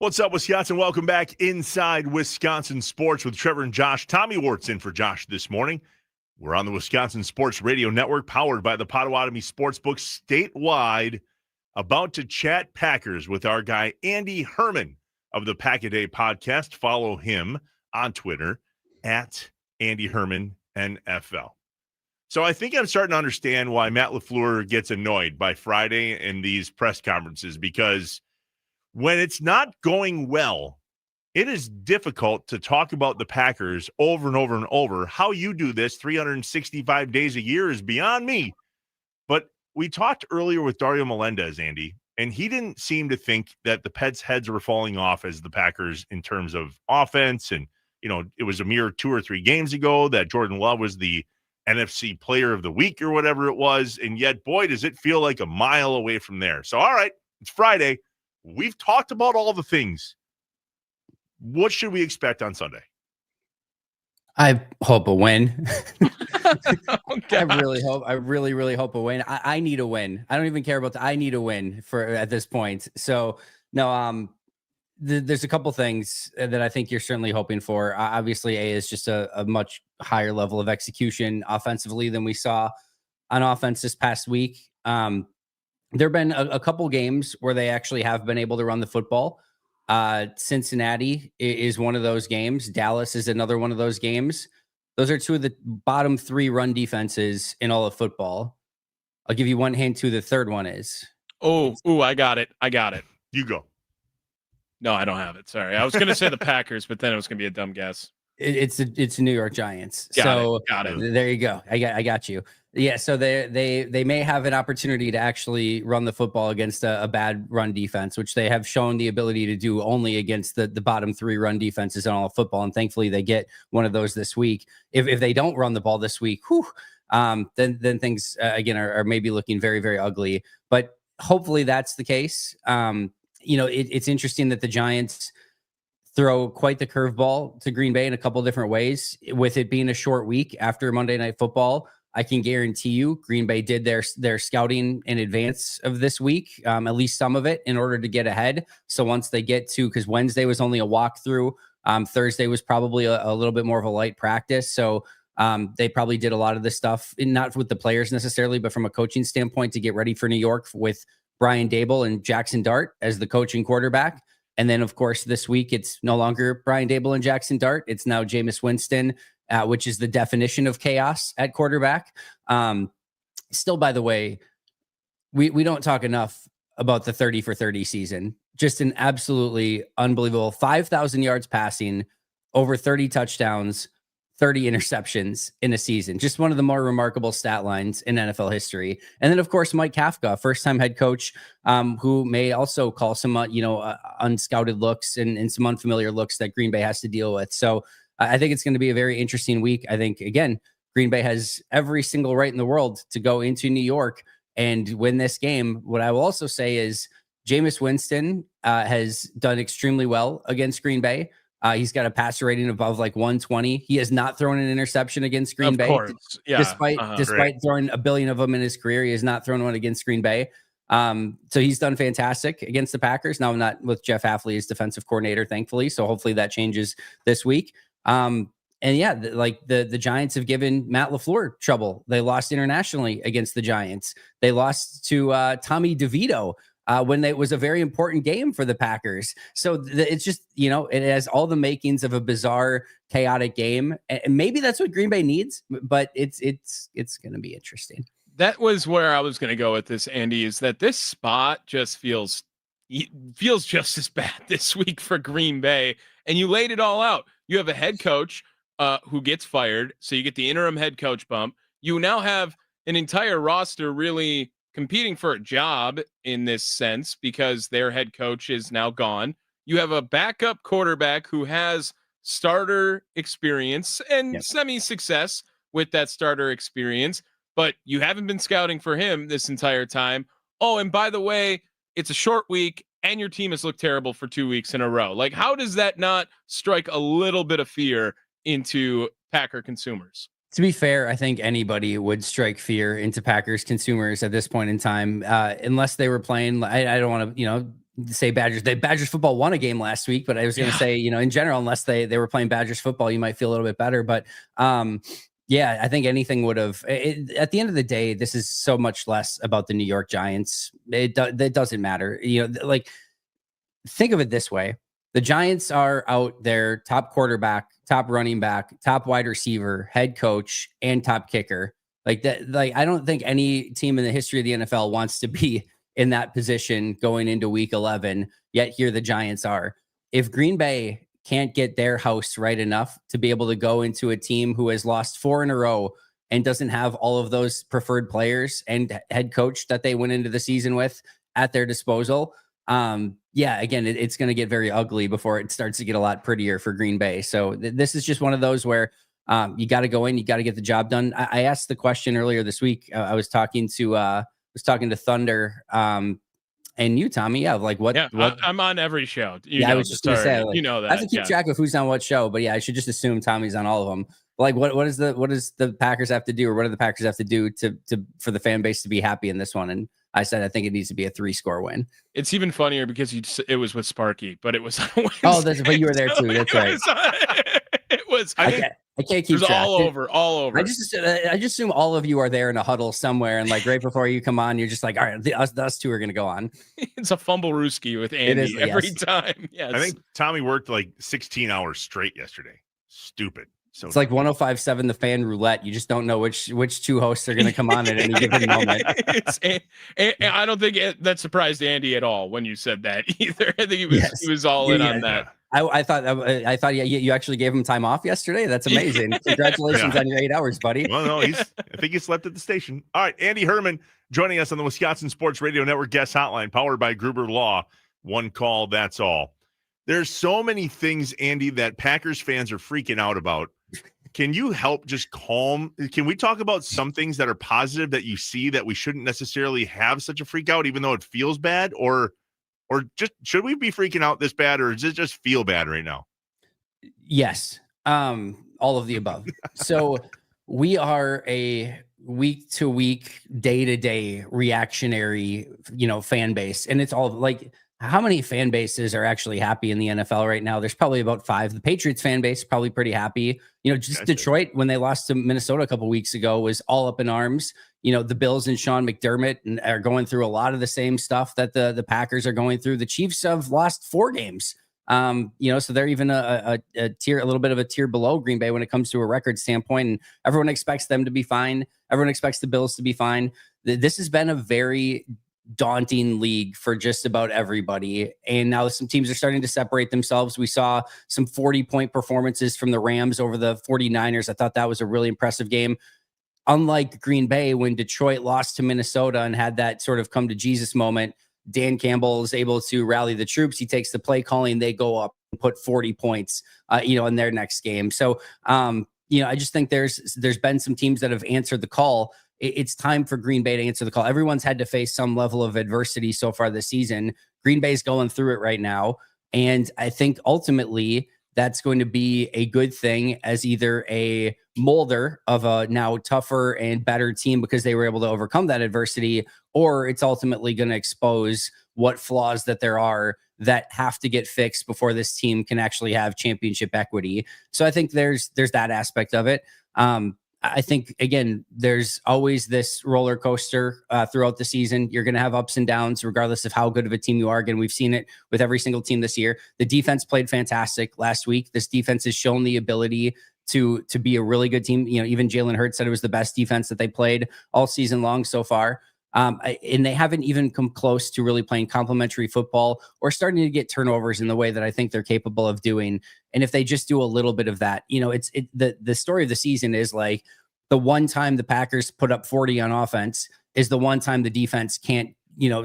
What's up, Wisconsin? Welcome back inside Wisconsin Sports with Trevor and Josh. Tommy Wart's in for Josh this morning. We're on the Wisconsin Sports Radio Network, powered by the Potawatomi Sportsbook statewide. About to chat Packers with our guy, Andy Herman of the Pack-A-Day podcast. Follow him on Twitter at Andy Herman NFL. So I think I'm starting to understand why Matt LaFleur gets annoyed by Friday in these press conferences, because when it's not going well, it is difficult to talk about the Packers over and over and over. How you do this 365 days a year is beyond me. But we talked earlier with Dario Melendez, Andy, and he didn't seem to think that the Pets' heads were falling off as the Packers in terms of offense. And, you know, it was a mere 2 or 3 games ago that Jordan Love was the NFC Player of the Week or whatever it was. And yet, boy, does it feel like a mile away from there. So, all right, it's Friday. We've talked about all the things. What should we expect on Sunday? I hope a win. Oh, I really hope a win. I need a win. I don't even care about I need a win at this point. So no, there's a couple things that I think you're certainly hoping for. Obviously, A is just a much higher level of execution offensively than we saw on offense this past week. There have been a couple games where they actually have been able to run the football. Cincinnati is one of those games. Dallas is another one of those games. Those are 2 of the bottom 3 run defenses in all of football. I'll give you one hint who the third one is. Oh, I got it. You go. No, I don't have it. Sorry. I was going to say the Packers, but then it was going to be a dumb guess. It's the New York Giants. Got it. There you go. I got you. Yeah. So they may have an opportunity to actually run the football against a bad run defense, which they have shown the ability to do only against the bottom 3 run defenses in all of football. And thankfully they get one of those this week. If they don't run the ball this week, then things again are maybe looking very, very ugly, but hopefully that's the case. It's interesting that the Giants throw quite the curveball to Green Bay in a couple different ways. With it being a short week after Monday Night Football, I can guarantee you Green Bay did their scouting in advance of this week, at least some of it, in order to get ahead. So once they get to, because Wednesday was only a walkthrough, Thursday was probably a little bit more of a light practice. So they probably did a lot of this stuff, not with the players necessarily, but from a coaching standpoint to get ready for New York with Brian Daboll and Jackson Dart as the coaching quarterback. And then, of course, this week, it's no longer Brian Daboll and Jackson Dart. It's now Jameis Winston, which is the definition of chaos at quarterback. Still, by the way, we don't talk enough about the 30 for 30 season. Just an absolutely unbelievable 5,000 yards passing, over 30 touchdowns, 30 interceptions in a season. Just one of the more remarkable stat lines in NFL history. And then, of course, Mike Kafka, first-time head coach, who may also call some, unscouted looks and some unfamiliar looks that Green Bay has to deal with. So I think it's going to be a very interesting week. I think, again, Green Bay has every single right in the world to go into New York and win this game. What I will also say is Jameis Winston has done extremely well against Green Bay. He's got a passer rating above 120. He has not thrown an interception against Green Bay. Yeah. Despite throwing a billion of them in his career, he has not thrown one against Green Bay. So he's done fantastic against the Packers. Now, not with Jeff Hafley as defensive coordinator, thankfully. So hopefully that changes this week. The Giants have given Matt LaFleur trouble. They lost internationally against the Giants. They lost to Tommy DeVito when it was a very important game for the Packers. So it's just, it has all the makings of a bizarre, chaotic game. And maybe that's what Green Bay needs, but it's going to be interesting. That was where I was going to go with this, Andy, is that this spot just feels just as bad this week for Green Bay. And you laid it all out. You have a head coach who gets fired. So you get the interim head coach bump. You now have an entire roster really competing for a job in this sense because their head coach is now gone. You have a backup quarterback who has starter experience and semi-success with that starter experience, but you haven't been scouting for him this entire time. Oh, and by the way, it's a short week and your team has looked terrible for 2 weeks in a row. How does that not strike a little bit of fear into Packer consumers? To be fair, I think anybody would strike fear into Packers consumers at this point in time, unless they were playing. I don't want to, say Badgers. Badgers football won a game last week, but I was going to say, in general, unless they were playing Badgers football, you might feel a little bit better. But yeah, I think anything would have. At the end of the day, this is so much less about the New York Giants. It doesn't matter. Like, think of it this way: the Giants are out their top quarterback, top running back, top wide receiver, head coach, and top kicker. Like that. Like, I don't think any team in the history of the NFL wants to be in that position going into week 11. Yet here the Giants are. If Green Bay can't get their house right enough to be able to go into a team who has lost 4 in a row and doesn't have all of those preferred players and head coach that they went into the season with at their disposal, again, it's going to get very ugly before it starts to get a lot prettier for Green Bay. So this is just one of those where you got to go in, you got to get the job done. I asked the question earlier this week. I was talking to Thunder, and you, Tommy, what? I'm on every show. I was just gonna say, that. I have to keep track of who's on what show, but I should just assume Tommy's on all of them. Like, what does the Packers have to do, or what do the Packers have to do for the fan base to be happy in this one? And I said I think it needs to be a 3-score win. It's even funnier because it was with Sparky, but it was on Wednesday. Oh, but you were there too. That's right. It was. I can't keep track. All over. I just assume all of you are there in a huddle somewhere, and like right before you come on, you're just like, all right, us two are going to go on. It's a fumble rooski with Andy every time. Yes. I think Tommy worked like 16 hours straight yesterday. Stupid. So it's like 105.7 The Fan Roulette. You just don't know which two hosts are going to come on at any given moment. I don't think that surprised Andy at all when you said that either. I think he was all in on that. I thought you actually gave him time off yesterday. That's amazing. Congratulations on your 8 hours, buddy. Well, no, I think he slept at the station. All right, Andy Herman joining us on the Wisconsin Sports Radio Network guest hotline, powered by Gruber Law. One call, that's all. There's so many things, Andy, that Packers fans are freaking out about. Can you help just calm? Can we talk about some things that are positive that you see that we shouldn't necessarily have such a freak out, even though it feels bad? Or just should we be freaking out this bad, or does it just feel bad right now? Yes. All of the above. So we are a week to week, day to day reactionary, fan base. And it's all like, how many fan bases are actually happy in the NFL right now? There's probably about 5. The Patriots fan base probably pretty happy. Detroit, when they lost to Minnesota a couple weeks ago, was all up in arms. The Bills and Sean McDermott are going through a lot of the same stuff that the Packers are going through. The Chiefs have lost 4 games. So they're even a little bit of a tier below Green Bay when it comes to a record standpoint. And everyone expects them to be fine. Everyone expects the Bills to be fine. This has been a very daunting league for just about everybody. And now some teams are starting to separate themselves. We saw some 40-point performances from the Rams over the 49ers. I thought that was a really impressive game. Unlike Green Bay, when Detroit lost to Minnesota and had that sort of come to Jesus moment, Dan Campbell is able to rally the troops. He takes the play calling. They go up and put 40 points, in their next game. So, I just think there's been some teams that have answered the call. It's time for Green Bay to answer the call. Everyone's had to face some level of adversity so far this season. Green Bay's going through it right now. And I think ultimately that's going to be a good thing as either a molder of a now tougher and better team because they were able to overcome that adversity, or it's ultimately going to expose what flaws that there are that have to get fixed before this team can actually have championship equity. So I think there's that aspect of it. I think, again, there's always this roller coaster throughout the season. You're going to have ups and downs, regardless of how good of a team you are. Again, we've seen it with every single team this year. The defense played fantastic last week. This defense has shown the ability to be a really good team. Even Jalen Hurts said it was the best defense that they played all season long so far. And they haven't even come close to really playing complementary football or starting to get turnovers in the way that I think they're capable of doing. And if they just do a little bit of that, the story of the season is like the one time the Packers put up 40 on offense is the one time the defense can't,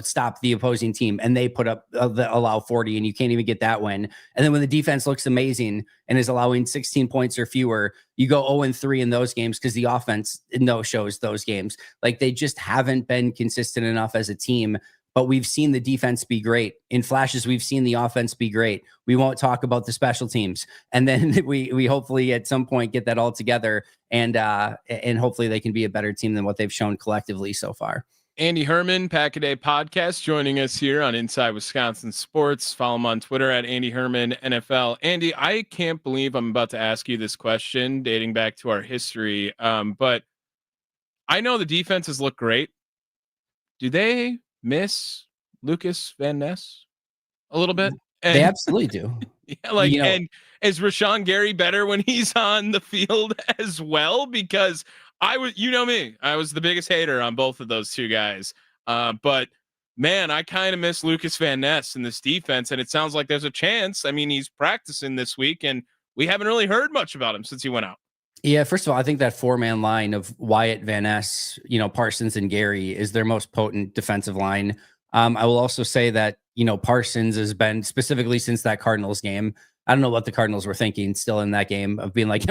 stop the opposing team, and they put up allow 40, and you can't even get that win. And then when the defense looks amazing and is allowing 16 points or fewer, you go 0-3 in those games because the offense no-shows those games. Like, they just haven't been consistent enough as a team. But we've seen the defense be great. In flashes, we've seen the offense be great. We won't talk about the special teams. And then we hopefully at some point get that all together, and hopefully they can be a better team than what they've shown collectively so far. Andy Herman, Pack a Day Podcast, joining us here on Inside Wisconsin Sports. Follow him on Twitter at Andy Herman NFL. Andy, I can't believe I'm about to ask you this question dating back to our history, but I know the defenses look great. Do they miss Lucas Van Ness a little bit? And, They absolutely do. Yeah, like, and is Rashawn Gary better when he's on the field as well? Because I was, me, I was the biggest hater on both of those two guys. But man, I kind of miss Lucas Van Ness in this defense, and it sounds like there's a chance. I mean, he's practicing this week, and we haven't really heard much about him since he went out. Yeah, first of all, I think that 4-man line of Wyatt, Van Ness, Parsons and Gary is their most potent defensive line. I will also say that, Parsons has been, specifically since that Cardinals game, I don't know what the Cardinals were thinking still in that game of being like,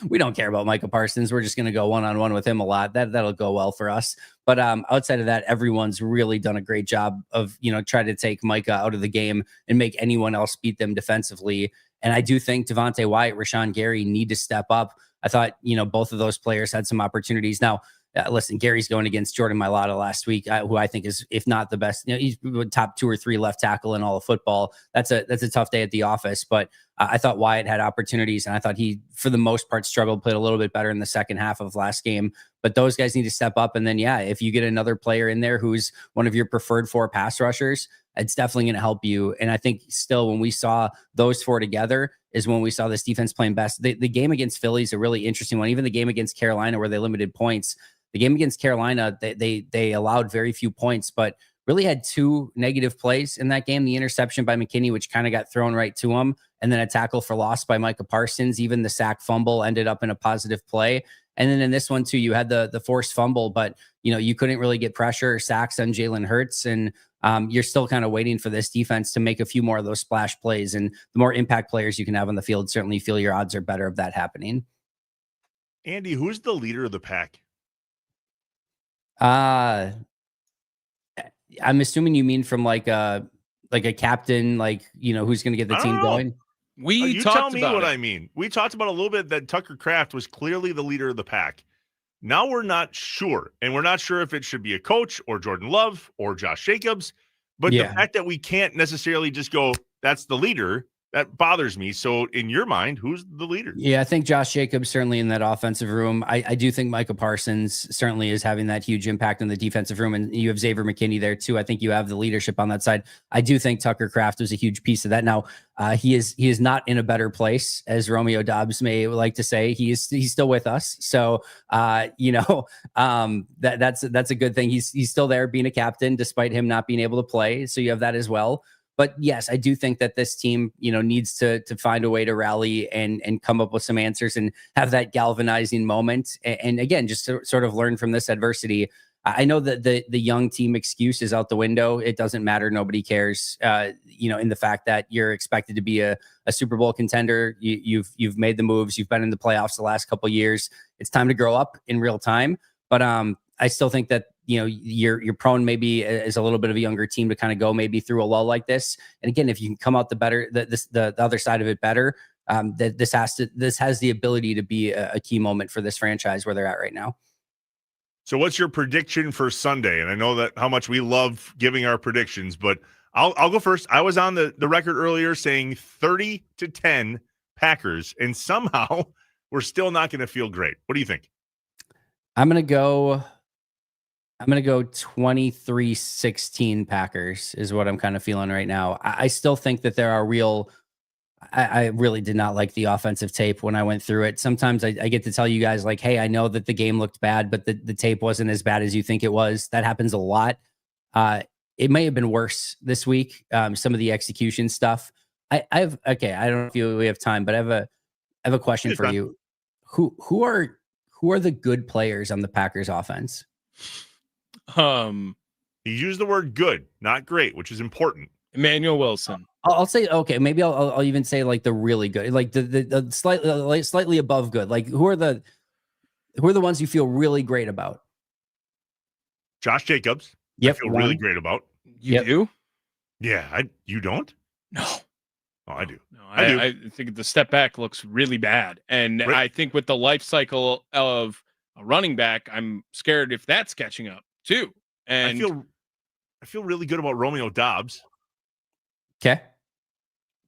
we don't care about Micah Parsons. We're just going to go one-on-one with him a lot. That'll go well for us. But outside of that, everyone's really done a great job of, trying to take Micah out of the game and make anyone else beat them defensively. And I do think Devontae Wyatt, Rashawn Gary need to step up. I thought, both of those players had some opportunities. Now, listen, Gary's going against Jordan Mailata last week, who I think is, if not the best, he's top 2 or 3 left tackle in all of football. That's a tough day at the office, but I thought Wyatt had opportunities, and I thought he, for the most part, struggled, played a little bit better in the second half of last game. But those guys need to step up. And then, if you get another player in there who's one of your preferred 4 pass rushers, it's definitely going to help you. And I think still when we saw those 4 together is when we saw this defense playing best. The game against Philly is a really interesting one. Even the game against Carolina where they limited points. The game against Carolina, they allowed very few points, but really had 2 negative plays in that game. The interception by McKinney, which kind of got thrown right to him, and then a tackle for loss by Micah Parsons. Even the sack fumble ended up in a positive play. And then in this one too, you had the forced fumble, but you couldn't really get pressure or sacks on Jalen Hurts. And you're still kind of waiting for this defense to make a few more of those splash plays. And the more impact players you can have on the field, certainly feel your odds are better of that happening. Andy, who's the leader of the pack? I'm assuming you mean from like a captain, who's going to get the team going. You tell me what I mean. We talked about a little bit that Tucker Kraft was clearly the leader of the pack. Now we're not sure, and we're not sure if it should be a coach or Jordan Love or Josh Jacobs. But the fact that we can't necessarily just go, that's the leader, that bothers me. So in your mind, who's the leader? Yeah, I think Josh Jacobs certainly in that offensive room. I do think Micah Parsons certainly is having that huge impact in the defensive room. And you have Xavier McKinney there too. I think you have the leadership on that side. I do think Tucker Kraft was a huge piece of that. Now, he is not in a better place, as Romeo Dobbs may like to say. He's still with us. So that's a good thing. He's still there being a captain despite him not being able to play. So you have that as well. But yes, I do think that this team, needs to find a way to rally and come up with some answers and have that galvanizing moment. And again, just to sort of learn from this adversity. I know that the young team excuse is out the window. It doesn't matter. Nobody cares, in the fact that you're expected to be a Super Bowl contender. You've made the moves. You've been in the playoffs the last couple of years. It's time to grow up in real time. But I still think that, you're prone maybe as a little bit of a younger team to kind of go maybe through a lull like this. And again, if you can come out the other side of it better, this has the ability to be a key moment for this franchise where they're at right now. So what's your prediction for Sunday? And I know that how much we love giving our predictions, but I'll go first. I was on the record earlier saying 30-10 Packers, and somehow we're still not going to feel great. What do you think? I'm going to go 23-16 Packers is what I'm kind of feeling right now. I still think that there are I really did not like the offensive tape when I went through it. Sometimes I get to tell you guys like, hey, I know that the game looked bad, but the tape wasn't as bad as you think it was. That happens a lot. It may have been worse this week. Some of the execution stuff. I don't know if we have time, but I have a question for you. Who are the good players on the Packers offense? You use the word good, not great, which is important. Emmanuel Wilson. I'll say, okay, maybe I'll even say like the really good, like the slightly above good. Like who are the ones you feel really great about? Josh Jacobs. Yep. I feel really great about. You do? Yeah. You don't? No. Oh, I do. No, I do. I think the step back looks really bad. And I think with the life cycle of a running back, I'm scared if that's catching up too. And I feel really good about Romeo Dobbs. Okay.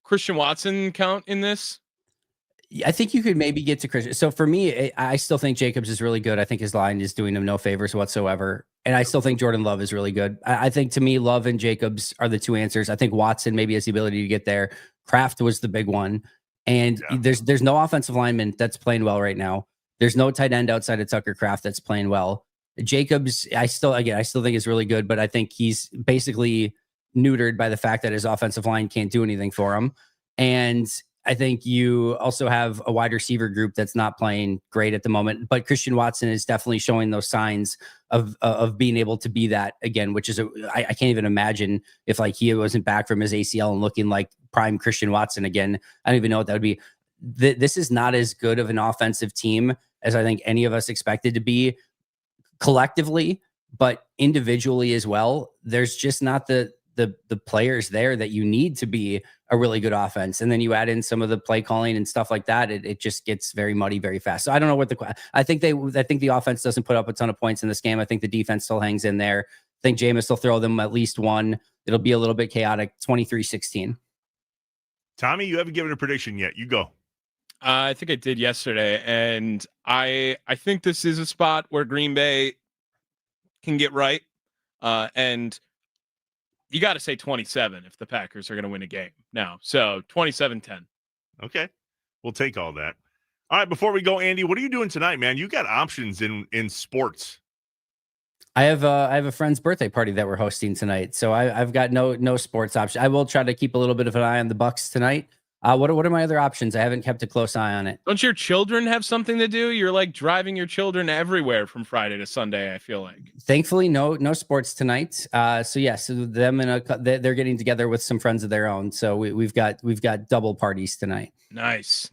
Christian Watson count in this? I think you could maybe get to Christian. So for me, I still think Jacobs is really good. I think his line is doing him no favors whatsoever. And I still think Jordan Love is really good. I think to me, Love and Jacobs are the two answers. I think Watson maybe has the ability to get there. Kraft was the big one. And there's no offensive lineman that's playing well right now. There's no tight end outside of Tucker Kraft that's playing well. Jacobs, I still think is really good, but I think he's basically neutered by the fact that his offensive line can't do anything for him. And I think you also have a wide receiver group that's not playing great at the moment, but Christian Watson is definitely showing those signs of being able to be that again, which is I can't even imagine if like he wasn't back from his ACL and looking like prime Christian Watson again. I don't even know what that would be. This is not as good of an offensive team as I think any of us expected to be collectively, but individually as well. There's just not the players there that you need to be a really good offense. And then you add in some of the play calling and stuff like that. It just gets very muddy very fast. So I don't know what I think the offense doesn't put up a ton of points in this game. I think the defense still hangs in there. I think Jameis will throw them at least one. It'll be a little bit chaotic. 23-16. Tommy, you haven't given a prediction yet. You go. I think I did yesterday. And I think this is a spot where Green Bay can get right. And you got to say 27 if the Packers are going to win a game now. So 27-10. Okay. We'll take all that. All right. Before we go, Andy, what are you doing tonight, man? You got options in sports. I have a friend's birthday party that we're hosting tonight. So I've got no sports option. I will try to keep a little bit of an eye on the Bucks tonight. What are my other options? I haven't kept a close eye on it. Don't your children have something to do? You're like driving your children everywhere from Friday to Sunday, I feel like. Thankfully, no sports tonight. So them and they're getting together with some friends of their own. So we've got double parties tonight. Nice.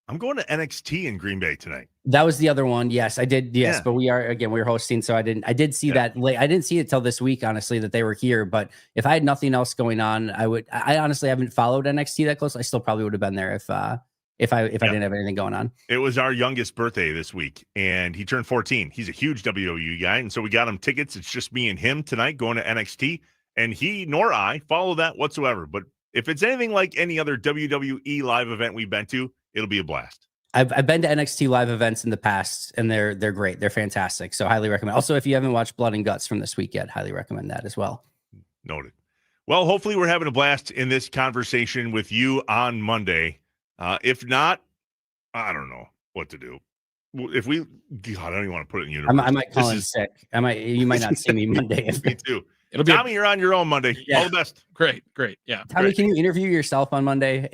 I'm going to NXT in Green Bay tonight. That was the other one. Yes, I did. Yes, yeah. But we're hosting. So I did see that late. I didn't see it till this week, honestly, that they were here. But if I had nothing else going on, I honestly haven't followed NXT that close. I still probably would have been there if I didn't have anything going on. It was our youngest birthday this week, and he turned 14. He's a huge WWE guy, and so we got him tickets. It's just me and him tonight going to NXT, and he nor I follow that whatsoever. But if it's anything like any other WWE live event we've been to, it'll be a blast. I've been to NXT live events in the past, and they're great. They're fantastic. So highly recommend. Also, if you haven't watched Blood and Guts from this week yet, highly recommend that as well. Noted. Well, hopefully we're having a blast in this conversation with you on Monday. If not, I don't know what to do. If we, God, I don't even want to put it in universe. I might call in sick. You might not see me Monday. Me too. Tommy, you're on your own Monday. Yeah. All the best. Great. Yeah. Tommy, can you interview yourself on Monday?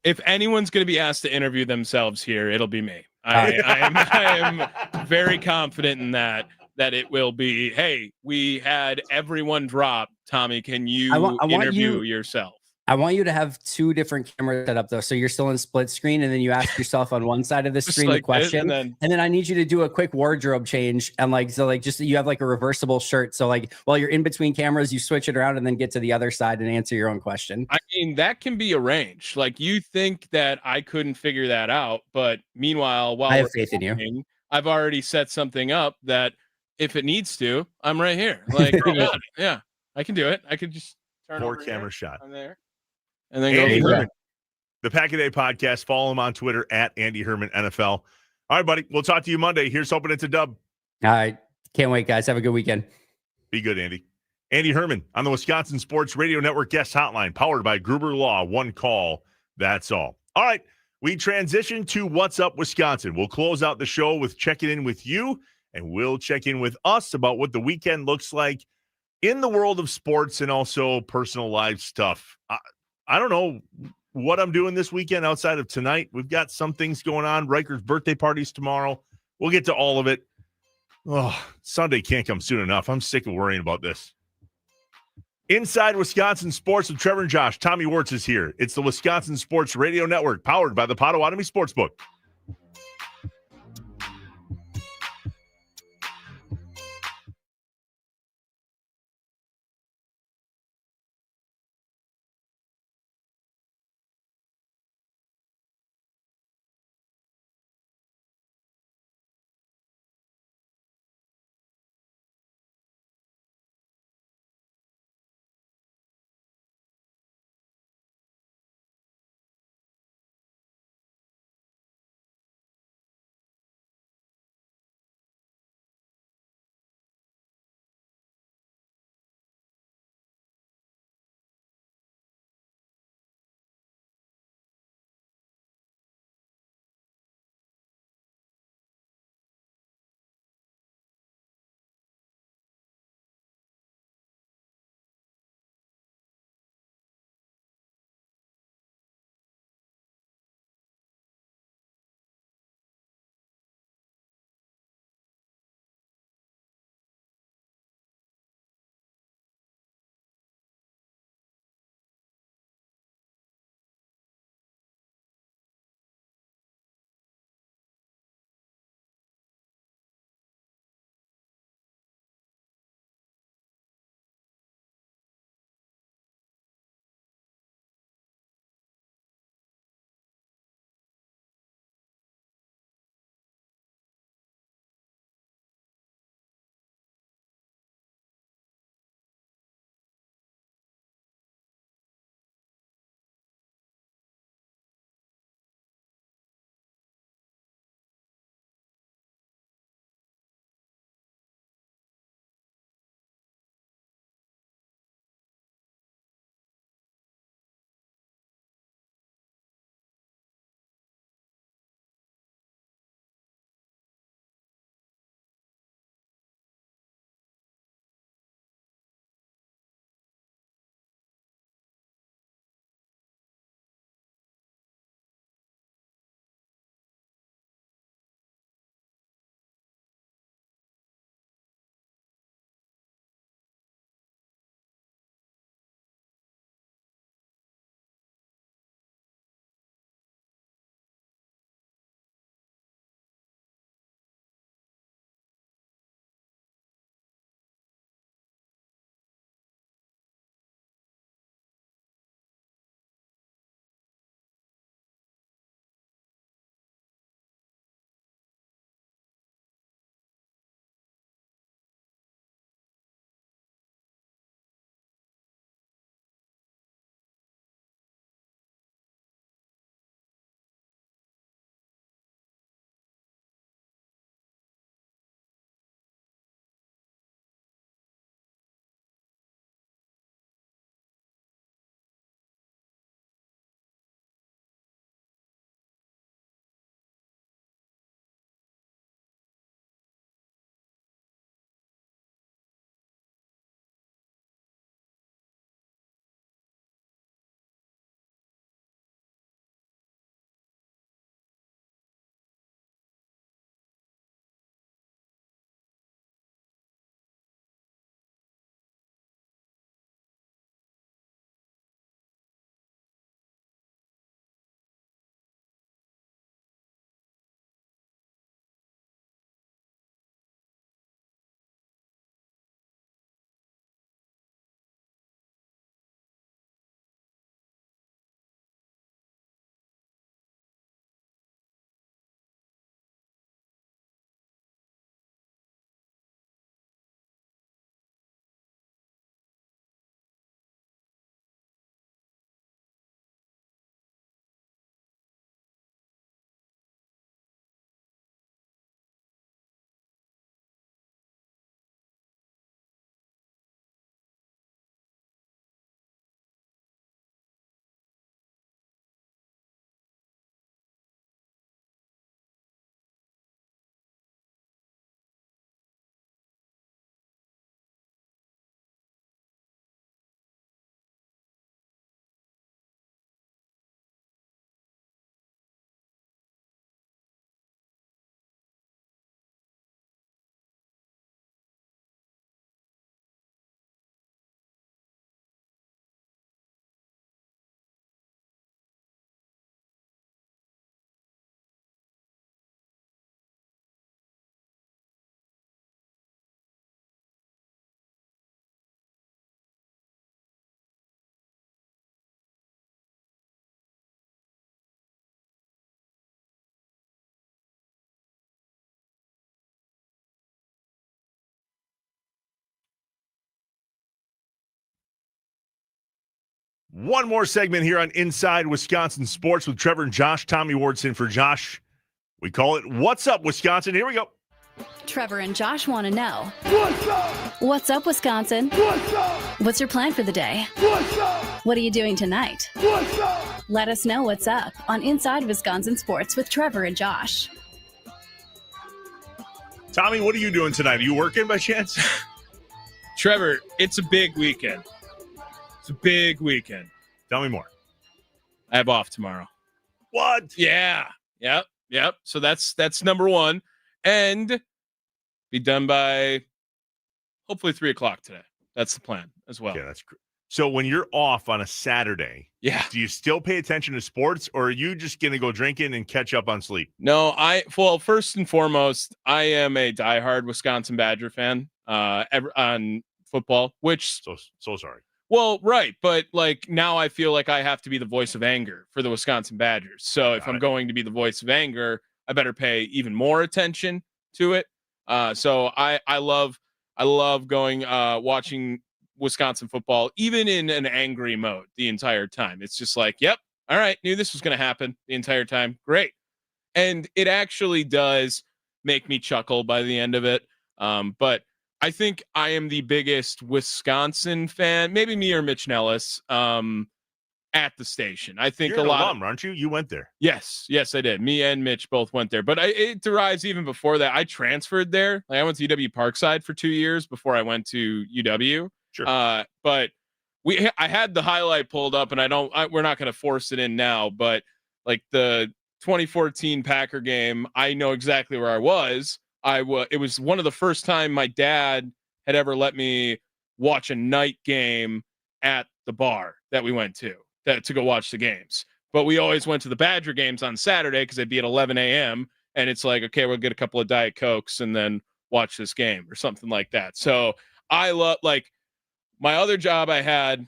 If anyone's going to be asked to interview themselves here, it'll be me. I am very confident in that it will be, hey, we had everyone drop. Tommy, can you interview yourself? I want you to have two different cameras set up though. So you're still in split screen and then you ask yourself on one side of the screen the question. And then I need you to do a quick wardrobe change. And just you have like a reversible shirt. So like while you're in between cameras, you switch it around and then get to the other side and answer your own question. I mean, that can be arranged. Like you think that I couldn't figure that out. But meanwhile, while I have faith in you, I've already set something up that if it needs to, I'm right here. Like, yeah, I can do it. I could just turn over camera shot. I'm there. And then Andy Herman, the Pack a Day podcast. Follow him on Twitter at Andy Herman NFL. All right, buddy. We'll talk to you Monday. Here's hoping it's a dub. All right. Can't wait, guys. Have a good weekend. Be good, Andy. Andy Herman on the Wisconsin Sports Radio Network guest hotline, powered by Gruber Law. One call. That's all. All right. We transition to What's Up Wisconsin. We'll close out the show with checking in with you, and we'll check in with us about what the weekend looks like in the world of sports and also personal life stuff. I don't know what I'm doing this weekend outside of tonight. We've got some things going on. Riker's birthday party's tomorrow. We'll get to all of it. Oh, Sunday can't come soon enough. I'm sick of worrying about this. Inside Wisconsin Sports with Trevor and Josh, Tommy Wirtz is here. It's the Wisconsin Sports Radio Network, powered by the Potawatomi Sportsbook. One more segment here on Inside Wisconsin Sports with Trevor and Josh. Tommy Ward's in for Josh. We call it What's Up, Wisconsin. Here we go. Trevor and Josh want to know. What's up? What's up, Wisconsin? What's up? What's your plan for the day? What's up? What are you doing tonight? What's up? Let us know what's up on Inside Wisconsin Sports with Trevor and Josh. Tommy, what are you doing tonight? Are you working by chance? Trevor, it's a big weekend. It's a big weekend. Tell me more. I have off tomorrow. What? Yeah. Yep. So that's number one. And be done by hopefully 3:00 today. That's the plan as well. Yeah, that's great. So when you're off on a Saturday, do you still pay attention to sports, or are you just going to go drinking and catch up on sleep? No, first and foremost, I am a diehard Wisconsin Badger fan on football, which so sorry. Well, right, but like now I feel like I have to be the voice of anger for the Wisconsin Badgers. So if I'm going to be the voice of anger, I better pay even more attention to it. So I love going watching Wisconsin football, even in an angry mode the entire time. It's just like, yep, all right, knew this was going to happen the entire time. Great. And it actually does make me chuckle by the end of it. But I think I am the biggest Wisconsin fan, maybe me or Mitch Nellis, at the station. I think You're a lot alum, aren't you? You went there. Yes, I did. Me and Mitch both went there, but it derives even before that. I transferred there. Like I went to UW Parkside for 2 years before I went to UW. Sure. But I had the highlight pulled up, and we're not going to force it in now, but like the 2014 Packer game, I know exactly where I was. It was one of the first time my dad had ever let me watch a night game at the bar that we went to go watch the games. But we always went to the Badger games on Saturday because they'd be at 11 a.m. And it's like, okay, we'll get a couple of Diet Cokes and then watch this game or something like that. So I love, like, my other job I had,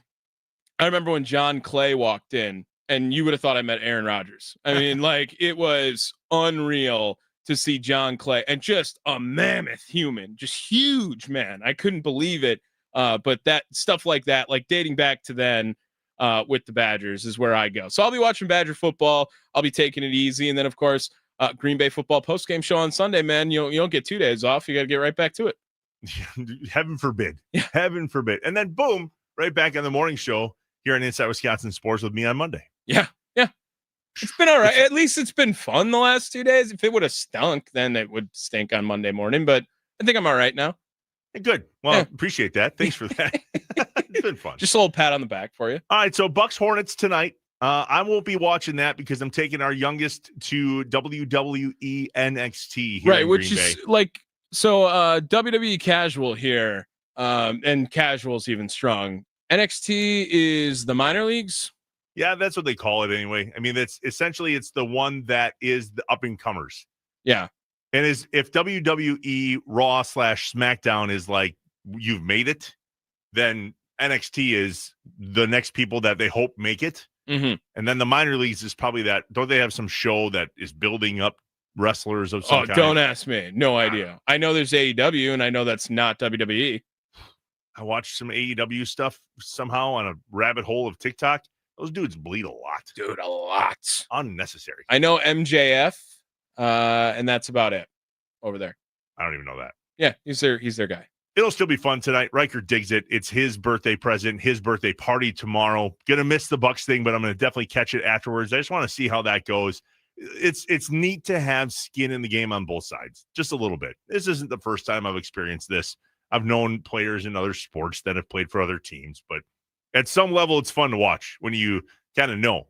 I remember when John Clay walked in and you would have thought I met Aaron Rodgers. I mean, like, it was unreal to see John Clay, and just a mammoth human, just huge, man. I couldn't believe it. But that stuff like that, like dating back to then with the Badgers is where I go. So I'll be watching Badger football. I'll be taking it easy. And then, of course, Green Bay football postgame show on Sunday, man. You don't get 2 days off. You got to get right back to it. Heaven forbid. Heaven forbid. And then, boom, right back on the morning show here on Inside Wisconsin Sports with me on Monday. Yeah. It's been all right. At least it's been fun the last 2 days. If it would have stunk, then it would stink on Monday morning. But I think I'm all right now. Good. Well, appreciate that. Thanks for that. It's been fun. Just a little pat on the back for you. All right. So Bucks Hornets tonight. I won't be watching that because I'm taking our youngest to WWE NXT here in which Green is Bay. like, so WWE casual here, and casual's even strong. NXT is the minor leagues. Yeah, that's what they call it anyway. I mean, it's the one that is the up and comers. Yeah. And if WWE Raw / SmackDown is like, you've made it, then NXT is the next people that they hope make it. Mm-hmm. And then the minor leagues is probably that. Don't they have some show that is building up wrestlers of some kind? Don't ask me. No idea. I know there's AEW, and I know that's not WWE. I watched some AEW stuff somehow on a rabbit hole of TikTok. Those dudes bleed a lot. Dude, a lot. Unnecessary. I know MJF, and that's about it over there. I don't even know that. Yeah, he's their guy. It'll still be fun tonight. Riker digs it. It's his birthday present, his birthday party tomorrow. Gonna miss the Bucks thing, but I'm gonna definitely catch it afterwards. I just want to see how that goes. It's neat to have skin in the game on both sides, just a little bit. This isn't the first time I've experienced this. I've known players in other sports that have played for other teams, but at some level, it's fun to watch when you kind of know,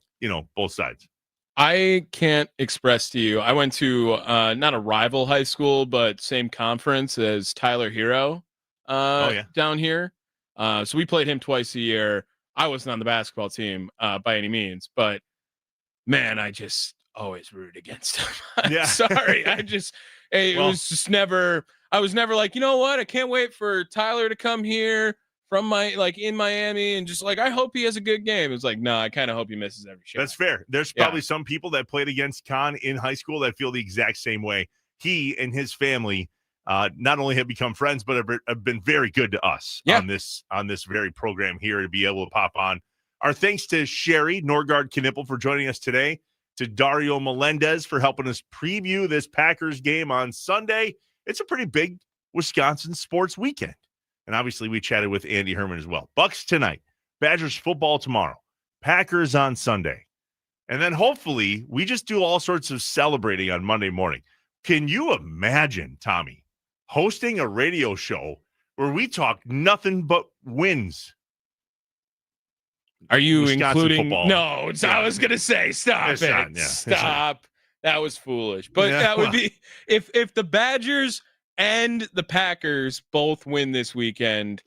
both sides. I can't express to you. I went to not a rival high school, but same conference as Tyler Hero down here. So we played him twice a year. I wasn't on the basketball team by any means, but man, I just always rooted against him. I'm sorry. It was just never, I was never like, you know what? I can't wait for Tyler to come here from in Miami and just like, I hope he has a good game. It's like, no, I kind of hope he misses every shot. That's fair. There's probably some people that played against Khan in high school that feel the exact same way. He and his family not only have become friends, but have been very good to us on this very program here to be able to pop on Our thanks to Sherry Norgard-Knipple for joining us today, to Dario Melendez for helping us preview this Packers game on Sunday. It's a pretty big Wisconsin sports weekend. And obviously we chatted with Andy Herman as well. Bucks tonight, Badgers football tomorrow, Packers on Sunday. And then hopefully we just do all sorts of celebrating on Monday morning. Can you imagine, Tommy, hosting a radio show where we talk nothing but wins? Are you Wisconsin including? football. No, I was going to say, stop It's it. not, yeah, it's not. Stop. That was foolish. But Yeah, that would well. be if the Badgers and the Packers both win this weekend.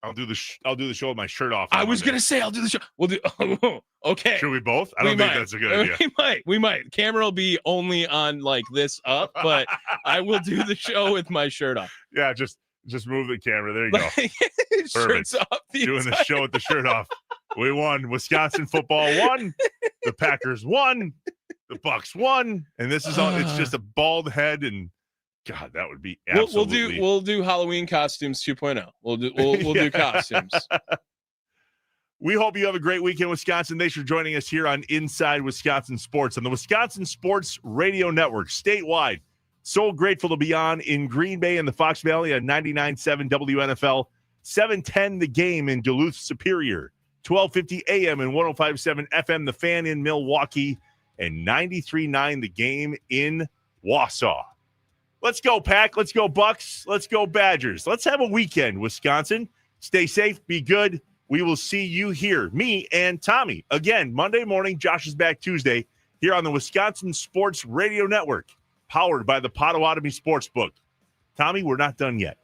I'll do the show with my shirt off. I was going to say I'll do the show. We'll do. Okay. Should we both? I don't think that's a good idea. We might. Camera will be only on like this up, but I will do the show with my shirt off. Yeah, just move the camera. There you go. Shirts off. Doing the show with the shirt off. We won. Wisconsin football won. The Packers won. The Bucks won. And this is all. It's just a bald head, and God, that would be absolutely. We'll do Halloween costumes 2.0. We'll do costumes. We hope you have a great weekend, Wisconsin. Thanks for joining us here on Inside Wisconsin Sports on the Wisconsin Sports Radio Network statewide. So grateful to be on in Green Bay and the Fox Valley on 99.7 WNFL, 710 The Game in Duluth Superior, 1250 AM and 105.7 FM The Fan in Milwaukee, and 93.9 The Game in Wausau. Let's go, Pack. Let's go, Bucks. Let's go, Badgers. Let's have a weekend, Wisconsin. Stay safe. Be good. We will see you here, me and Tommy, again, Monday morning. Josh is back Tuesday here on the Wisconsin Sports Radio Network, powered by the Potawatomi Sportsbook. Tommy, we're not done yet.